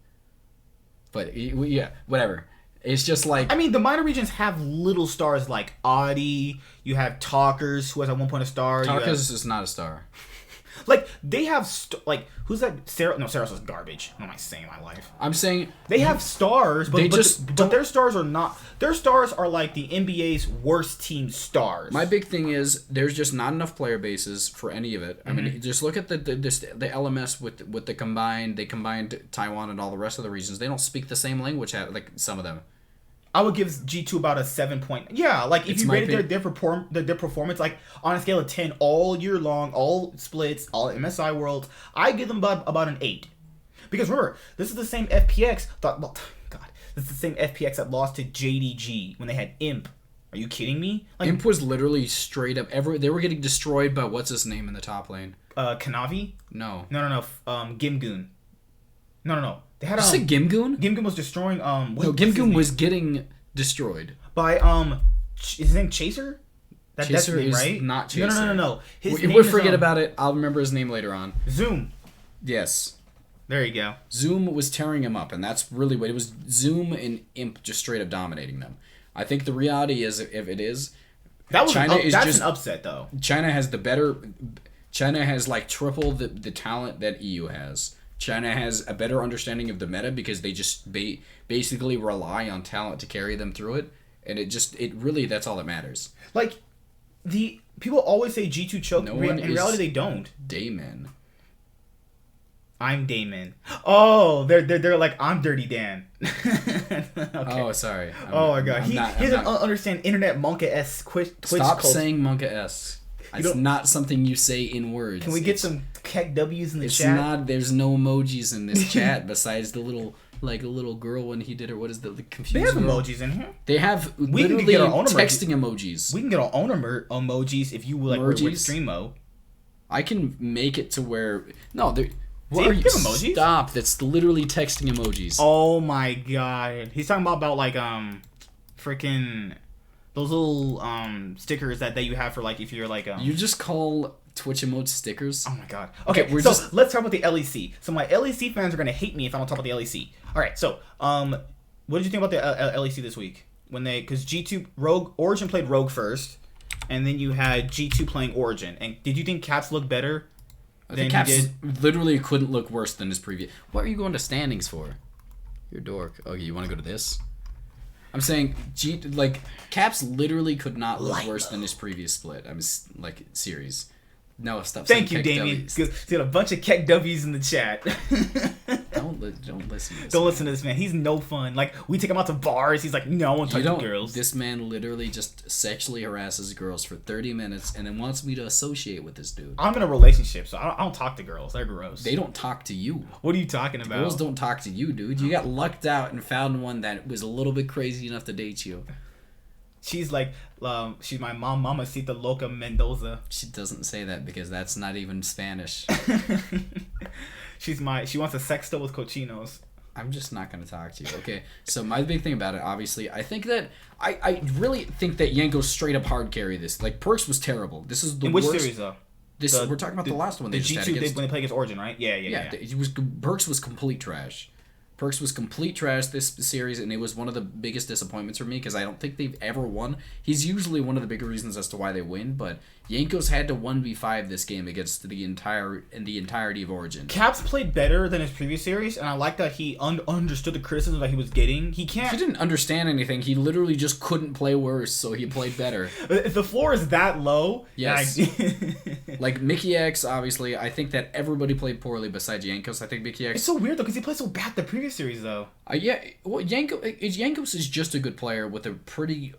But yeah, whatever. It's just like... I mean, the minor regions have little stars like Audi. You have Talkers, who has at one point a star. Talkers is not a star. Like, they have... who's that? Sarah? No, Sarah's is garbage. What am I saying in my life? I'm saying... They have stars, but their stars are not... Their stars are like the NBA's worst team stars. My big thing is there's just not enough player bases for any of it. I mean, just look at the LMS with the combined... They combined Taiwan and all the rest of the regions. They don't speak the same language, like some of them. I would give G2 about a 7 point. Yeah, like if you rated their performance like on a scale of 10 all year long, all splits, all MSI Worlds, I give them about an 8. Because remember, this is the same FPX this is the same FPX that lost to JDG when they had Imp. Are you kidding me? Like, Imp was literally straight up they were getting destroyed by what's his name in the top lane? Kanavi? No. Gimgoon. No. They had Did you say Gimgoon? Gimgoon was destroying Gimgoon was getting destroyed by is his name Chaser? Chaser that's his name, is right? not Chaser. No. We'll forget about it. I'll remember his name later on. Zoom. Yes. There you go. Zoom was tearing him up, and that's really what it was. Zoom and Imp just straight up dominating them. I think the reality is, if it is, that's an upset though. China has like triple the talent that EU has. China has a better understanding of the meta because they just basically rely on talent to carry them through it, and it really that's all that matters. Like, the people always say G2 choke. In reality, they don't. Damon. I'm Damon. Oh, they're like I'm Dirty Dan. Okay. Oh, sorry. Oh my god, he doesn't understand internet monka-esque Twitch. Stop saying monka-esque. It's not something you say in words. Can we get some keck W's in the chat? It's not. There's no emojis in this chat besides the little. Like a little girl when he did it. What is the confused? They have girl? emojis in here. They have literally get our own texting emojis. We can get our own emojis if you like work with Streamo. I can make it to where what are you? Emojis? Stop! That's literally texting emojis. Oh my god, he's talking about like freaking those little stickers that you have for like if you're like You just call Twitch emotes stickers? Oh my god. Okay, let's talk about the LEC. So my LEC fans are gonna hate me if I don't talk about the LEC. All right, so what did you think about the LEC this week? Because G2 Origin played Rogue first, and then you had G2 playing Origin. And did you think Caps looked better? I think Caps literally couldn't look worse than his previous. What are you going to standings for? You're a dork. Okay, you want to go to this? I'm saying Caps literally could not look worse than his previous split. Series. No, stop. Thank you, Damien. He's got a bunch of keck W's in the chat. Don't listen to this. Don't listen to this man. He's no fun. Like we take him out to bars. He's like, no, I won't talk to girls. This man literally just sexually harasses girls for 30 minutes and then wants me to associate with this dude. I'm in a relationship, so I don't talk to girls. They're gross. They don't talk to you. What are you talking about? Girls don't talk to you, dude. You got lucked out and found one that was a little bit crazy enough to date you. She's like, she's my Mamacita Loca Mendoza. She doesn't say that because that's not even Spanish. She wants a sexto with cochinos. I'm just not going to talk to you. Okay, so my big thing about it, obviously, I think that, I really think that Yanko straight up hard carry this. Like, Perks was terrible. This is the worst. In which series, though? We're talking about the last one they just had against. When they play against Origin, right? Yeah. Perks was complete trash. Perks was complete trash this series, and it was one of the biggest disappointments for me because I don't think they've ever won. He's usually one of the bigger reasons as to why they win, but Yanko's had to 1v5 this game against the entirety of Origin. Caps played better than his previous series, and I like that he understood the criticism that he was getting. He didn't understand anything. He literally just couldn't play worse, so he played better. If the floor is that low, yes. Like Mickey X, obviously, I think that everybody played poorly besides Yankos. I think Mickey X. It's so weird though because he played so bad the previous series though. Yankos is just a good player with a pretty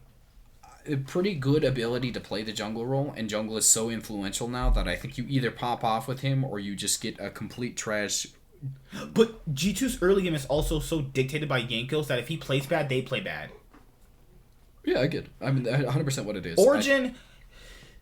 good ability to play the jungle role, and jungle is so influential now that I think you either pop off with him or you just get a complete trash. But G2's early game is also so dictated by Yankos that if he plays bad, they play bad. Yeah, I get it. I mean, 100% what it is. Origin...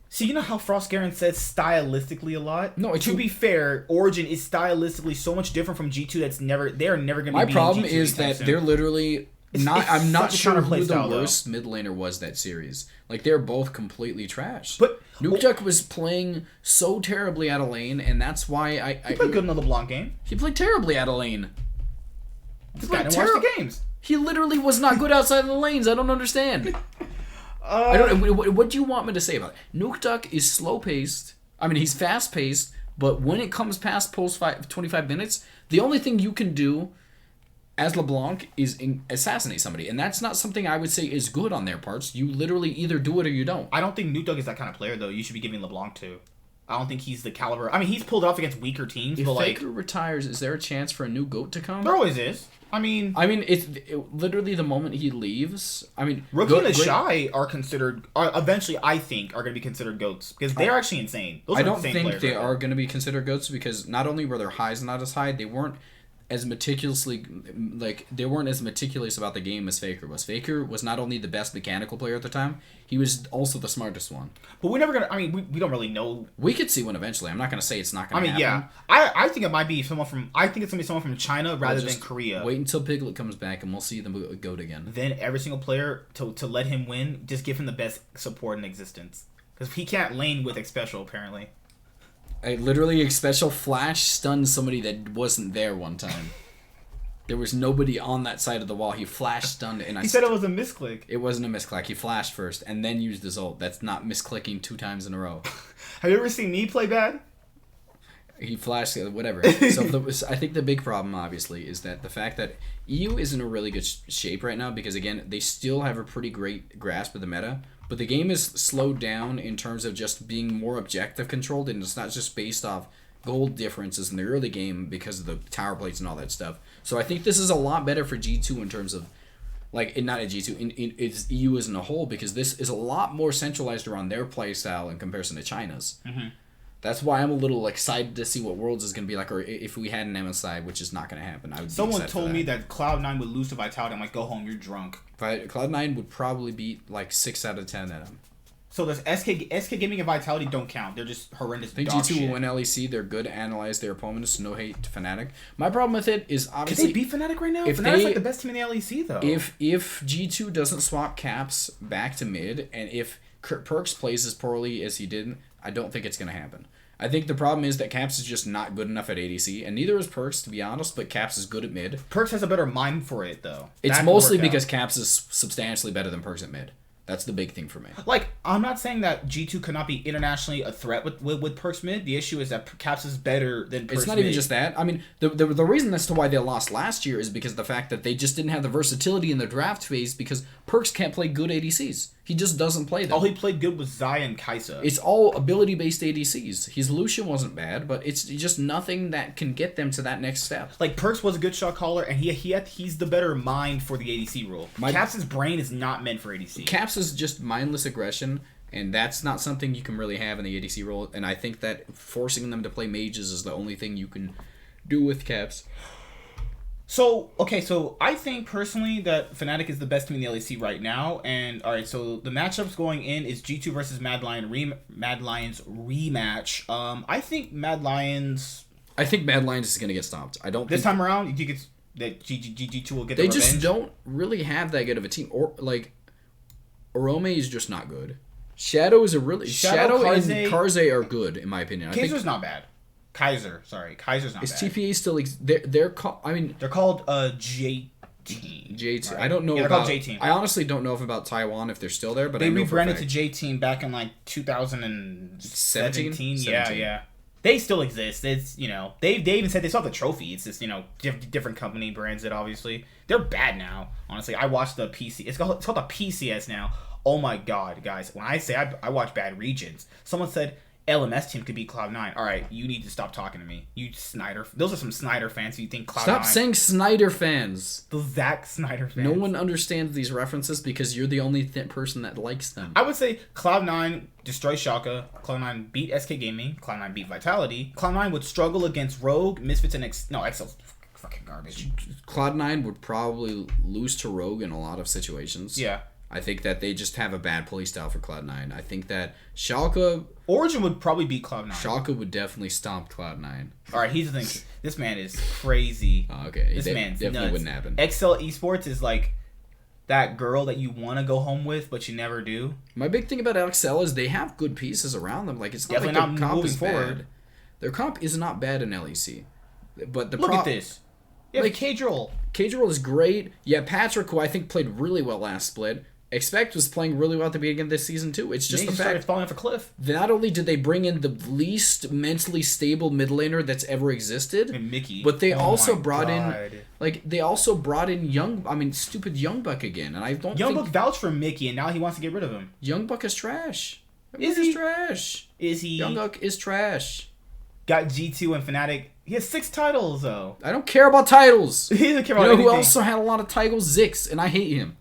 See, you know how Frost Garen says stylistically a lot? No, to be fair, Origin is stylistically so much different from G2 they are never going to be. My problem is that they're literally I'm not sure who the worst mid laner was that series. Like they're both completely trash. But Nukeduck was playing so terribly out of lane, and that's why he played good in the LeBlanc game. He played terribly out of lane. This guy didn't watch the games. He literally was not good outside of the lanes. I don't understand. I don't. What do you want me to say about it? Nukeduck is slow paced. I mean, he's fast paced, but when it comes past 25 minutes, the only thing you can do as LeBlanc is assassinate somebody, and that's not something I would say is good on their parts. You literally either do it or you don't. I don't think Nukeduck is that kind of player though. You should be giving LeBlanc to. I don't think he's the caliber. I mean, he's pulled it off against weaker teams. If Faker retires, is there a chance for a new GOAT to come? There always is. I mean, it's literally the moment he leaves. I mean, Rookie and Shy are considered. Eventually, I think are going to be considered GOATs because they're actually insane. I don't think they are going to be considered GOATs because not only were their highs not as high, they weren't as meticulous about the game as Faker was. Faker was not only the best mechanical player at the time, he was also the smartest one. But we're never gonna. I mean, we don't really know. We could see one eventually. I'm not gonna say it's not gonna happen. Yeah. I think it might be someone from. I think it's gonna be someone from China rather than Korea. Wait until Piglet comes back and we'll see them GOAT again. Then every single player to let him win, just give him the best support in existence because he can't lane with Xpecial apparently. Xpecial flash stunned somebody that wasn't there one time. There was nobody on that side of the wall. He flash stunned, and he said it was a misclick. It wasn't a misclick. He flashed first and then used his ult. That's not misclicking 2 times in a row. Have you ever seen me play bad? He flashed, whatever. So I think the big problem, obviously, is that the fact that EU is in a really good shape right now because, again, they still have a pretty great grasp of the meta, but the game is slowed down in terms of just being more objective controlled, and it's not just based off gold differences in the early game because of the tower plates and all that stuff. So I think this is a lot better for G2 in terms of, like, not at G2, it's EU as a whole, because this is a lot more centralized around their play style in comparison to China's. Mm-hmm. That's why I'm a little excited to see what Worlds is going to be like, or if we had an MSI, which is not going to happen. I would. Someone told me that Cloud9 would lose to Vitality. I'm like, go home, you're drunk. But Cloud9 would probably beat like 6 out of 10 at them. So does SK Gaming and Vitality don't count. They're just horrendous. I think G2 will win LEC. They're good to analyze their opponents. No hate to Fnatic. My problem with it is obviously... Can they beat Fnatic right now? Fnatic's like the best team in the LEC, though. If G2 doesn't swap Caps back to mid, and if Perks plays as poorly as he did, I don't think it's going to happen. I think the problem is that Caps is just not good enough at ADC, and neither is Perks, to be honest, but Caps is good at mid. Perks has a better mind for it, though. It's mostly because Caps is substantially better than Perks at mid. That's the big thing for me. Like, I'm not saying that G2 cannot be internationally a threat with Perks mid. The issue is that Caps is better than Perks It's not mid. even just that. I mean, the reason as to why they lost last year is because of the fact that they just didn't have the versatility in the draft phase because Perks can't play good ADCs. He just doesn't play them. All he played good was Xayah and Kai'Sa. It's all ability-based ADCs. His Lucian wasn't bad, but it's just nothing that can get them to that next step. Like, Perks was a good shot caller, and he's the better mind for the ADC role. Caps' brain is not meant for ADC. Caps is just mindless aggression, and that's not something you can really have in the ADC role, and I think that forcing them to play mages is the only thing you can do with Caps. So I think personally that Fnatic is the best team in the LEC right now, and alright, so the matchups going in is G2 versus Mad Lions rematch. I think Mad Lions is going to get stopped. I don't this time around, you think that G2 will get the They revenge? just don't really have that good of a team. Or like Orome is just not good. Shadow and Karze are good in my opinion. Kaiser's not bad. Kaiser's not bad. Is TPA still they're called they're called J Team. J Team. Right? I don't know about J Team. I honestly don't know about Taiwan if they're still there, but they I know rebranded to J Team back in like 2017. Yeah. They still exist. It's they even said they still have the trophy. It's just different company brands it obviously. They're bad now. Honestly, I watched the PC. It's called the PCS now. Oh my god, guys! When I say I watch bad regions, someone said LMS team could beat Cloud9. All right, you need to stop talking to me. You Snyder. Those are some Snyder fans. You think Cloud9. Stop saying Snyder fans. The Zack Snyder fans. No one understands these references because you're the only person that likes them. I would say Cloud9 destroy Schalke. Cloud9 beat SK Gaming. Cloud9 beat Vitality. Cloud9 would struggle against Rogue, Misfits, and Excel's fucking garbage. Cloud9 would probably lose to Rogue in a lot of situations. Yeah. I think that they just have a bad play style for Cloud9. I think that Schalke... Origin would probably beat Cloud9. Schalke would definitely stomp Cloud9. Alright, here's the thing. This man is crazy. Oh, okay. This man's definitely nuts. wouldn't happen. Excel Esports is like that girl that you want to go home with, but you never do. My big thing about Excel is they have good pieces around them. Like, it's not definitely like their not comp is forward. bad. Their comp is not bad in LEC. But Look at this. Yeah, like K-Droll. K-Droll is great. Yeah, Patrick, who I think played really well last split... Expect was playing really well at the beginning of this season too. It's just the fact started falling off a cliff. Not only did they bring in the least mentally stable mid laner that's ever existed, and Mickey, but they also brought in stupid Youngbuck again, and I don't. Youngbuck vouched for Mickey, and now he wants to get rid of him. Youngbuck is trash. Is he trash? Is he? Youngbuck is trash. Got G2 and Fnatic. He has 6 titles though. I don't care about titles. He doesn't care about anything. Who also had a lot of titles? Zix, and I hate him.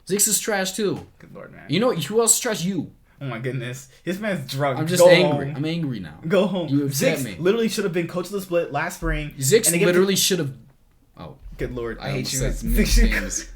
Zix is trash too. Good lord, man. You know who else is trash? You. Oh my goodness. This man's drunk. I'm just angry. I'm angry now. Go home. You upset me. Literally should have been coach of the split last spring. Zix literally should have... Oh. Good lord. I hate you. Zix.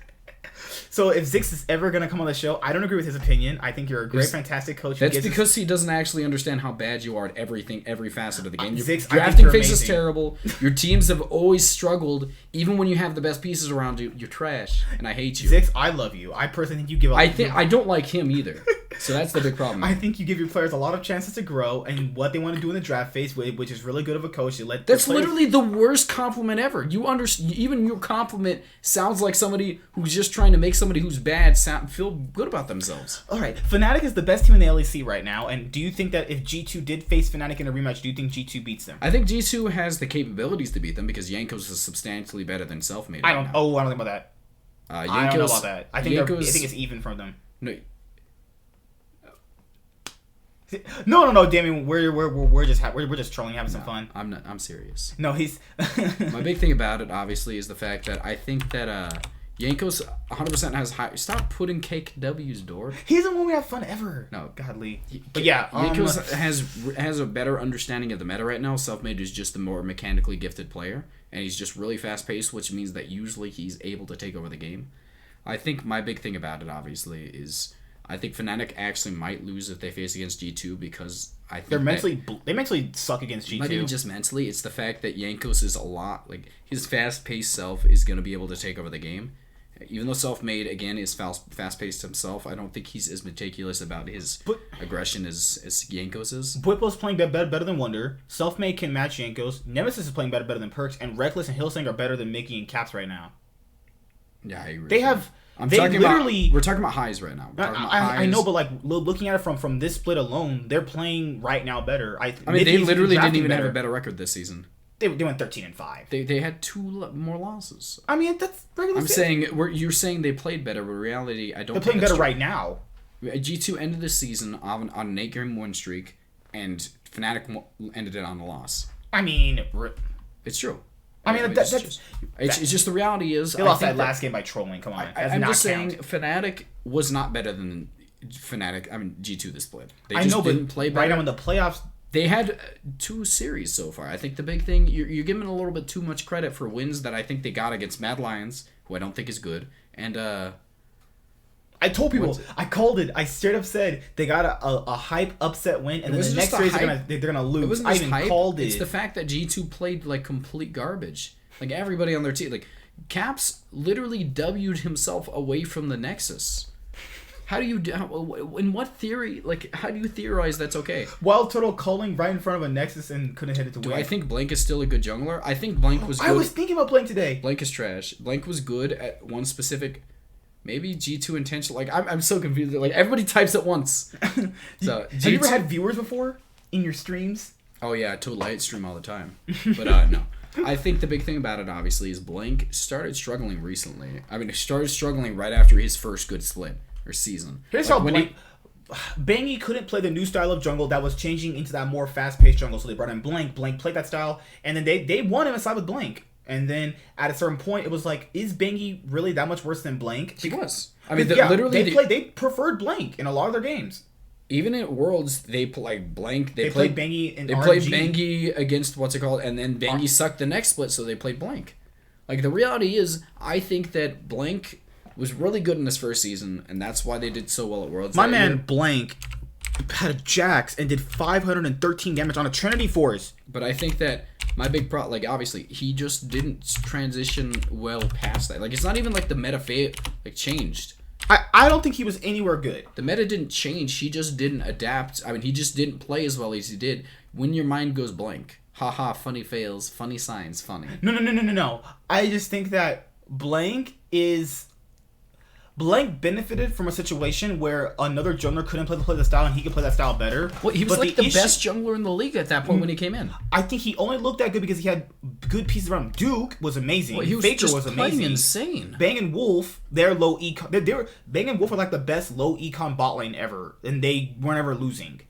So if Zix is ever going to come on the show, I don't agree with his opinion. I think you're a great, fantastic coach. That's because he doesn't actually understand how bad you are at everything, every facet of the game. Your drafting phase is terrible. Your teams have always struggled. Even when you have the best pieces around you, you're trash. And I hate you. Zix, I love you. I personally think you give up. I don't like him either. So that's the big problem. I think you give your players a lot of chances to grow and what they want to do in the draft phase, which is really good of a coach. You let that's literally the worst compliment ever. Even your compliment sounds like somebody who's just trying to make somebody who's bad feel good about themselves. All right, Fnatic is the best team in the LEC right now, and do you think that if G2 did face Fnatic in a rematch, do you think G2 beats them? I think G2 has the capabilities to beat them because Jankos is substantially better than Selfmade. I don't think about that. I don't know about that. I think it's even from them. No. No, Damien, we're just trolling, having some fun. I'm not. I'm serious. No, he's. My big thing about it, obviously, is the fact that I think that Yankos 100% has high. Stop putting KW's door. He's the one we have fun ever. No, godly. But yeah, Yankos has a better understanding of the meta right now. Selfmade is just the more mechanically gifted player, and he's just really fast paced, which means that usually he's able to take over the game. I think my big thing about it, obviously, is I think Fnatic actually might lose if they face against G2 because I think they mentally suck against G2. Not even just mentally, it's the fact that Yankos is a lot like his fast paced self is going to be able to take over the game. Even though Selfmade again is fast paced himself, I don't think he's as meticulous about his aggression as Yankos is. Bwipo's playing better than Wonder. Selfmade can match Yankos. Nemesis is playing better than Perks, and Reckless and Hillsing are better than Mickey and Caps right now. Yeah, I agree. They have. We're talking about highs right now. I know, but like looking at it from this split alone, they're playing right now better. I mean, they literally didn't even have a better record this season. They went 13-5. They had 2 more losses. I mean, that's regular. I'm saying you're saying they played better, but in reality, I don't. They're playing better right now. G2 ended the season on an 8-game win streak, and Fnatic ended it on a loss. I mean, it's true. I mean, it's just the reality is they lost that last game by trolling. Come on, I'm just saying Fnatic was not better than Fnatic. I mean, G2 this split. They just didn't play better. Right now in the playoffs. They had 2 series so far. I think the big thing, you're giving a little bit too much credit for wins that I think they got against Mad Lions, who I don't think is good. And I told people, I called it. I straight up said they got a hype upset win, and then the next series they're gonna lose. It wasn't I just even hype. Called it. It's the fact that G2 played like complete garbage. Like everybody on their team, like Caps literally W'd himself away from the Nexus. How do you in what theory? Like, how do you theorize that's okay? Wild Turtle calling right in front of a Nexus and couldn't hit it to win. Do I think Blank is still a good jungler? I think Blank was good. I was thinking about Blank today. Blank is trash. Blank was good at one specific, maybe G2 intentional. Like, I'm so confused. Like, everybody types at once. So have you ever had viewers before in your streams? Oh, yeah, to light stream all the time. But, no. I think the big thing about it, obviously, is Blank started struggling recently. I mean, he started struggling right after his first good split. Or season. Here's how Bangy couldn't play the new style of jungle that was changing into that more fast-paced jungle, so they brought in Blank. Blank played that style, and then they won him aside with Blank. And then at a certain point, it was like, is Bangy really that much worse than Blank? He was. I mean, literally, they preferred Blank in a lot of their games. Even in Worlds, they played Blank. They played Bangy in They RNG. played Bangy against what's it called, and then Bangy sucked the next split, so they played Blank. Like, the reality is, I think that Blank was really good in his first season, and that's why they did so well at Worlds. My man Blank had a Jax and did 513 damage on a Trinity Force. But I think that my big problem, like, obviously, he just didn't transition well past that. Like, it's not even like the meta changed. I don't think he was anywhere good. The meta didn't change. He just didn't adapt. I mean, he just didn't play as well as he did. When your mind goes blank. Haha, funny fails, funny signs, funny. No. I just think that Blank benefited from a situation where another jungler couldn't play the style and he could play that style better. Well, he was the best jungler in the league at that point when he came in. I think he only looked that good because he had good pieces around him. Duke was amazing. Well, he was Faker just was amazing. Insane. Bang and Wolf, they're low econ. Bang and Wolf are like the best low econ bot lane ever, and they weren't ever losing.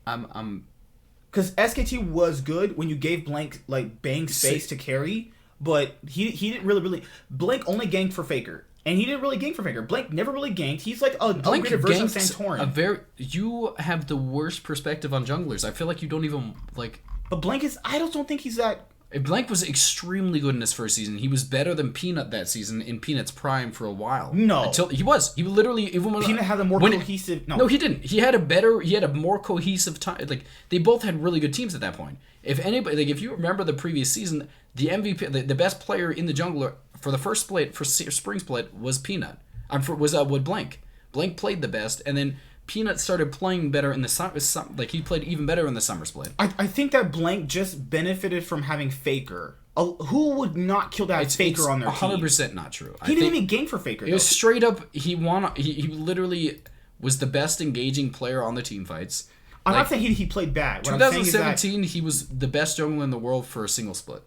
Because SKT was good when you gave Blank like Bang space to carry, but he didn't really Blank only ganked for Faker. And he didn't really gank for Faker. Blank never really ganked. He's like an upgraded version of Santorin. You have the worst perspective on junglers. I feel like you don't even like. But Blank is. I don't think he's that. Blank was extremely good in his first season. He was better than Peanut that season in Peanut's prime for a while. No, until he was. He literally even when Peanut had a more cohesive. No, he didn't. He had a more cohesive time. Like they both had really good teams at that point. If anybody, like if you remember the previous season, the MVP, the best player in the jungler for the first split for spring split was Peanut. Was Blank. Blank played the best, and then Peanut started playing better in the summer. Like he played even better in the summer split. I think that Blank just benefited from having Faker. Who would not kill that Faker on their team? 100% not true. He didn't even gank for Faker. It was straight up. He won. He literally was the best engaging player on the team fights. I'm not saying he played bad. What 2017, he was the best jungler in the world for a single split.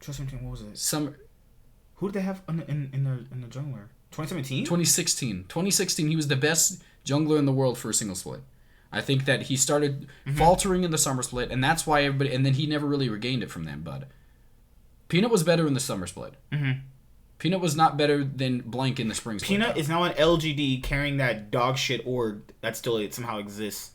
2017, what was it? Who did they have in the jungler? 2017? 2016. 2016, he was the best jungler in the world for a single split. I think that he started faltering in the summer split, and that's why everybody. And then he never really regained it from then. But Peanut was better in the summer split. Peanut was not better than Blank in the spring split. Peanut is now an LGD carrying that dog shit org that still somehow exists.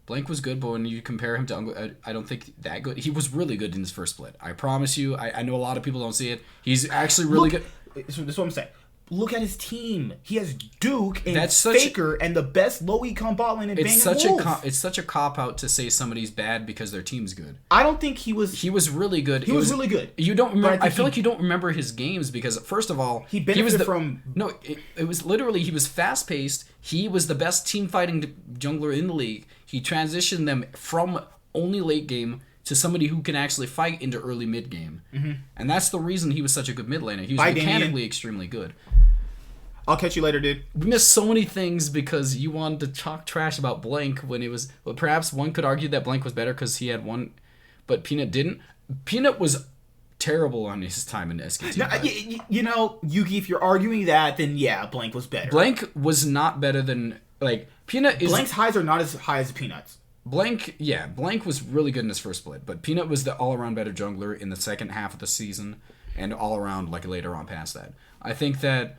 Blank was good, but when you compare him to I don't think that good. He was really good in his first split. I promise you. I know a lot of people don't see it. He's actually really good. That's what I'm saying. Look at his team. He has Duke and Faker and the best low econ bot lane in Bang & Wolf. It's such a cop-out to say somebody's bad because their team's good. I don't think he was... He was really good. He was really good. You don't remember... I feel like you don't remember his games because, first of all... He benefited from... No, it was literally... He was fast-paced. He was the best team-fighting jungler in the league. He transitioned them from only late game to somebody who can actually fight into early mid-game. And that's the reason he was such a good mid laner. He was mechanically extremely good. I'll catch you later, dude. We missed so many things because you wanted to talk trash about Blank when it was... Well, perhaps one could argue that Blank was better because he had one, but Peanut didn't. Peanut was terrible on his time in SKT. No, you know, Yuki, if you're arguing that, then yeah, Blank was better. Blank was not better than... Like, Peanut is... Blank's highs are not as high as Peanut's. Blank was really good in his first split, but Peanut was the all-around better jungler in the second half of the season and all-around, like, later on past that. I think that...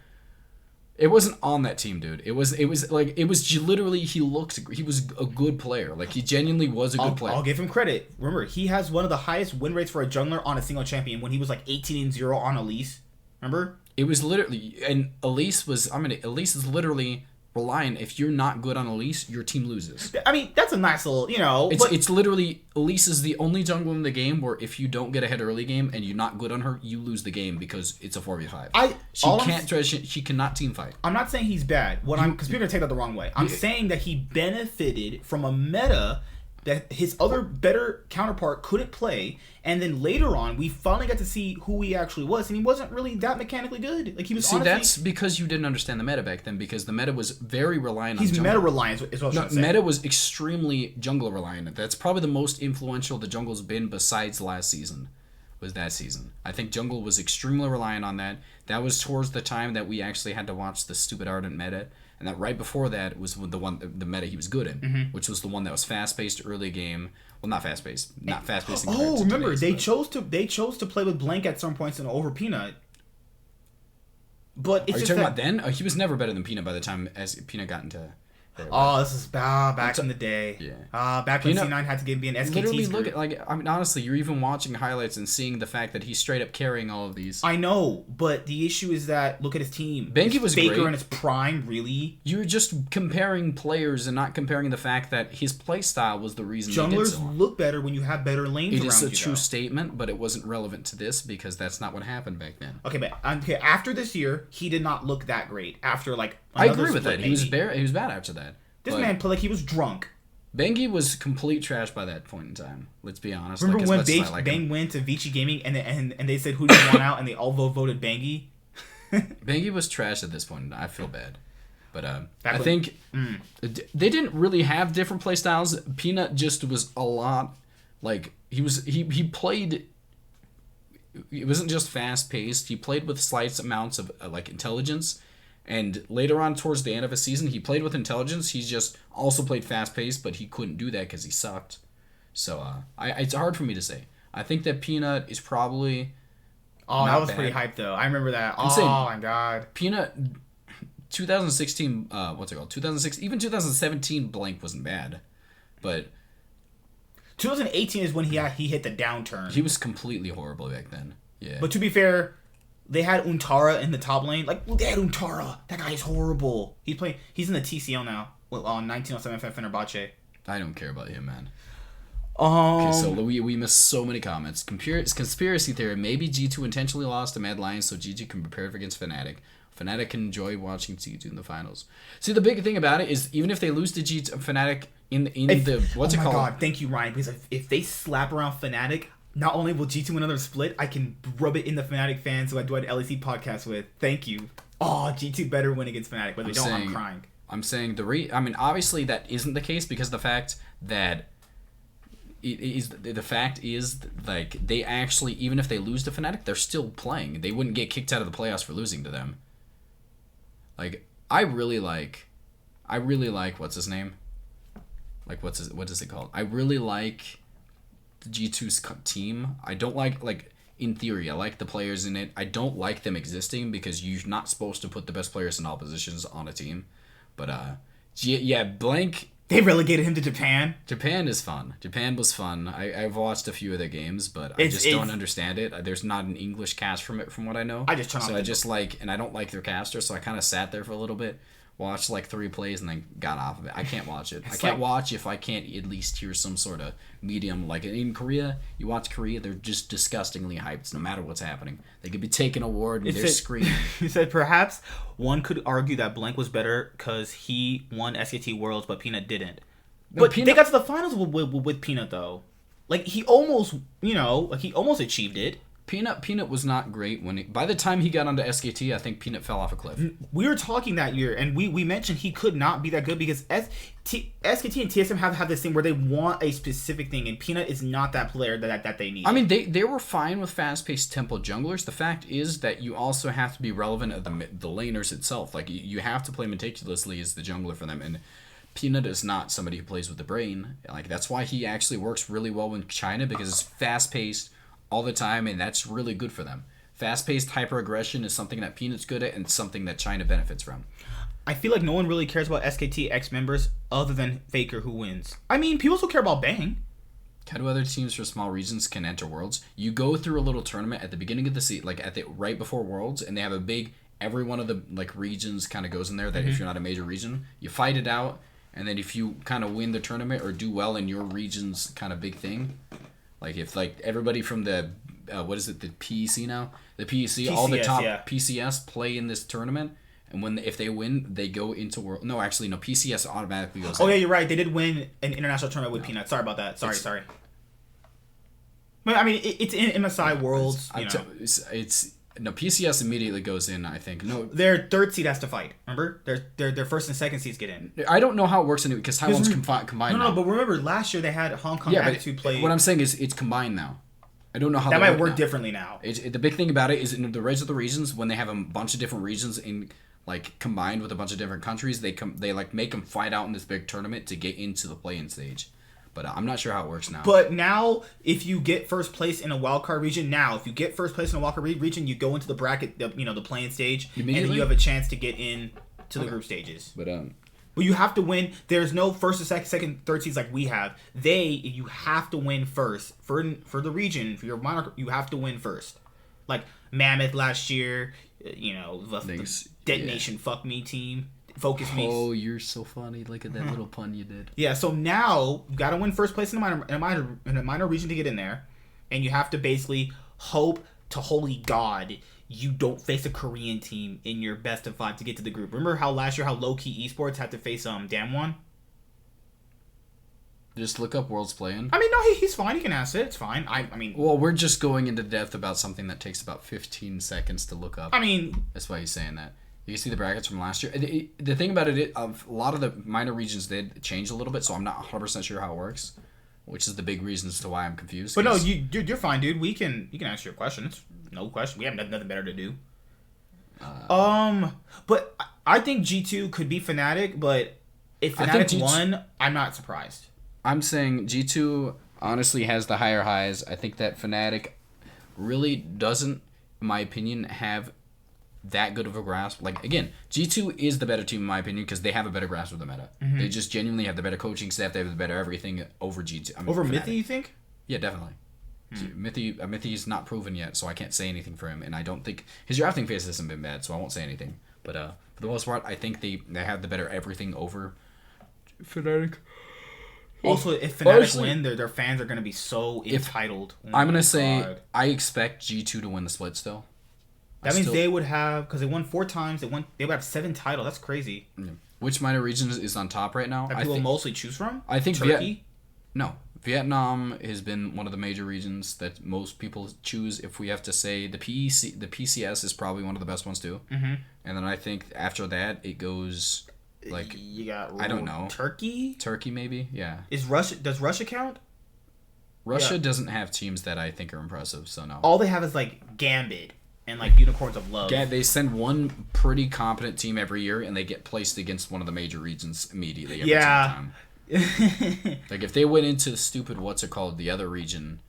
It wasn't on that team, dude. It was literally he was a good player. Like he genuinely was a good player. I'll give him credit. Remember, he has one of the highest win rates for a jungler on a single champion when he was like 18-0 on Elise. Remember? It was literally and Elise is literally reliant. If you're not good on Elise, your team loses. I mean, that's a nice little, you know. It's literally Elise is the only jungler in the game where if you don't get ahead early game and you're not good on her, you lose the game because it's a 4v5. She cannot team fight. I'm not saying he's bad. Because people are gonna take that the wrong way. I'm saying that he benefited from a meta that his other better counterpart couldn't play, and then later on we finally got to see who he actually was, and he wasn't really that mechanically good. Like he was. That's because you didn't understand the meta back then, because the meta was very reliant on jungler. He's meta reliant is what I was trying to say. Meta was extremely jungler reliant. That's probably the most influential the jungle's been besides last season. Was that season. I think jungle was extremely reliant on that. That was towards the time that we actually had to watch the stupid Ardent meta. And that right before that was the meta he was good in, which was the one that was fast-paced early game. Well, not fast-paced. Oh, remember, they chose to play with Blank at some points and over Peanut. But it's Are you talking about then? He was never better than Peanut by the time as Peanut got into... this is back in the day. Yeah. Back when C9 had to be an SKT. Literally look at honestly, you're even watching highlights and seeing the fact that he's straight up carrying all of these. I know, but the issue is that look at his team. Bengi was Faker great. in his prime, really. You're just comparing players and not comparing the fact that his playstyle was the reason Junglers they did so. Look better when you have better lanes around you. It is a true statement, but it wasn't relevant to this because that's not what happened back then. Okay, but after this year, he did not look that great. After I agree with that. He was bad after that. This man played like he was drunk. Bengi was complete trash by that point in time. Let's be honest. Remember when Bang went to Vici Gaming and they said who do you want out and they all voted Bengi? Bengi was trash at this point. I feel bad. But I think they didn't really have different play styles. Peanut just was a lot like he played. It wasn't just fast paced. He played with slight amounts of like intelligence. And later on, towards the end of a season, he played with intelligence. He just also played fast-paced, but he couldn't do that because he sucked. So it's hard for me to say. I think that Peanut is probably that was pretty hyped, though. I remember that. My God. Peanut, 2016, what's it called? 2006, even 2017 Blank wasn't bad. But 2018 is when he hit the downturn. He was completely horrible back then. Yeah. But to be fair... They had Untara in the top lane. Like, they had Untara. That guy is horrible. He's in the TCL now. Well, on 1907 Fenerbahce. I don't care about him, man. Okay, so we missed so many comments. Conspiracy theory. Maybe G2 intentionally lost to Mad Lions so GG can prepare against Fnatic. Fnatic can enjoy watching G2 in the finals. See, the big thing about it is even if they lose to Fnatic in the what's it called? Oh my God, thank you, Ryan. Because if they slap around Fnatic... Not only will G2 win another split, I can rub it in the Fnatic fans who I do an LEC podcast with. Thank you. G2 better win against Fnatic, but I'm crying. I'm saying obviously that isn't the case because the fact that like they actually, even if they lose to Fnatic, they're still playing. They wouldn't get kicked out of the playoffs for losing to them. Like I really like what's his name? like what is it called? I really like the G2's team. I don't like in theory, I like the players in it. I don't like them existing because you're not supposed to put the best players in all positions on a team. But yeah, blank. They relegated him to Japan. Japan is fun. Japan was fun. I've watched a few of their games, but I just don't understand it. There's not an English cast from it, from what I know. I just turn so I just and I don't like their caster, so I kind of sat there for a little bit, watched like 3 plays, and then got off of it. I can't watch it. I can't watch if I can't at least hear some sort of medium. Like in Korea, you watch Korea, they're just disgustingly hyped no matter what's happening. They could be taking an award and they're screaming. He said perhaps one could argue that Blank was better because he won SKT Worlds, but Peanut didn't. But Peanut, they got to the finals with Peanut though. Like he almost, he almost achieved it. Peanut was not great by the time he got onto SKT, I think Peanut fell off a cliff. We were talking that year, and we mentioned he could not be that good because SKT and TSM have this thing where they want a specific thing, and Peanut is not that player that they need. I mean, they were fine with fast-paced tempo junglers. The fact is that you also have to be relevant at the laners itself. Like, you have to play meticulously as the jungler for them, and Peanut is not somebody who plays with the brain. Like, that's why he actually works really well in China, because it's fast-paced all the time, and that's really good for them. Fast-paced hyper-aggression is something that Peanut's good at, and something that China benefits from. I feel like no one really cares about SKT X members other than Faker, who wins. I mean, people still care about Bang. How do other teams from small regions can enter Worlds? You go through a little tournament at the beginning of the season, like right before Worlds, and they have a big, every one of the regions kind of goes in there. That if you're not a major region, you fight it out, and then if you kind of win the tournament or do well in your region's kind of big thing. Like, if, everybody from the, what is it, the PEC now? The PEC, all the top PCS play in this tournament, and if they win, they go into World... No, actually, no, PCS automatically goes in. Yeah, you're right. They did win an international tournament with Peanut. Sorry about that. Sorry. But, I mean, it's in MSI Worlds, No, PCS immediately goes in, I think. No, their third seed has to fight. Remember, their first and second seeds get in. I don't know how it works in it because Taiwan's combined. No, but remember last year they had Hong Kong Attitude play. What I'm saying is it's combined now. I don't know how that might work differently now. The big thing about it is in the rest of the regions, when they have a bunch of different regions in combined with a bunch of different countries, they make them fight out in this big tournament to get into the play-in stage. But I'm not sure how it works now. But now, if you get first place in a wildcard region, you go into the bracket, the playing stage, and then you have a chance to get in to the group stages. But you have to win. There's no first or second, third seeds like we have. You have to win first for the region, for your monarch. You have to win first. Like Mammoth last year, the Detonation Fuck Me team. Focus me. Oh, you're so funny. Look at that little pun you did. Yeah, so now you got to win first place in a minor region to get in there, and you have to basically hope to holy God you don't face a Korean team in your best of 5 to get to the group. Remember how last year Low Key Esports had to face Damwon? Just look up Worlds Play-In. I mean, no, he's fine. He can ask it. It's fine. I mean... Well, we're just going into depth about something that takes about 15 seconds to look up. I mean... That's why he's saying that. You can see the brackets from last year. The thing about it, a lot of the minor regions did change a little bit, so I'm not 100% sure how it works, which is the big reason as to why I'm confused. But no, you're fine, dude. You can ask your question. It's no question. We have nothing better to do. But I think G2 could be Fnatic, but if Fnatic won, I'm not surprised. I'm saying G2 honestly has the higher highs. I think that Fnatic really doesn't, in my opinion, have that good of a grasp. Like, again, G2 is the better team in my opinion because they have a better grasp of the meta. Mm-hmm. They just genuinely have the better coaching staff. They have the better everything over G2. Over Mithy, you think? Yeah, definitely. Mithy's not proven yet, so I can't say anything for him, and I don't think his drafting phase hasn't been bad, so I won't say anything. But for the most part, I think they have the better everything over Fnatic. Also, if Fnatic win, their fans are going to be so entitled. I'm going to say I expect G2 to win the split still. That means they would have, because they won 4 times, they would have 7 titles. That's crazy. Yeah. Which minor region is on top right now? That people mostly choose from? I think Turkey? Vietnam has been one of the major regions that most people choose. If we have to say the PCS is probably one of the best ones too. Mm-hmm. And then I think after that it goes you got I don't know, Turkey maybe, yeah. Does Russia count? Russia doesn't have teams that I think are impressive, so no. All they have is Gambit and Unicorns of Love. Yeah, they send one pretty competent team every year, and they get placed against one of the major regions immediately every time. Like if they went into the stupid the other region,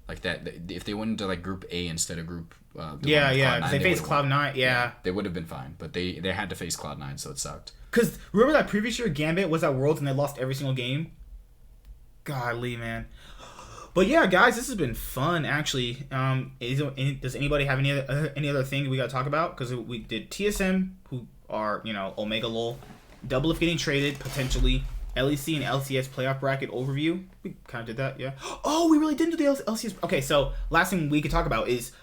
like that. If they went into like Group A instead of Group yeah, because they faced Cloud9. Yeah, they would have been fine, but they had to face Cloud9, so it sucked. Because remember that previous year Gambit was at Worlds and they lost every single game. Golly, man. But yeah, guys, this has been fun. Actually, does anybody have any other thing we got to talk about? Because we did TSM, who are Omega LOL, Double if getting traded potentially, LEC and LCS playoff bracket overview. We kind of did that, yeah. Oh, we really didn't do the LCS. Okay, so last thing we could talk about is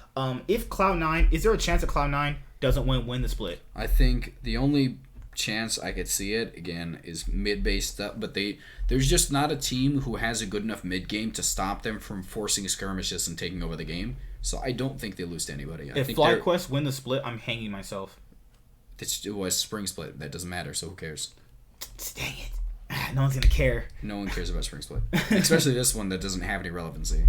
if Cloud9, is there a chance that Cloud9 doesn't win the split? I think the only chance I could see it again is mid-based stuff, but there's just not a team who has a good enough mid game to stop them from forcing skirmishes and taking over the game. So I don't think they lose to anybody. If FlyQuest win the split, I'm hanging myself. It was spring split. That doesn't matter. So who cares? Dang it! No one's gonna care. No one cares about spring split, especially this one that doesn't have any relevancy.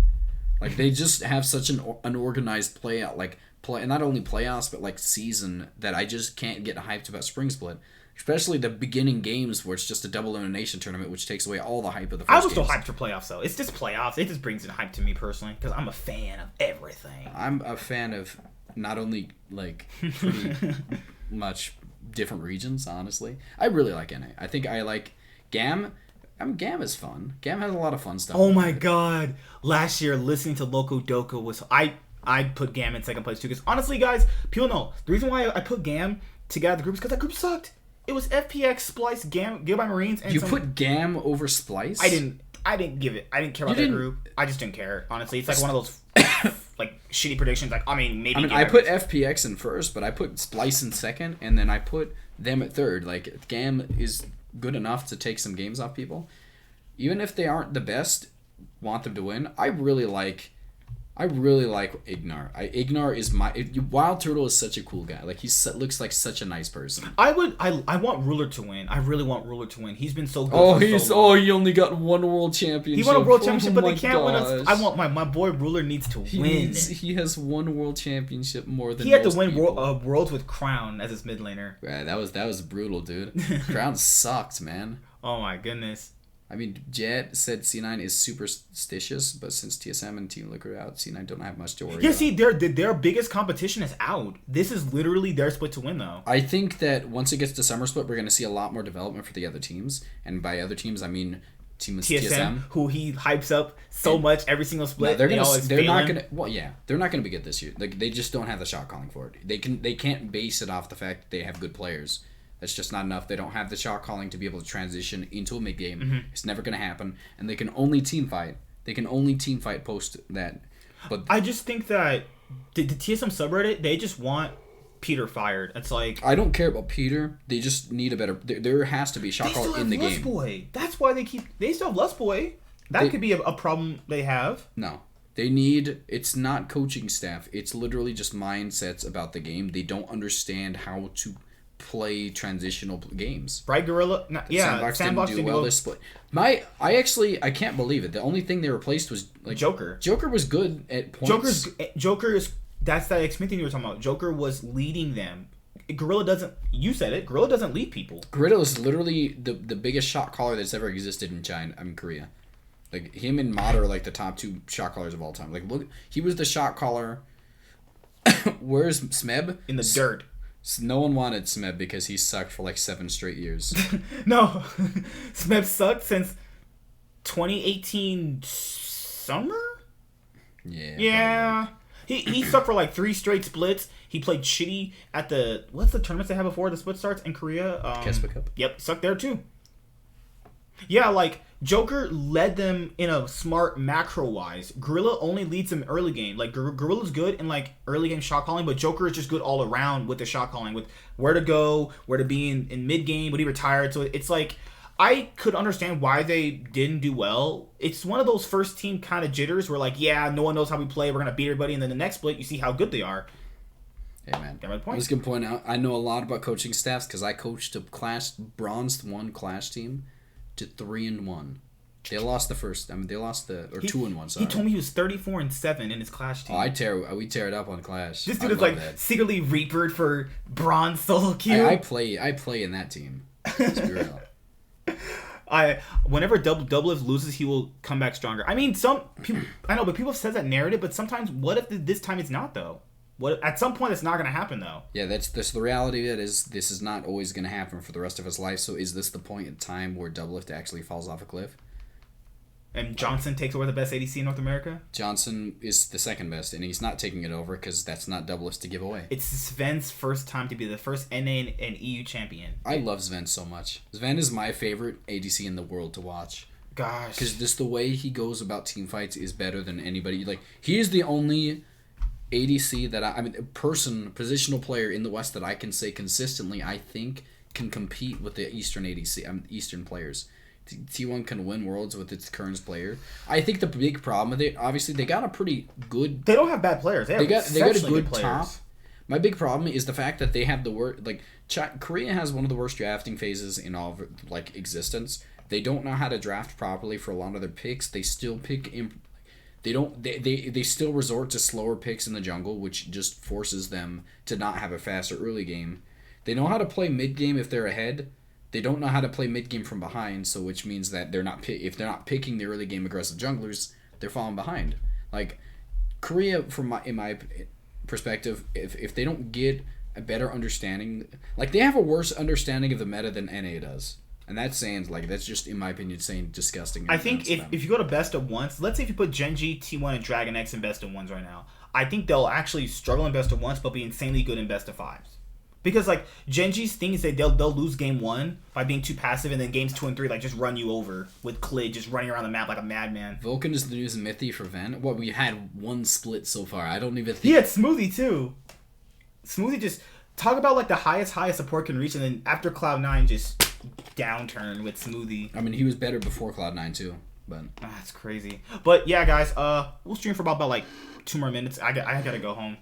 Like they just have such an unorganized not only playoffs but like season that I just can't get hyped about spring split. Especially the beginning games where it's just a double elimination tournament, which takes away all the hype of the first I was games. still hyped for playoffs, though. It's just playoffs. It just brings in hype to me personally, because I'm a fan of everything. I'm a fan of not only, like, pretty much different regions, honestly. I really like NA. I think I like GAM. GAM is fun. GAM has a lot of fun stuff. Oh, my God. Last year, listening to Loco Doco was... I put GAM in second place, too, because honestly, guys, people know. The reason why I put GAM to get out of the group is because that group sucked. It was FPX, Splice, GAM, Gilby Marines, and put GAM over Splice? I didn't give it. I didn't care about that group. I just didn't care. Honestly, it's like one of those like shitty predictions. Like I put FPX in first, but I put Splice in second, and then I put them at third. Like GAM is good enough to take some games off people, even if they aren't the best. Want them to win. I really like Ignar. Ignar is Wild Turtle is such a cool guy. Like he looks like such a nice person. I want Ruler to win. I really want Ruler to win. He's been so good. He only got one world championship. He won a world championship, but they can't win us. I want my boy Ruler needs to win. He has one world championship more than he had to win worlds with Crown as his mid laner. Yeah, that was brutal, dude. Crown sucked, man. Oh my goodness. I mean, Jet said C9 is superstitious, but since TSM and Team Liquid are out, C9 don't have much to worry about. Yeah, see, their biggest competition is out. This is literally their split to win, though. I think that once it gets to Summer Split, we're going to see a lot more development for the other teams. And by other teams, I mean TSM, who he hypes up so much every single split. No, they're not going to. Well, yeah, they're not going to be good this year. Like they just don't have the shot calling for it. They can't base it off the fact that they have good players. That's just not enough. They don't have the shot calling to be able to transition into a mid game. Mm-hmm. It's never going to happen. And they can only team fight. Post that. But I just think that the TSM subreddit, they just want Peter fired. It's like I don't care about Peter. They just need a better. There has to be a shot caller in the game. Boy. That's why they still have Lust Boy. That could be a problem they have. No. It's not coaching staff. It's literally just mindsets about the game. They don't understand how to play transitional games. Bright Gorilla, Sandbox didn't do well this split. I can't believe it. The only thing they replaced was like Joker. Joker was good at points. Joker is that's that X-Men thing you were talking about. Joker was leading them. Gorilla doesn't. You said it. Gorilla doesn't lead people. Gorilla is literally the biggest shot caller that's ever existed in Korea. Like him and Mod are like the top two shot callers of all time. Like look, he was the shot caller. Where's Smeb? In the dirt. No one wanted Smeb because he sucked for like 7 straight years. No, Smeb sucked since 2018 summer. Yeah. He sucked for like 3 straight splits. He played shitty at what's the tournaments they have before the split starts in Korea? Kespa Cup. Yep, sucked there too. Yeah, like Joker led them in a smart macro wise. Gorilla only leads them early game. Like Gorilla's good in like early game shot calling, but Joker is just good all around with the shot calling, with where to go, where to be in mid game, when he retired. So it's like I could understand why they didn't do well. It's one of those first team kind of jitters where like, yeah, no one knows how we play. We're gonna beat everybody, and then the next split you see how good they are. Hey man, I was gonna point out I know a lot about coaching staffs because I coached a Bronze 1 Clash team to 3-1. They lost the first. I mean, they lost 2-1. Sorry. He told me he was 34-7 in his Clash team. Oh, we tear it up on Clash. This dude is like secretly reapered for bronze solo queue. I play in that team. Let's be real. Whenever Doublelift loses, he will come back stronger. I mean, some people I know, but people have said that narrative. But sometimes, what if this time it's not though? What at some point it's not going to happen though? Yeah, that's the reality of it is this is not always going to happen for the rest of his life. So is this the point in time where Doublelift actually falls off a cliff? And Johnson takes over the best ADC in North America? Johnson is the second best, and he's not taking it over because that's not Doublelift to give away. It's Sven's first time to be the first NA and EU champion. I love Sven so much. Sven is my favorite ADC in the world to watch. Gosh. Because just the way he goes about team fights is better than anybody. Like, he is the only ADC that positional player in the West that I can say consistently I think can compete with the Eastern ADC, Eastern players. T1 can win Worlds with its current player. I think the big problem with it, obviously, they got a pretty good... They don't have bad players. They got a good top. My big problem is the fact that they have the worst... Like, Korea has one of the worst drafting phases in all of, like, existence. They don't know how to draft properly for a lot of their picks. They still pick... They still resort to slower picks in the jungle, which just forces them to not have a faster early game. They know how to play mid game if they're ahead. They don't know how to play mid game from behind, so which means that if they're not picking the early game aggressive junglers, they're falling behind. Like Korea, in my perspective, if they don't get a better understanding, like they have a worse understanding of the meta than NA does. And that's just, in my opinion, saying disgusting. I think if you go to best of ones, let's say if you put Genji, T1, and Dragon X in best of ones right now, I think they'll actually struggle in best of ones, but be insanely good in best of fives. Because like Genji's thing is that they'll lose game 1 by being too passive, and then games 2 and 3 like just run you over with Klid just running around the map like a madman. Vulcan is the new Smithy for Ven. What, we had one split so far. I don't even think... He had Smoothie too. Smoothie just talk about like the highest support can reach, and then after Cloud9 just downturn with Smoothie. I mean, he was better before Cloud9 too, but that's crazy. But yeah, guys, we'll stream for about like 2 more minutes. I gotta go home.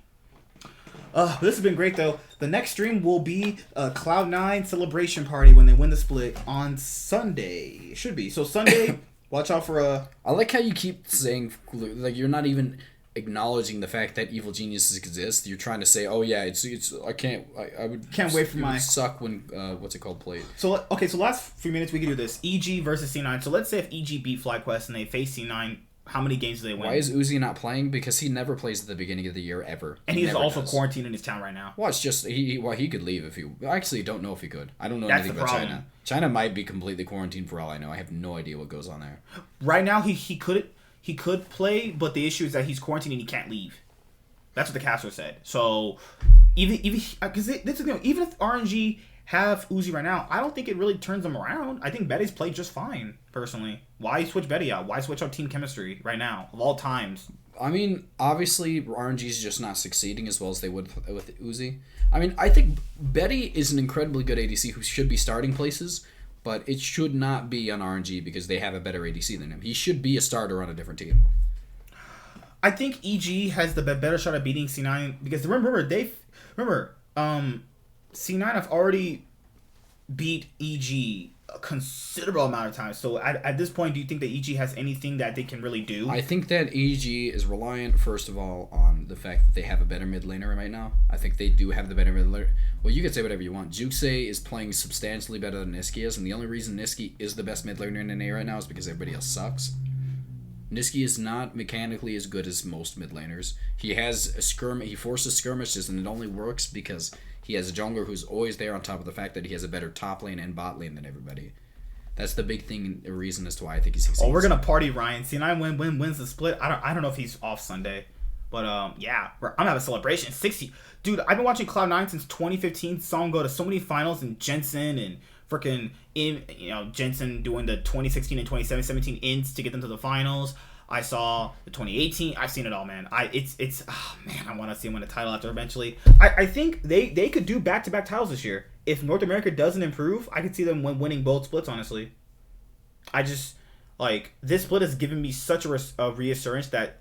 This has been great though. The next stream will be a Cloud9 celebration party when they win the split on Sunday. It should be. So Sunday, watch out for a... I like how you keep saying, like, you're not even acknowledging the fact that evil geniuses exist. You're trying to say, oh yeah, it's I can't wait for my... suck when, what's it called, played. So, okay, so last few minutes we can do this. EG versus C9. So let's say if EG beat FlyQuest and they face C9, how many games do they win? Why is Uzi not playing? Because he never plays at the beginning of the year, ever. And he's also quarantined in his town right now. Well, it's just, he could leave if he... I actually don't know if he could. I don't know anything about China. China might be completely quarantined for all I know. I have no idea what goes on there. Right now, he could play, but the issue is that he's quarantined and he can't leave. That's what the caster said. So, even if RNG have Uzi right now, I don't think it really turns them around. I think Betty's played just fine, personally. Why switch Betty out? Why switch out team chemistry right now, of all times? I mean, obviously, RNG's just not succeeding as well as they would with Uzi. I mean, I think Betty is an incredibly good ADC who should be starting places, but it should not be on RNG because they have a better ADC than him. He should be a starter on a different team. I think EG has the better shot at beating C9 because remember C9 have already beat EG a considerable amount of times. So at this point, do you think that EG has anything that they can really do? I think that EG is reliant, first of all, on the fact that they have a better mid laner right now. I think they do have the better mid laner. Well, you can say whatever you want. Jukesei is playing substantially better than Niski is, and the only reason Niski is the best mid laner in NA right now is because everybody else sucks. Niski is not mechanically as good as most mid laners. He has a skirmish. He forces skirmishes, and it only works because he has a jungler who's always there on top of the fact that he has a better top lane and bot lane than everybody. That's the big thing, a reason as to why I think he succeeds. Oh, we're gonna party, Ryan. C9 wins the split. I don't know if he's off Sunday, but yeah, I'm gonna have a celebration. 60, dude. I've been watching Cloud9 since 2015. Saw him go to so many finals, and Jensen and freaking Jensen doing the 2016 and 2017 ints to get them to the finals. I saw the 2018. I've seen it all, man. I want to see him win a title after eventually. I think they could do back-to-back titles this year. If North America doesn't improve, I could see them winning both splits, honestly. I just, this split has given me such a reassurance that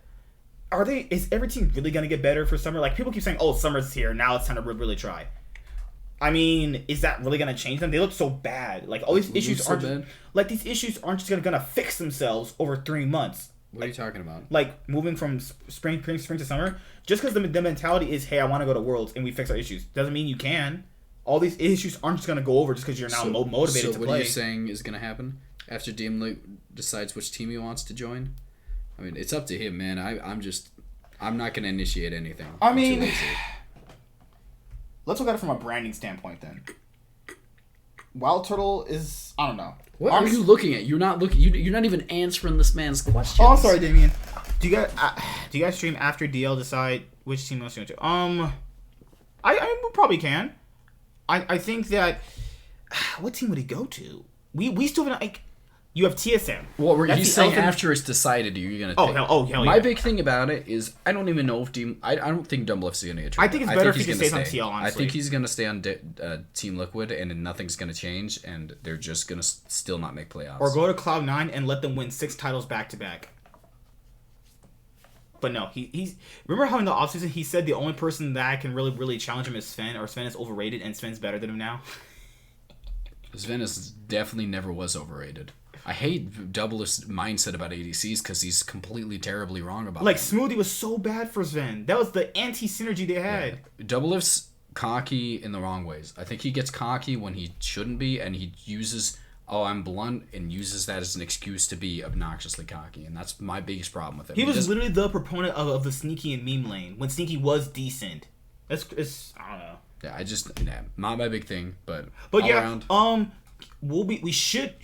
is every team really going to get better for summer? Like, people keep saying, oh, summer's here, now it's time to really try. I mean, is that really going to change them? They look so bad. Like, all these issues aren't just going to fix themselves over 3 months. What are you talking about? Like, moving from spring to summer, just because the mentality is, hey, I want to go to Worlds and we fix our issues, doesn't mean you can. All these issues aren't just going to go over just because you're now motivated to play. So what are you saying is going to happen? after DM decides which team he wants to join? I mean, it's up to him, man. I'm not gonna initiate anything. I mean, let's look at it from a branding standpoint then. Wild Turtle is, I don't know. What are you looking at? You're not looking. You're not even answering this man's question. Oh, I'm sorry, Damien. Do you guys stream after DL decide which team else you want to? I probably can. I think that what team would he go to? We still haven't, like, you have TSM. Well, he's saying after it's decided, you're gonna. Hell yeah. My big thing about it is I don't even know if I don't think Dumblef's gonna get traded. I think it's better if he just stays on TL. Honestly, I think he's gonna stay on Team Liquid, and nothing's gonna change, and they're just gonna still not make playoffs. Or go to Cloud9 and let them win 6 titles back to back. But no, he's remember how in the offseason he said the only person that can really challenge him is Sven, or Sven is overrated and Sven's better than him now. Sven is definitely never was overrated. I hate Doublelift's mindset about ADCs because he's completely terribly wrong about Like, them. Smoothie was so bad for Sven. That was the anti-synergy they had. Yeah. Doublelift's cocky in the wrong ways. I think he gets cocky when he shouldn't be, and he uses, I'm blunt, and uses that as an excuse to be obnoxiously cocky, and that's my biggest problem with him. He was literally the proponent of the Sneaky and meme lane, when Sneaky was decent. It's I don't know. Yeah, not my big thing, but all yeah, around, we should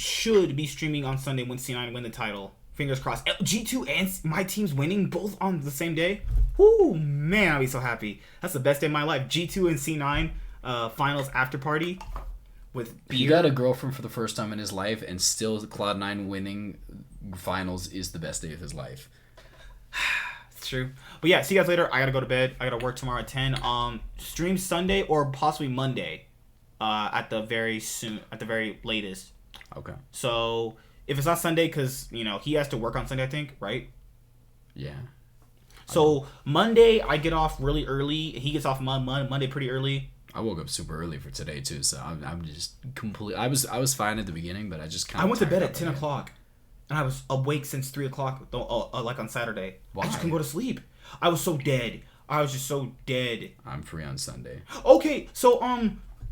be streaming on Sunday when C9 win the title. Fingers crossed. G2 and my team's winning both on the same day. Whoo, man, I'll be so happy. That's the best day of my life. G2 and C9 finals after party with beer. He got a girlfriend for the first time in his life, and still Cloud9 winning finals is the best day of his life. It's true. But yeah, see you guys later. I gotta go to bed. I gotta work tomorrow at 10. Stream Sunday or possibly Monday. At the very latest. Okay. So if it's not Sunday, because he has to work on Sunday, I think, right? Yeah. So Monday I get off really early. He gets off Monday pretty early. I woke up super early for today too, so I'm just completely. I was fine at the beginning, but I just kind of. I went to bed at 10 o'clock, and I was awake since 3 o'clock. Like on Saturday. Why? I just couldn't go to sleep. I was so dead. I was just so dead. I'm free on Sunday. Okay, so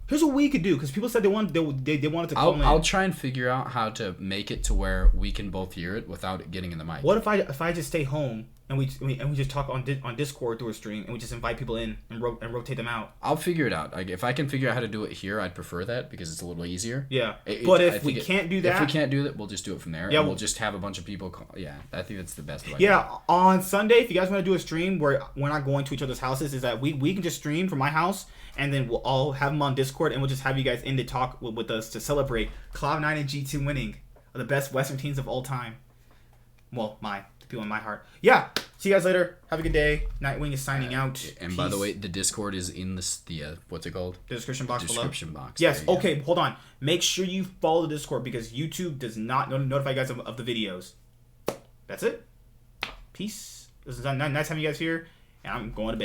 here's what we could do, because people said they wanted to call in. I'll try and figure out how to make it to where we can both hear it without it getting in the mic. What if I just stay home and we just talk on Discord through a stream, and we just invite people in and rotate them out? I'll figure it out. Like, if I can figure out how to do it here, I'd prefer that because it's a little easier. Yeah. But if we can't do that, we'll just do it from there. Yeah, and we'll just have a bunch of people call. Yeah, I think that's the best way. Yeah, on Sunday, if you guys want to do a stream where we're not going to each other's houses, is that we can just stream from my house, and then we'll all have them on Discord, and we'll just have you guys in to talk with us to celebrate Cloud9 and G2 winning are the best Western teams of all time. Well, the people in my heart. Yeah. See you guys later. Have a good day. Nightwing is signing out. And Peace. By the way, the Discord is in the what's it called? The description box below. Box. Yes. There, okay. Hold on. Make sure you follow the Discord, because YouTube does not notify you guys of the videos. That's it. Peace. This is nice having you guys here, and I'm going to bed.